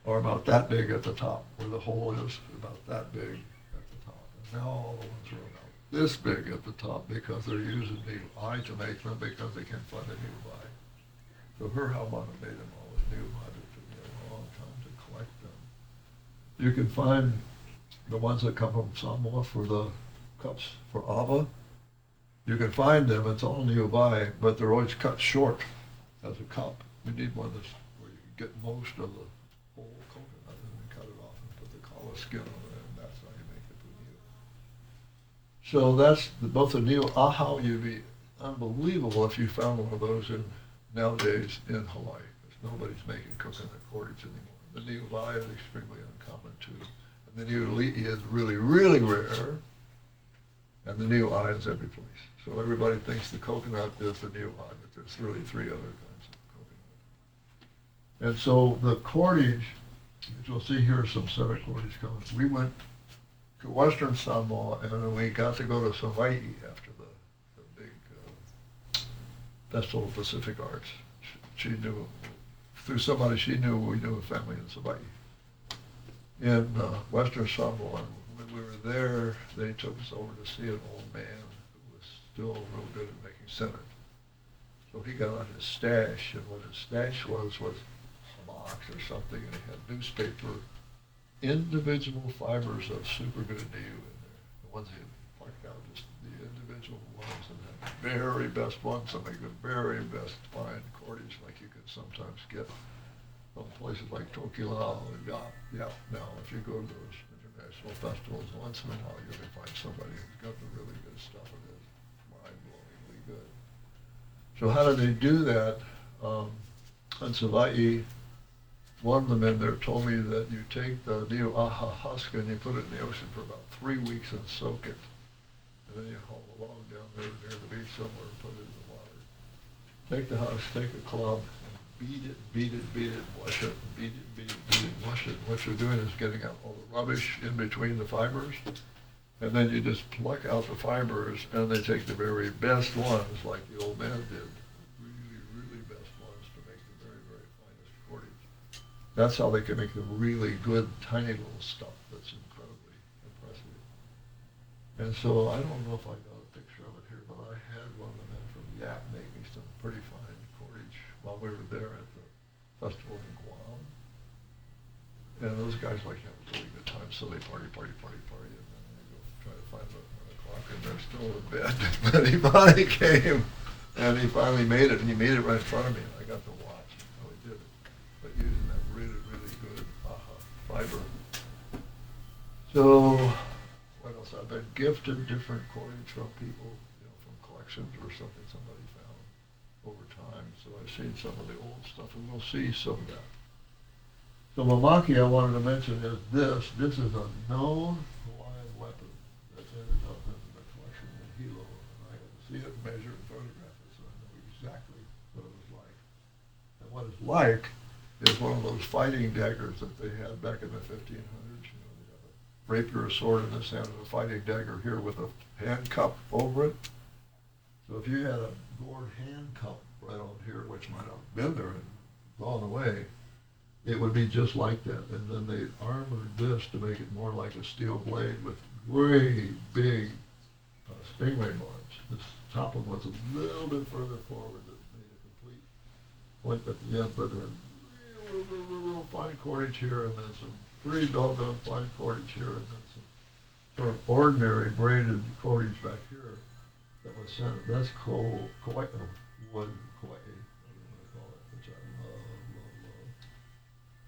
are about that big at the top, where the hole is about that big at the top. And now all the ones are about this big at the top because they're using niu ai to make them because they can't find a niu vai. So her Haumana made them all with niu vai. It took me a long time to collect them. You can find the ones that come from Samoa for the cups for ava. You can find them, it's all niu vai, but they're always cut short as a cup. We need one that's where you can get most of the whole coconut and then cut it off and put the kala skin on it, and that's how you make the puniu. So that's both the niu aha. You'd be unbelievable if you found one of those nowadays in Hawaii, because nobody's making coconut cordage anymore. The niu vai is extremely uncommon too. And the niu li'i is really, really rare. And the niu ai is every place. So everybody thinks the coconut is the niu ai, but there's really 3 other kinds of coconut. And so the cordage, as you'll see here, some set of cordage coming. We went to Western Samoa, and then we got to go to Hawaii after the big Festival of Pacific Arts. She knew, through somebody she knew, we knew a family in Hawaii, in Western Samoa. When we were there, they took us over to see an old man who was still real good at making cinnamon. So he got out his stash, and what his stash was a box or something, and he had newspaper, individual fibers of super good niu in there. The ones he plucked out, just the individual ones, and the very best ones, some of the very best fine cordage like you can sometimes get from places like Tokelau and yeah. Now, if you go to those international festivals, once in a while you're going to find somebody who's got the really good stuff. It is mind-blowingly good. So how do they do that? On Savai'i, one of the men there told me that you take the niu aha husk and you put it in the ocean for about 3 weeks and soak it. And then you haul a log down there near the beach somewhere and put it in the water. Take the husk, take a club, beat it, wash it, beat it, wash it. What you're doing is getting out all the rubbish in between the fibers, and then you just pluck out the fibers, and they take the very best ones, like the old man did, really, really best ones to make the very, very finest cordage. That's how they can make the really good, tiny little stuff that's incredibly impressive. And so I don't know if I got a picture of it here, but I had one of the men from Yap make me some pretty fine cordage while we were there at the festival in Guam. And those guys like to have a really good time, so they party, and then they go try to find them at 1 o'clock, and they're still in bed. But he finally came, and he finally made it, and he made it right in front of me, and I got to watch how he did it, but using that really, really good aha fiber. So been gifted different cordage from people, you know, from collections or something somebody found over time. So I've seen some of the old stuff, and we'll see some of that. The mamaki I wanted to mention is this. This is a known Hawaiian weapon that's ended up in the collection in Hilo. And I got to see it, measure it, photograph it, so I know exactly what it was like. And what it's like is one of those fighting daggers that they had back in the 1500s. You know, they got a rapier, a sword in this hand, and a fighting dagger here with a hand cup over it. So if you had a gored hand cup right on here, which might have been there and gone away, it would be just like that. And then they armored this to make it more like a steel blade with great big stingray barbs. This top one was a little bit further forward that made a complete point at the end, but then real fine cordage here, and then some pretty doggone fine cordage here, and then some sort of ordinary braided cordage back here that was sent. That's Kauai wood, Kauai, whatever you call it, which I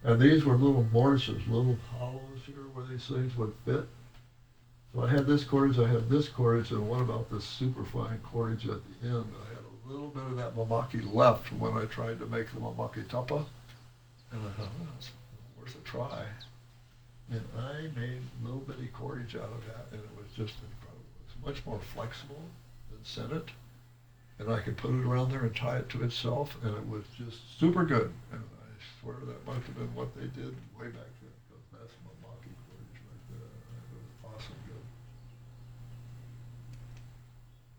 love. And these were little mortises, little hollows here where these things would fit. So I had this cordage, and what about this superfine cordage at the end? I had a little bit of that mamaki left when I tried to make the mamaki tapa. And I thought, well, it's worth a try. And I made a little bitty cordage out of that, and it was just incredible. It's much more flexible than Senate. And I could put it around there and tie it to itself, and it was just super good. And I swear that must have been what they did way back then, because that's mamaki cordage right there. It was awesome good.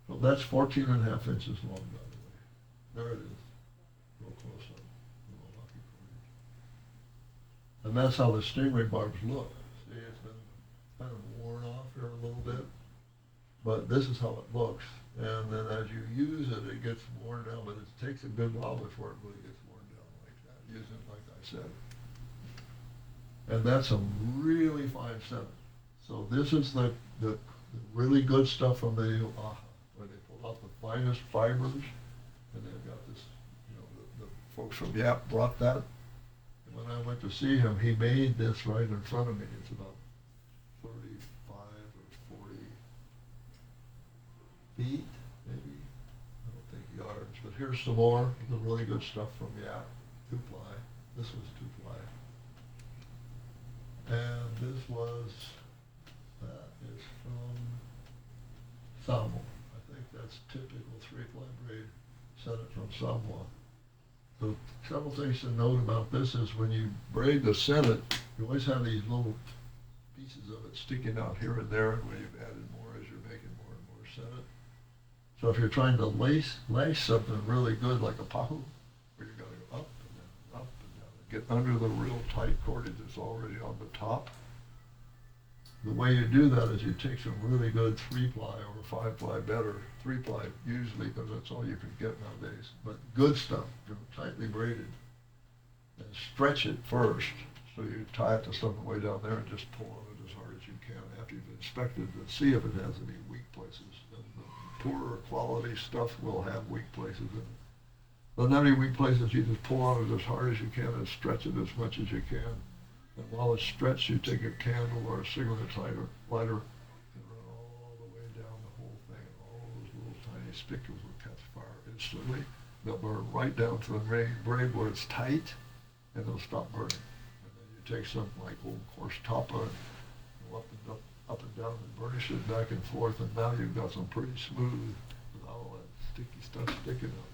Well, that's 14 and a half inches long, by the way. There it is, real close up, the mamaki cordage. And that's how the stingray barbs look. See, it's been kind of worn off here a little bit, but this is how it looks. And then as you use it, it gets worn down, but it takes a good while before it really gets worn down like that, using it like I said. And that's some really fine stuff. So this is the really good stuff from the Oahu, where they pull out the finest fibers, and they've got this, you know, the folks from Yap brought that. And when I went to see him, he made this right in front of me. It's about 35 or 40 feet, maybe. I don't think yards, but here's some more of the really good stuff from Yap, 2-ply. This was 2-ply. And this was, that is from Samoa. I think that's typical 3-ply braid, sent it from Samoa. So several things to note about this is when you braid the senate, you always have these little pieces of it sticking out here and there, and when you've added more as you're making more and more senate. So if you're trying to lace something really good like a pahu, where you got to go up and then up and down, and get under the real tight cordage that's already on the top. The way you do that is you take some really good 3-ply or 5-ply better, 3-ply usually, because that's all you can get nowadays, but good stuff, you know, tightly braided, and stretch it first. So you tie it to something way down there and just pull on it as hard as you can after you've inspected to see if it has any weak places. And the poorer quality stuff will have weak places in it. But not any weak places, you just pull on it as hard as you can and stretch it as much as you can. And while it's stretched, you take a candle or a cigarette lighter and run all the way down the whole thing. All those little tiny spicules will catch fire instantly. They'll burn right down to the braid where it's tight, and they'll stop burning. And then you take something like old coarse tapa and go up and down and burnish it back and forth, and now you've got some pretty smooth without all that sticky stuff sticking out.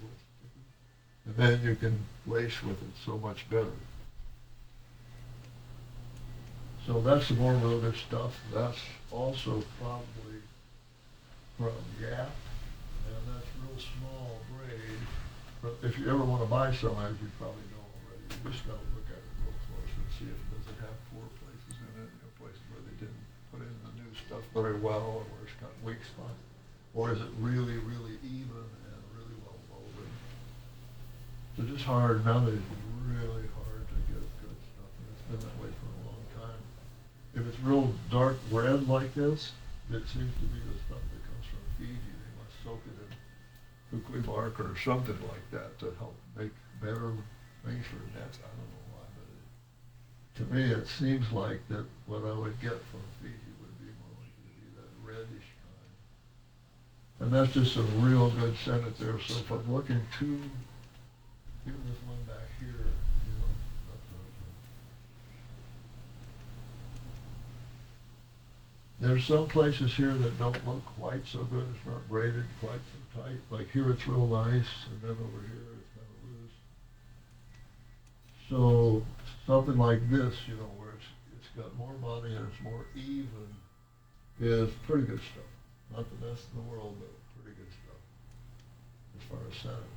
And then you can lace with it so much better. So that's the more real good stuff. That's also probably from Yap, and that's real small braid. But if you ever want to buy some, as you probably know already, you just got to look at it real close and see if it doesn't have poor places in it, you know, places where they didn't put in the new stuff very well, or where it's got weak spots, or is it really, really even and really well woven. So just hard, nowadays it's really hard to get good stuff, and it's been that way for a long time. If it's real dark red like this, it seems to be the stuff that comes from Fiji. They must soak it in kukui bark or something like that to help make better things for nets. I don't know why, but to me it seems like that what I would get from Fiji would be more likely to be that reddish kind. And that's just a real good Senate there. So if I'm looking to, even this one back here, you know, there's some places here that don't look quite so good. It's not braided quite so tight. Like here it's real nice, and then over here it's kind of loose. So something like this, you know, where it's got more money and it's more even, is pretty good stuff. Not the best in the world, but pretty good stuff as far as Senate.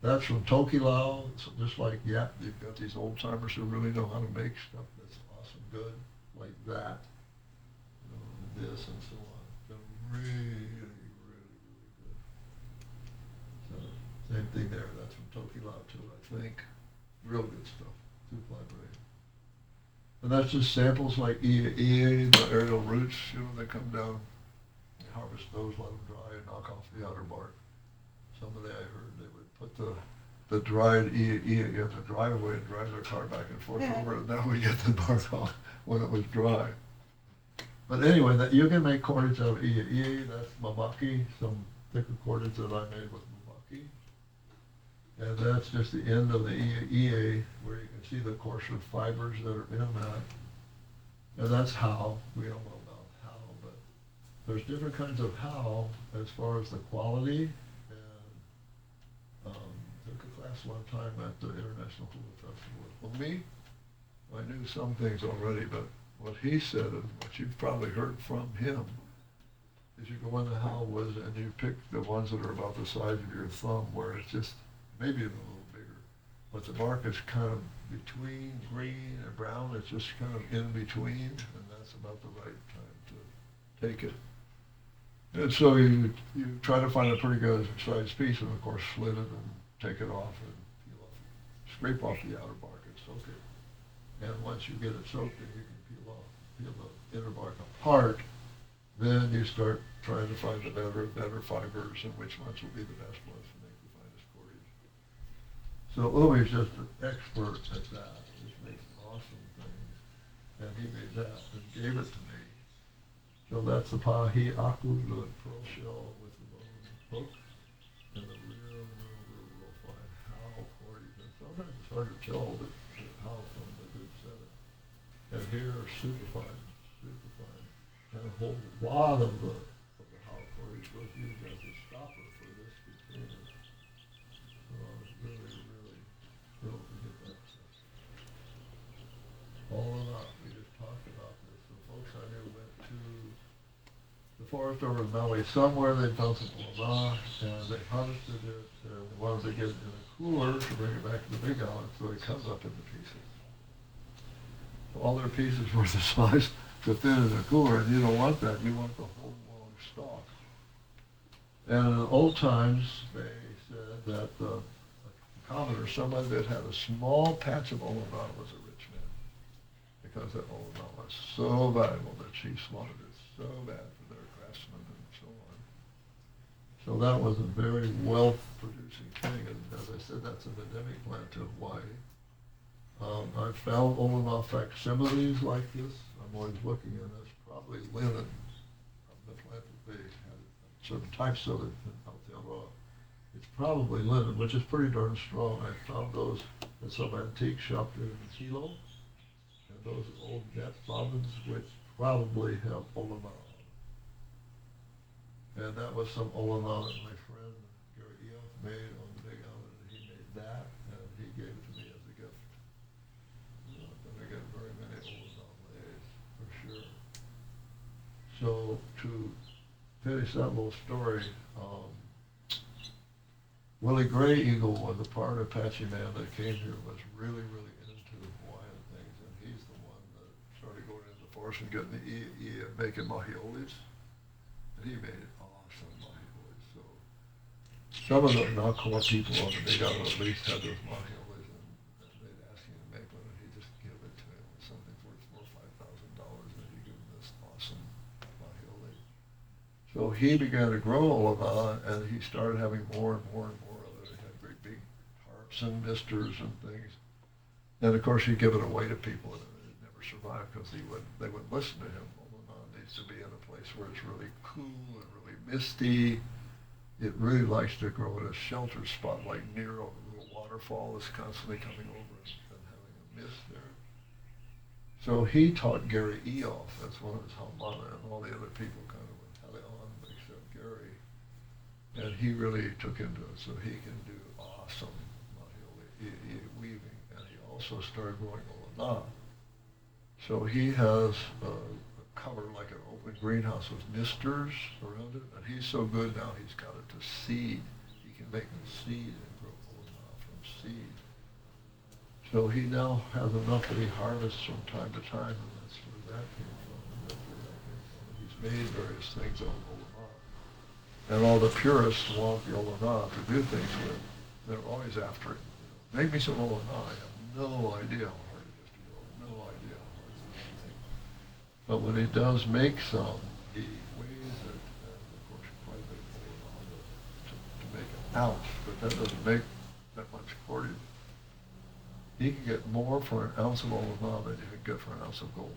That's from Tokilau. So just like, yeah, you've got these old timers who really know how to make stuff that's awesome good, like that. This and so on. They're really, really, really good. So same thing there. That's from Tokilau too, I think. Real good stuff. 2-ply braid. And that's just samples like EA, the aerial roots. You know, they come down, they harvest those, let them dry, and knock off the outer bark. Somebody I heard they would put the dried EA in the driveway and drive their car back and forth over it. Now we get the bark off when it was dry. But anyway, that you can make cordage out of EA. That's Mamaki, some thicker cordage that I made with Mamaki. And that's just the end of the EA, where you can see the coarser fibers that are in that. And that's how, we don't know about how, but there's different kinds of how as far as the quality. And took a class one time at the International Hula Festival. Well, me, I knew some things already, but what he said and what you've probably heard from him is you go in the howwoods and you pick the ones that are about the size of your thumb, where it's just maybe even a little bigger, but the bark is kind of between green and brown. It's just kind of in between, and that's about the right time to take it. And so you try to find a pretty good sized piece, and of course slit it and take it off and peel off, scrape off the outer bark and soak it. And once you get it soaked, then you can peel the inner bark apart. Then you start trying to find the better fibers and which ones will be the best ones to make the finest cordage. So Umi's just an expert at that. He makes awesome things. And he made that and gave it to me. So that's the Pahi Aku, the pearl shell with the bone hook, and the real fine how cordage. And sometimes it's hard to tell the how from the good setter. And here are super fine. And a whole lot of the how cordage was used as a stopper for this container. So I was really, really thrilled to get that stuff. All in all, we just talked about this. So folks I knew went to the forest over in Maui somewhere. They found some ulana, and they harvested it, and they wanted to get it in a cooler to bring it back to the big island, so it comes up into pieces. All their pieces were the size to fit in a cooler, and you don't want that. You want the whole long stalk. And in the old times, they said that the commoner, somebody that had a small patch of olana, was a rich man, because that olana was so valuable that chiefs wanted it so bad for their craftsmen and so on. So that was a very wealth-producing thing, and as I said, that's an endemic plant to Hawaii. I've found olana facsimiles like this. I'm always looking, and that's probably linen from the plant that they had certain types of it in Aotearoa. It's probably linen, which is pretty darn strong. I found those at some antique shop there in Hilo, and those old net bobbins, which probably have olana on them. And that was some olana that my friend Gary Eoff made on the Big Island, and he made that, and he gave it to me as a gift. I get very many olana lays, for sure. So to finish that little story, Willie Gray Eagle was a part Apache man that came here, was really, really into Hawaiian things, and he's the one that started going into the forest and getting making mahiolis, and he made awesome mahiolis. So some of the Nakua people on the Big Island at least had those mahiolis, and they'd ask him to make one, and he'd just give it to him with something worth $4,000 or $5,000, and he'd give him this awesome mahioli. So he began to grow olana, and he started having more and more and more of it. He had great big harps and misters and things. And of course, he'd give it away to people, and it never survived because they wouldn't listen to him. Olana needs needs to be in a place where it's really cool and really misty. It really likes to grow in a sheltered spot like near a little waterfall that's constantly coming over and having a mist there. So he taught Gary Eoff, that's one of his Hamana, and all the other people kind of went hell on except Gary. And he really took into it, so he can do awesome weaving. And he also started growing olana. So he has a cover like an open greenhouse with misters around it, and he's so good now he's got it to seed. He can make them seed and grow olana from seed. So he now has enough that he harvests from time to time, and that's where that came from. And that's where that came from. He's made various things out of olana. And all the purists want the olana to do things with. They're always after it. Make me some olana. I have no idea how hard it is to grow. No idea how hard it is to make. But when he does make some, he weighs it, and of course quite a bit of olana to make an ounce. But that doesn't make that much cordage. He can get more for an ounce of olana than you can get for an ounce of gold.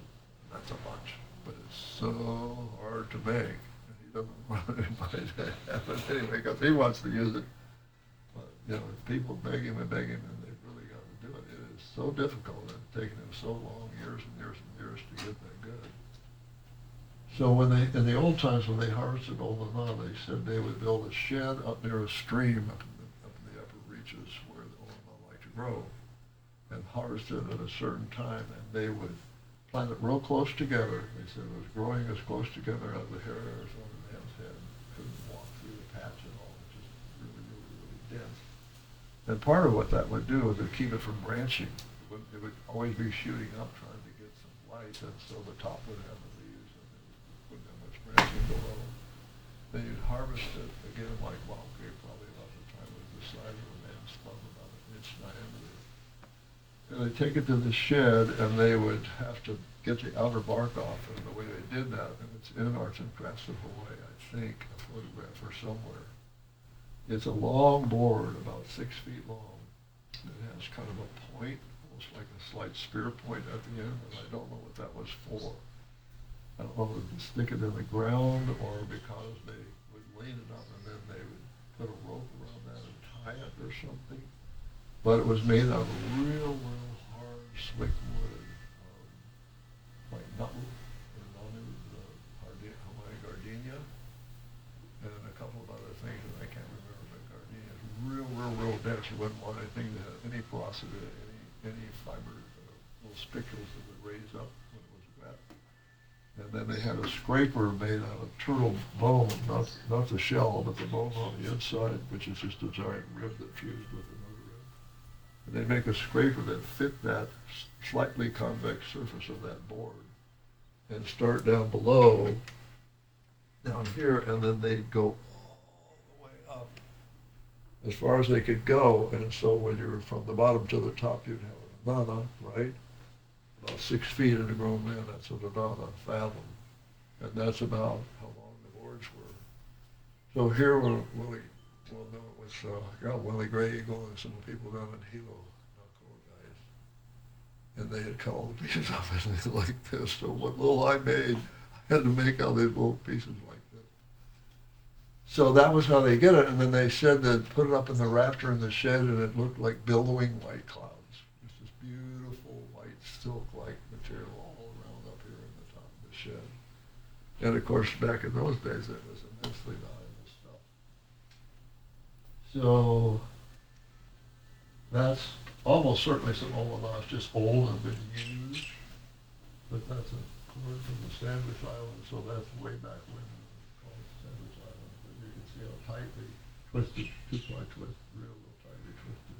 And that's a bunch. But it's so hard to make. And he doesn't want anybody to have it anyway, because he wants to use it. But, you know, if people beg him, and they've really got to do it. It is so difficult, and it's taken him so long, years and years and years to get that good. So when in the old times when they harvested olana, they said they would build a shed up near a stream up in the upper reaches where the olana like to grow, and harvest it at a certain time, and they would plant it real close together. They said it was growing as close together as the hair hairs on a man's head. Couldn't walk through the patch at all. It was just really, really, really dense. And part of what that would do is it would keep it from branching. It would always be shooting up, trying to get some light, and so the top would have the leaves, and it wouldn't have much branching below. Then you'd harvest it again, like, well, okay, probably about the time it was the size of a man's thumb, about an inch diameter. And they'd take it to the shed, and they would have to get the outer bark off. And the way they did that, and it's in Arts and Crafts of Hawaii, I think, a photograph or somewhere. It's a long board, about 6 feet long. It has kind of a point, almost like a slight spear point at the end, and I don't know what that was for. I don't know if it was to stick it in the ground or because they would lean it up and then they would put a rope around that and tie it or something. But it was made out of real hard, slick wood, like nutwood, or nanu, Hawaii gardenia, and a couple of other things that I can't remember, but gardenia is real dense. You wouldn't want anything that had any porosity, any fiber, little spicules that would raise up when it was wet. And then they had a scraper made out of turtle bone, not the shell, but the bone on the inside, which is just a giant rib that fused with another rib. And they make a scraper that fit that slightly convex surface of that board and start down below, down here, and then they'd go all the way up as far as they could go. And so when you're from the bottom to the top, you'd have a nana, right? About 6 feet in a grown man, that's a nana fathom. And that's about how long the boards were. So here we're Willie, well, no, it was Willie Gray Eagle and some people down in Hilo, Nakoa guys. And they had cut all the pieces off it like this. So what little I made, I had to make all these little pieces like this. So that was how they get it. And then they said they'd put it up in the rafter in the shed, and it looked like billowing white clouds. Just this beautiful white silk-like material all around up here in the top of the shed. And of course, back in those days, it was immensely valuable stuff. So that's almost certainly some olana. It's just old and been used. But that's a cord from the Sandwich Islands, so that's way back when it was called Sandwich Islands. But you can see how tightly twisted, two-ply twist, real tightly twisted.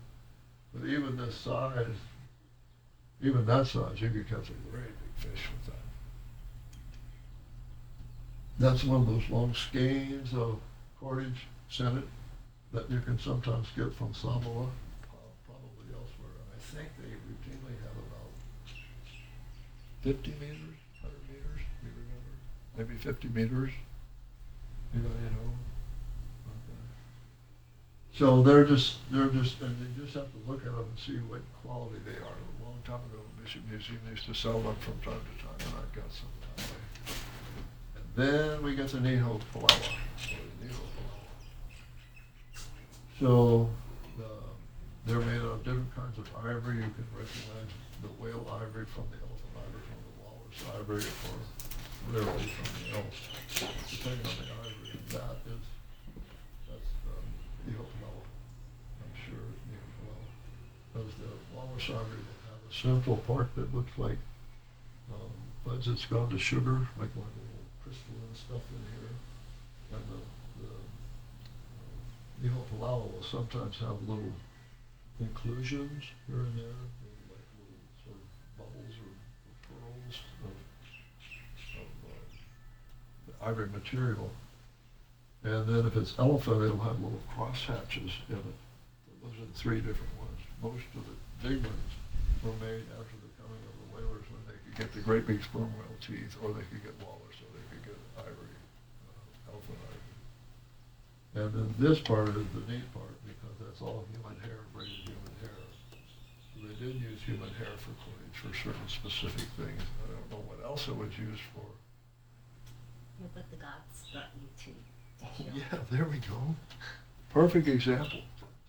But even this size, even that size, you could catch a great big fish with that. That's one of those long skeins of cordage scented that you can sometimes get from Samoa, probably elsewhere. And I think they routinely have about 50 meters, 100 meters, you remember? Maybe 50 meters, you know. Okay. So they're just, and you just have to look at them and see what quality they are. A long time ago, the Mission Museum used to sell them from time to time, and I've got some that way. Then we get the Niho Palawa. So they're made out of different kinds of ivory. You can recognize the whale ivory from the elephant ivory, from the walrus ivory, or literally from the elk, depending on the ivory. And that's Niho Palawa. I'm sure it's Niho Palawa. Because the walrus ivory will have a central part that looks like fudge that's gone to sugar, like one little crystalline stuff in here. And the Niho Palawa will sometimes have little inclusions here and there, like little sort of bubbles or pearls of the ivory material. And then if it's elephant, it'll have little cross hatches in it. Those are the three different ones. Most of the big ones were made after the coming of the whalers when they could get the great big sperm whale teeth, or they could get walrus, or they could get ivory, elephant ivory. And then this part is the neat part, because that's all human hair, braided human hair. So they did use human hair for cordage for certain specific things. I don't know what else it was used for. Yeah, but the gods got you too. Oh, yeah, there we go. Perfect example.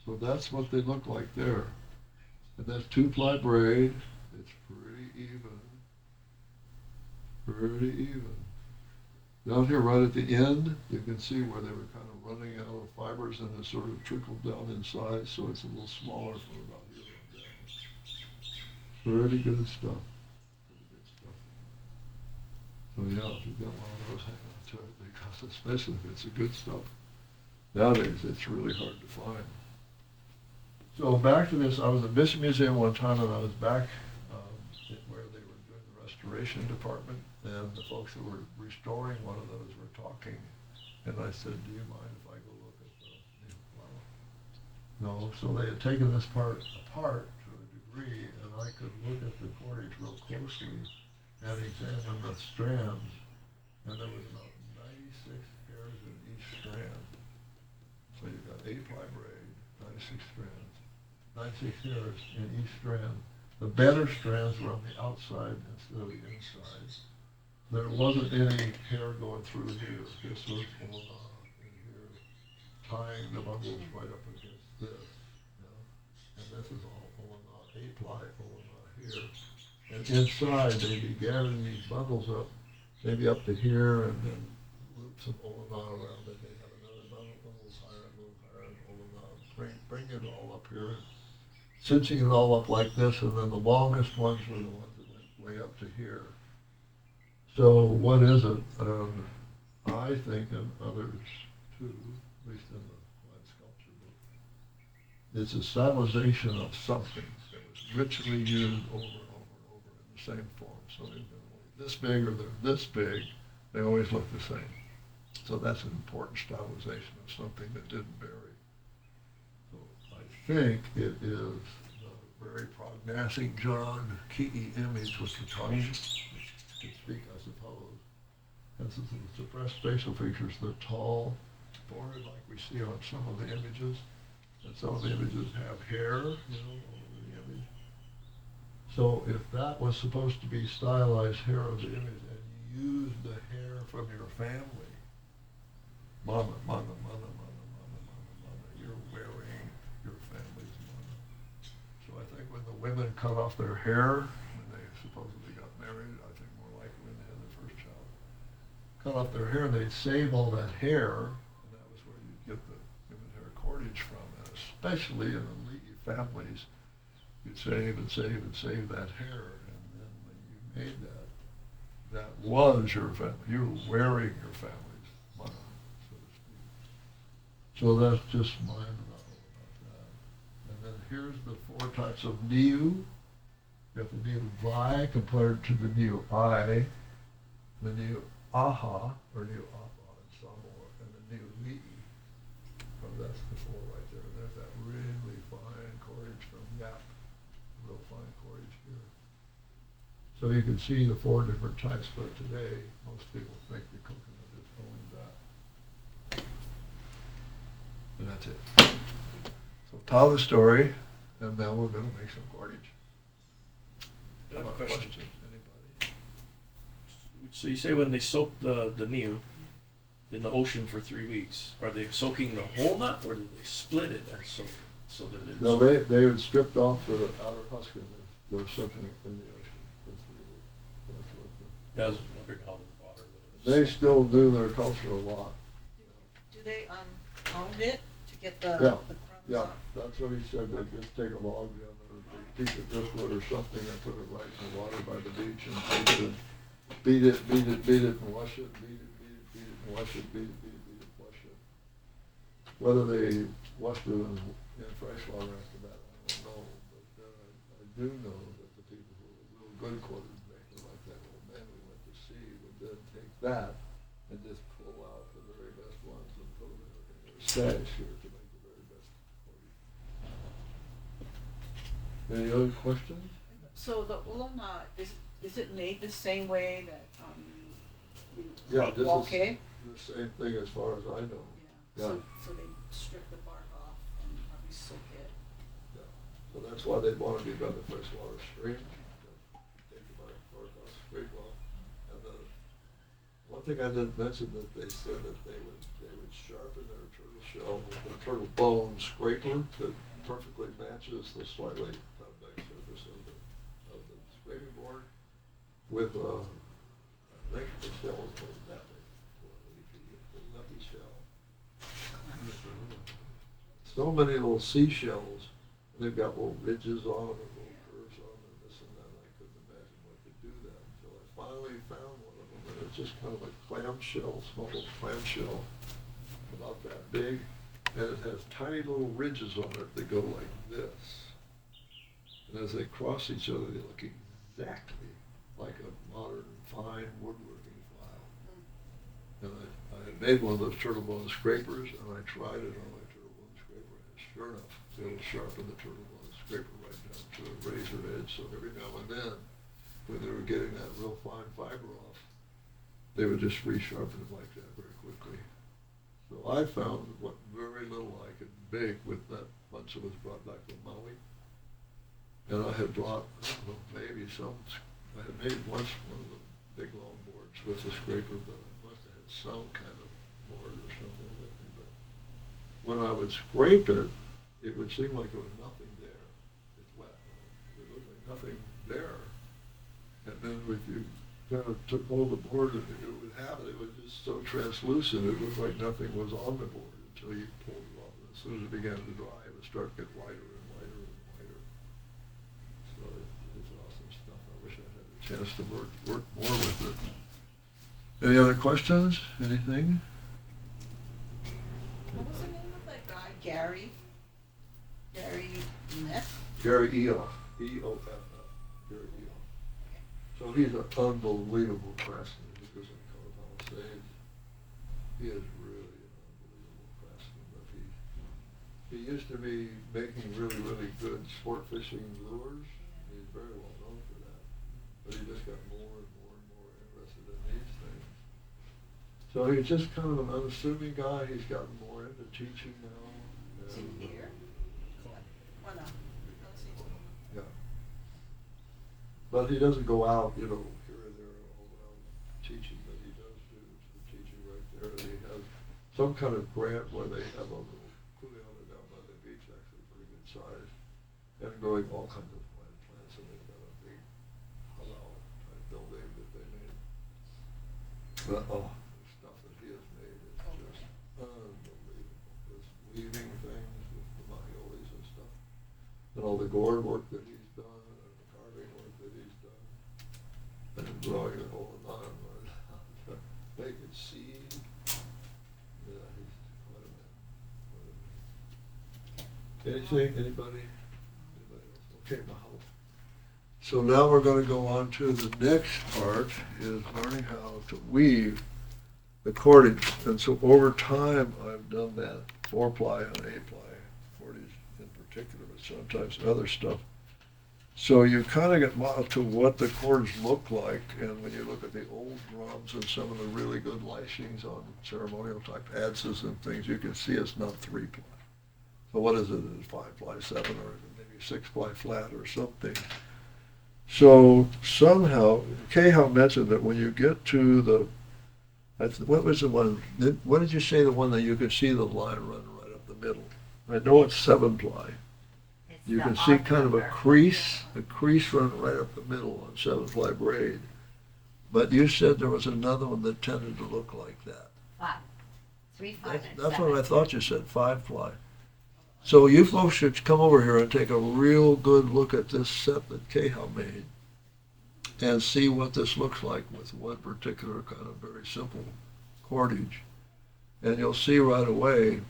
So that's what they look like there. And that's two-ply braid. It's pretty even. Pretty even. Down here right at the end, you can see where they were kind of running out of fibers and it sort of trickled down in size, so it's a little smaller from about here on down. Pretty good stuff. Pretty good stuff. So yeah, if you've got one of those, hang on to it, because especially if it's the good stuff. Nowadays, it's really hard to find. So back to this, I was at Mission Museum one time, and I was back where they were doing the restoration department, and the folks that were restoring one of those were talking, and I said, do you mind if I go look at the flower? No, so they had taken this part apart to a degree, and I could look at the cordage real closely and examine the strands, and there was about 96 hairs in each strand. So you've got 8-ply braid, 96 strands. 96 hairs in each strand. The better strands were on the outside instead of the inside. There wasn't any hair going through here. This was all in here, tying the bundles right up against this. You know? And this is all 8-ply here. And inside, they'd be gathering these bundles up, maybe up to here, and then loop some Olana around it. They'd have another bundle, a little higher, and Olana. Bring it all up here. Cinching it all up like this, and then the longest ones were the ones that went way up to here. So what is it? I think, and others too, at least in the fine sculpture book, it's a stylization of something that was ritually used over and over and over in the same form. So they're this big or they're this big, they always look the same. So that's an important stylization of something that didn't vary. I think it is the very prognostic John Key image with the tongue to speak, I suppose. And so the suppressed facial features, they're tall, forehead like we see on some of the images. And some of the images have hair, over the image. So if that was supposed to be stylized hair of the image and you used the hair from your family, mama, you're wearing your family's mama. So I think when the women cut off their hair, when they supposedly got married, I think more likely when they had their first child, cut off their hair, they'd save all that hair, and that was where you'd get the human hair cordage from. And especially in elite families, you'd save and save and save that hair, and then when you made that, that was your family. You were wearing your family's mana, so to speak. So that's just my knowledge about that. And then here's the 4 types of niu. You have the niu vai compared to the niu I, the niu aha, or niu apa in Samoa, and the niu li. Oh, that's the 4 right there. There's that really fine cordage from yap. Real fine cordage here. So you can see the 4 different types, but today most people think the coconut is only that. And that's it. So tell the story, and now we're going to make some cordage. I have a question. Anybody? Would So you say when they soak the meal in the ocean for 3 weeks, are they soaking the whole nut or do they split it and soak it so that it's? No, they would strip off the outer husk and they were soaking it in the ocean for 3 weeks. That's what I was wondering how the water. they still do their culture a lot. Do they pound it to get the Yeah, the crumbs Yeah, off? that's what he said, they just take a log jam or a piece of driftwood or something and put it right in the water by the beach and take it and beat it and wash it, beat it and wash it, beat it, wash it. Whether they washed it in fresh water after that, I don't know, but I do know that the people who were real good quarters maker, like that old man we went to see, would then take that and just pull out the very best ones and put them in their stash here to make the very best quarter. Any other questions? So the ulana, is it made the same way that, you Yeah, make this wok? is the same thing as far as I know. Yeah, Yeah. so they strip the bark off and probably soak it. Yeah. So that's why they'd want to be by the freshwater stream. Take the bark off, scrape off. And one thing I didn't mention that they said that they would sharpen their turtle shell with a turtle bone scraper that perfectly matches the slightly convex surface of the scraping board with I think the shell is called that way, a lucky shell. So many little seashells, and they've got little ridges on them and little curves on them and this and that. I couldn't imagine what could do that until I finally found one of them, and it's just kind of a clamshell, small little clamshell, about that big, and it has tiny little ridges on it that go like this. And as they cross each other, they look exactly like a modern fine woodworking file. And I had made one of those turtle bone scrapers, and I tried it on my turtle bone scraper, and sure enough, it'll sharpen the turtle bone scraper right down to a razor edge. So every now and then, when they were getting that real fine fiber off, they would just resharpen it like that very quickly. So I found what very little I could bake with that bunch that was brought back from Maui. And I had brought, I don't know, maybe I had made once one of the big long boards with a scraper, but I must have had some kind of board or something with me. But when I would scrape it, it would seem like there was nothing there. It's wet. There looked like nothing there. And then if you kind of took hold of the board, and it would have it, it was just so translucent, it looked like nothing was on the board until you pulled it off. And as soon as it began to dry, it would start to get whiter and whiter and whiter. So it's awesome stuff. I wish I had a chance to work more with it. Any other questions? Anything? What was the name of that guy, Gary? Gary Neff? Gary Eoff, E-O-F-F, Gary Eoff. So he's an unbelievable craftsman. He goes in color Palisades. He is really an unbelievable craftsman. But he used to be making really, really good sport fishing lures. He's very well known for that. But he just got more and more and more interested in these things. So he's just kind of an unassuming guy. He's gotten more into teaching now. Is he here? Or no? Yeah. But he doesn't go out, here or there, all around teaching, but he does do some teaching right there. And he has some kind of grant where they have a little kuleana down by the beach, actually pretty good size, and growing all kinds of plants, and they've got a big halal type building that they made. But, the stuff that he has made is just unbelievable. Just weaving things with the mahiolis and stuff. And all the gourd work that he's done, and the carving work that he's done, and drawing the whole line to make it seed. Yeah, he's quite a man. Anything, anybody else? Okay, Mahalo. So now we're going to go on to the next part, is learning how to weave the cordage. And so over time, I've done that 4-ply and 8-ply cordage in particular, but sometimes other stuff. So you kind of get modeled to what the cords look like, and when you look at the old drums and some of the really good lashings on ceremonial type adzes and things, you can see it's not 3-ply. So what is it? Is it 5-ply 7, or is it maybe 6-ply flat or something? So somehow, Cahill mentioned that when you get to the, what was the one, what did you say, the one that you could see the line run right up the middle? I know it's 7-ply. It's You the can see odd kind of a number. crease run right up the middle on 7-ply braid. But you said there was another one that tended to look like that. 5. 3, 5, and That's 7. what I thought you said, 5-ply. So you folks should come over here and take a real good look at this set that Cahill made and see what this looks like with one particular kind of very simple cordage. And you'll see right away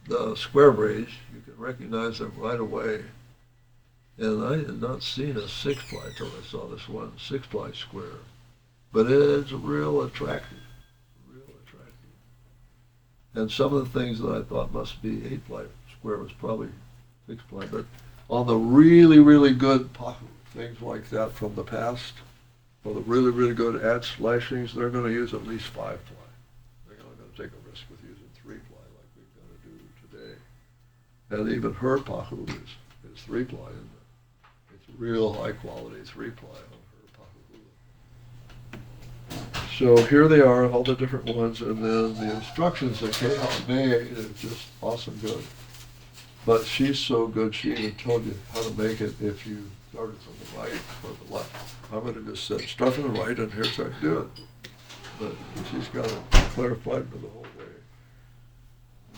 the square braids. You can recognize them right away. And I had not seen a 6-ply till I saw this one 6-ply square. But it's real attractive. And some of the things that I thought must be 8-ply square was probably 6-ply. But on the really, really good things like that from the past, or the really, really good ad slashings, they're going to use at least 5-ply. They're not going to take a risk with using 3-ply like we're going to do today. And even her pahu is 3-ply, and it's real high quality 3-ply on her pahu. So here they are, all the different ones, and then the instructions that Cahill made is just awesome good. But she's so good, she even told you how to make it if you started from the right or the left. I'm going to just say, start from the right, and here's how you do it. But she's got it clarified for the whole way.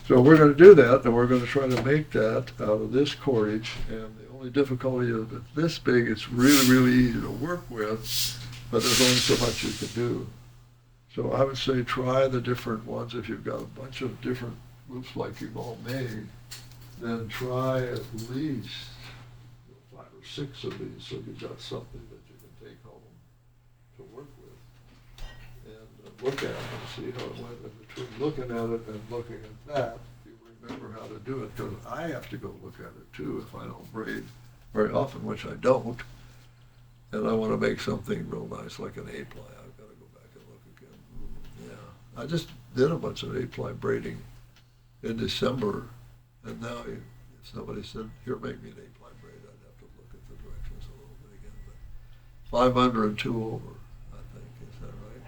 So we're going to do that, and we're going to try to make that out of this cordage. And the only difficulty is that this big, it's really, really easy to work with, but there's only so much you can do. So I would say try the different ones. If you've got a bunch of different loops like you've all made, then try at least 5 or 6 of these so you've got something that you can take home to work with and look at and see how it went. And between looking at it and looking at that, you remember how to do it, because I have to go look at it too if I don't braid very often, which I don't. And I want to make something real nice like an 8-ply. I've got to go back and look again. Yeah, I just did a bunch of 8-ply braiding in December. And now, if somebody said, here, make me an 8-ply braid, I'd have to look at the directions a little bit again. But 5 under and 2 over, I think, is that right?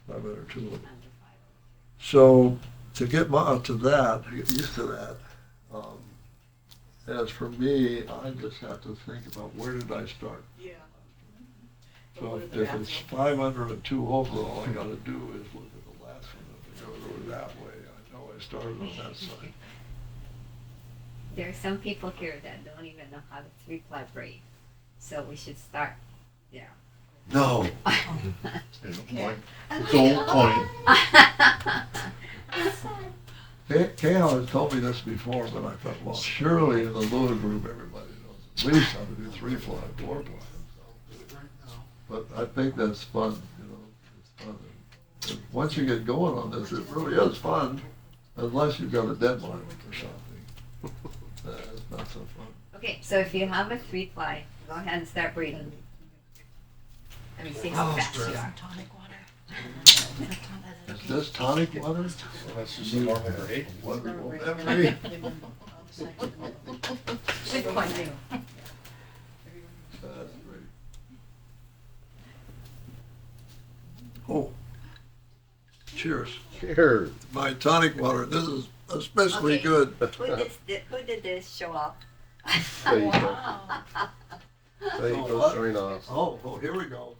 5 under 2 over. So to get to that, to get used to that, as for me, I just have to think about where did I start? Yeah. So if it's 5 under and 2 over, all I got to do is look at the last one. If I go that way, I know I started on that side. There are some people here that don't even know how to 3-ply braid. So we should start there. No. It's all point. Cahill has told me this before, but I thought, well, surely in the Lua group, everybody knows at least how to do 3-ply, 4-ply. But I think that's fun, it's fun. And once you get going on this, it really is fun, unless you've got a deadline or something. It's not so fun. Okay, so if you have a 3-ply, go ahead and start braiding. Let me see how fast you are. Tonic water. Is this tonic water? That's just a normal braid. What will that be? Good point. That's great. Oh. Cheers. Here. My tonic water, this is especially Okay. good. Who did this show off? There you go. Wow. There you go, showing off. Oh, here we go.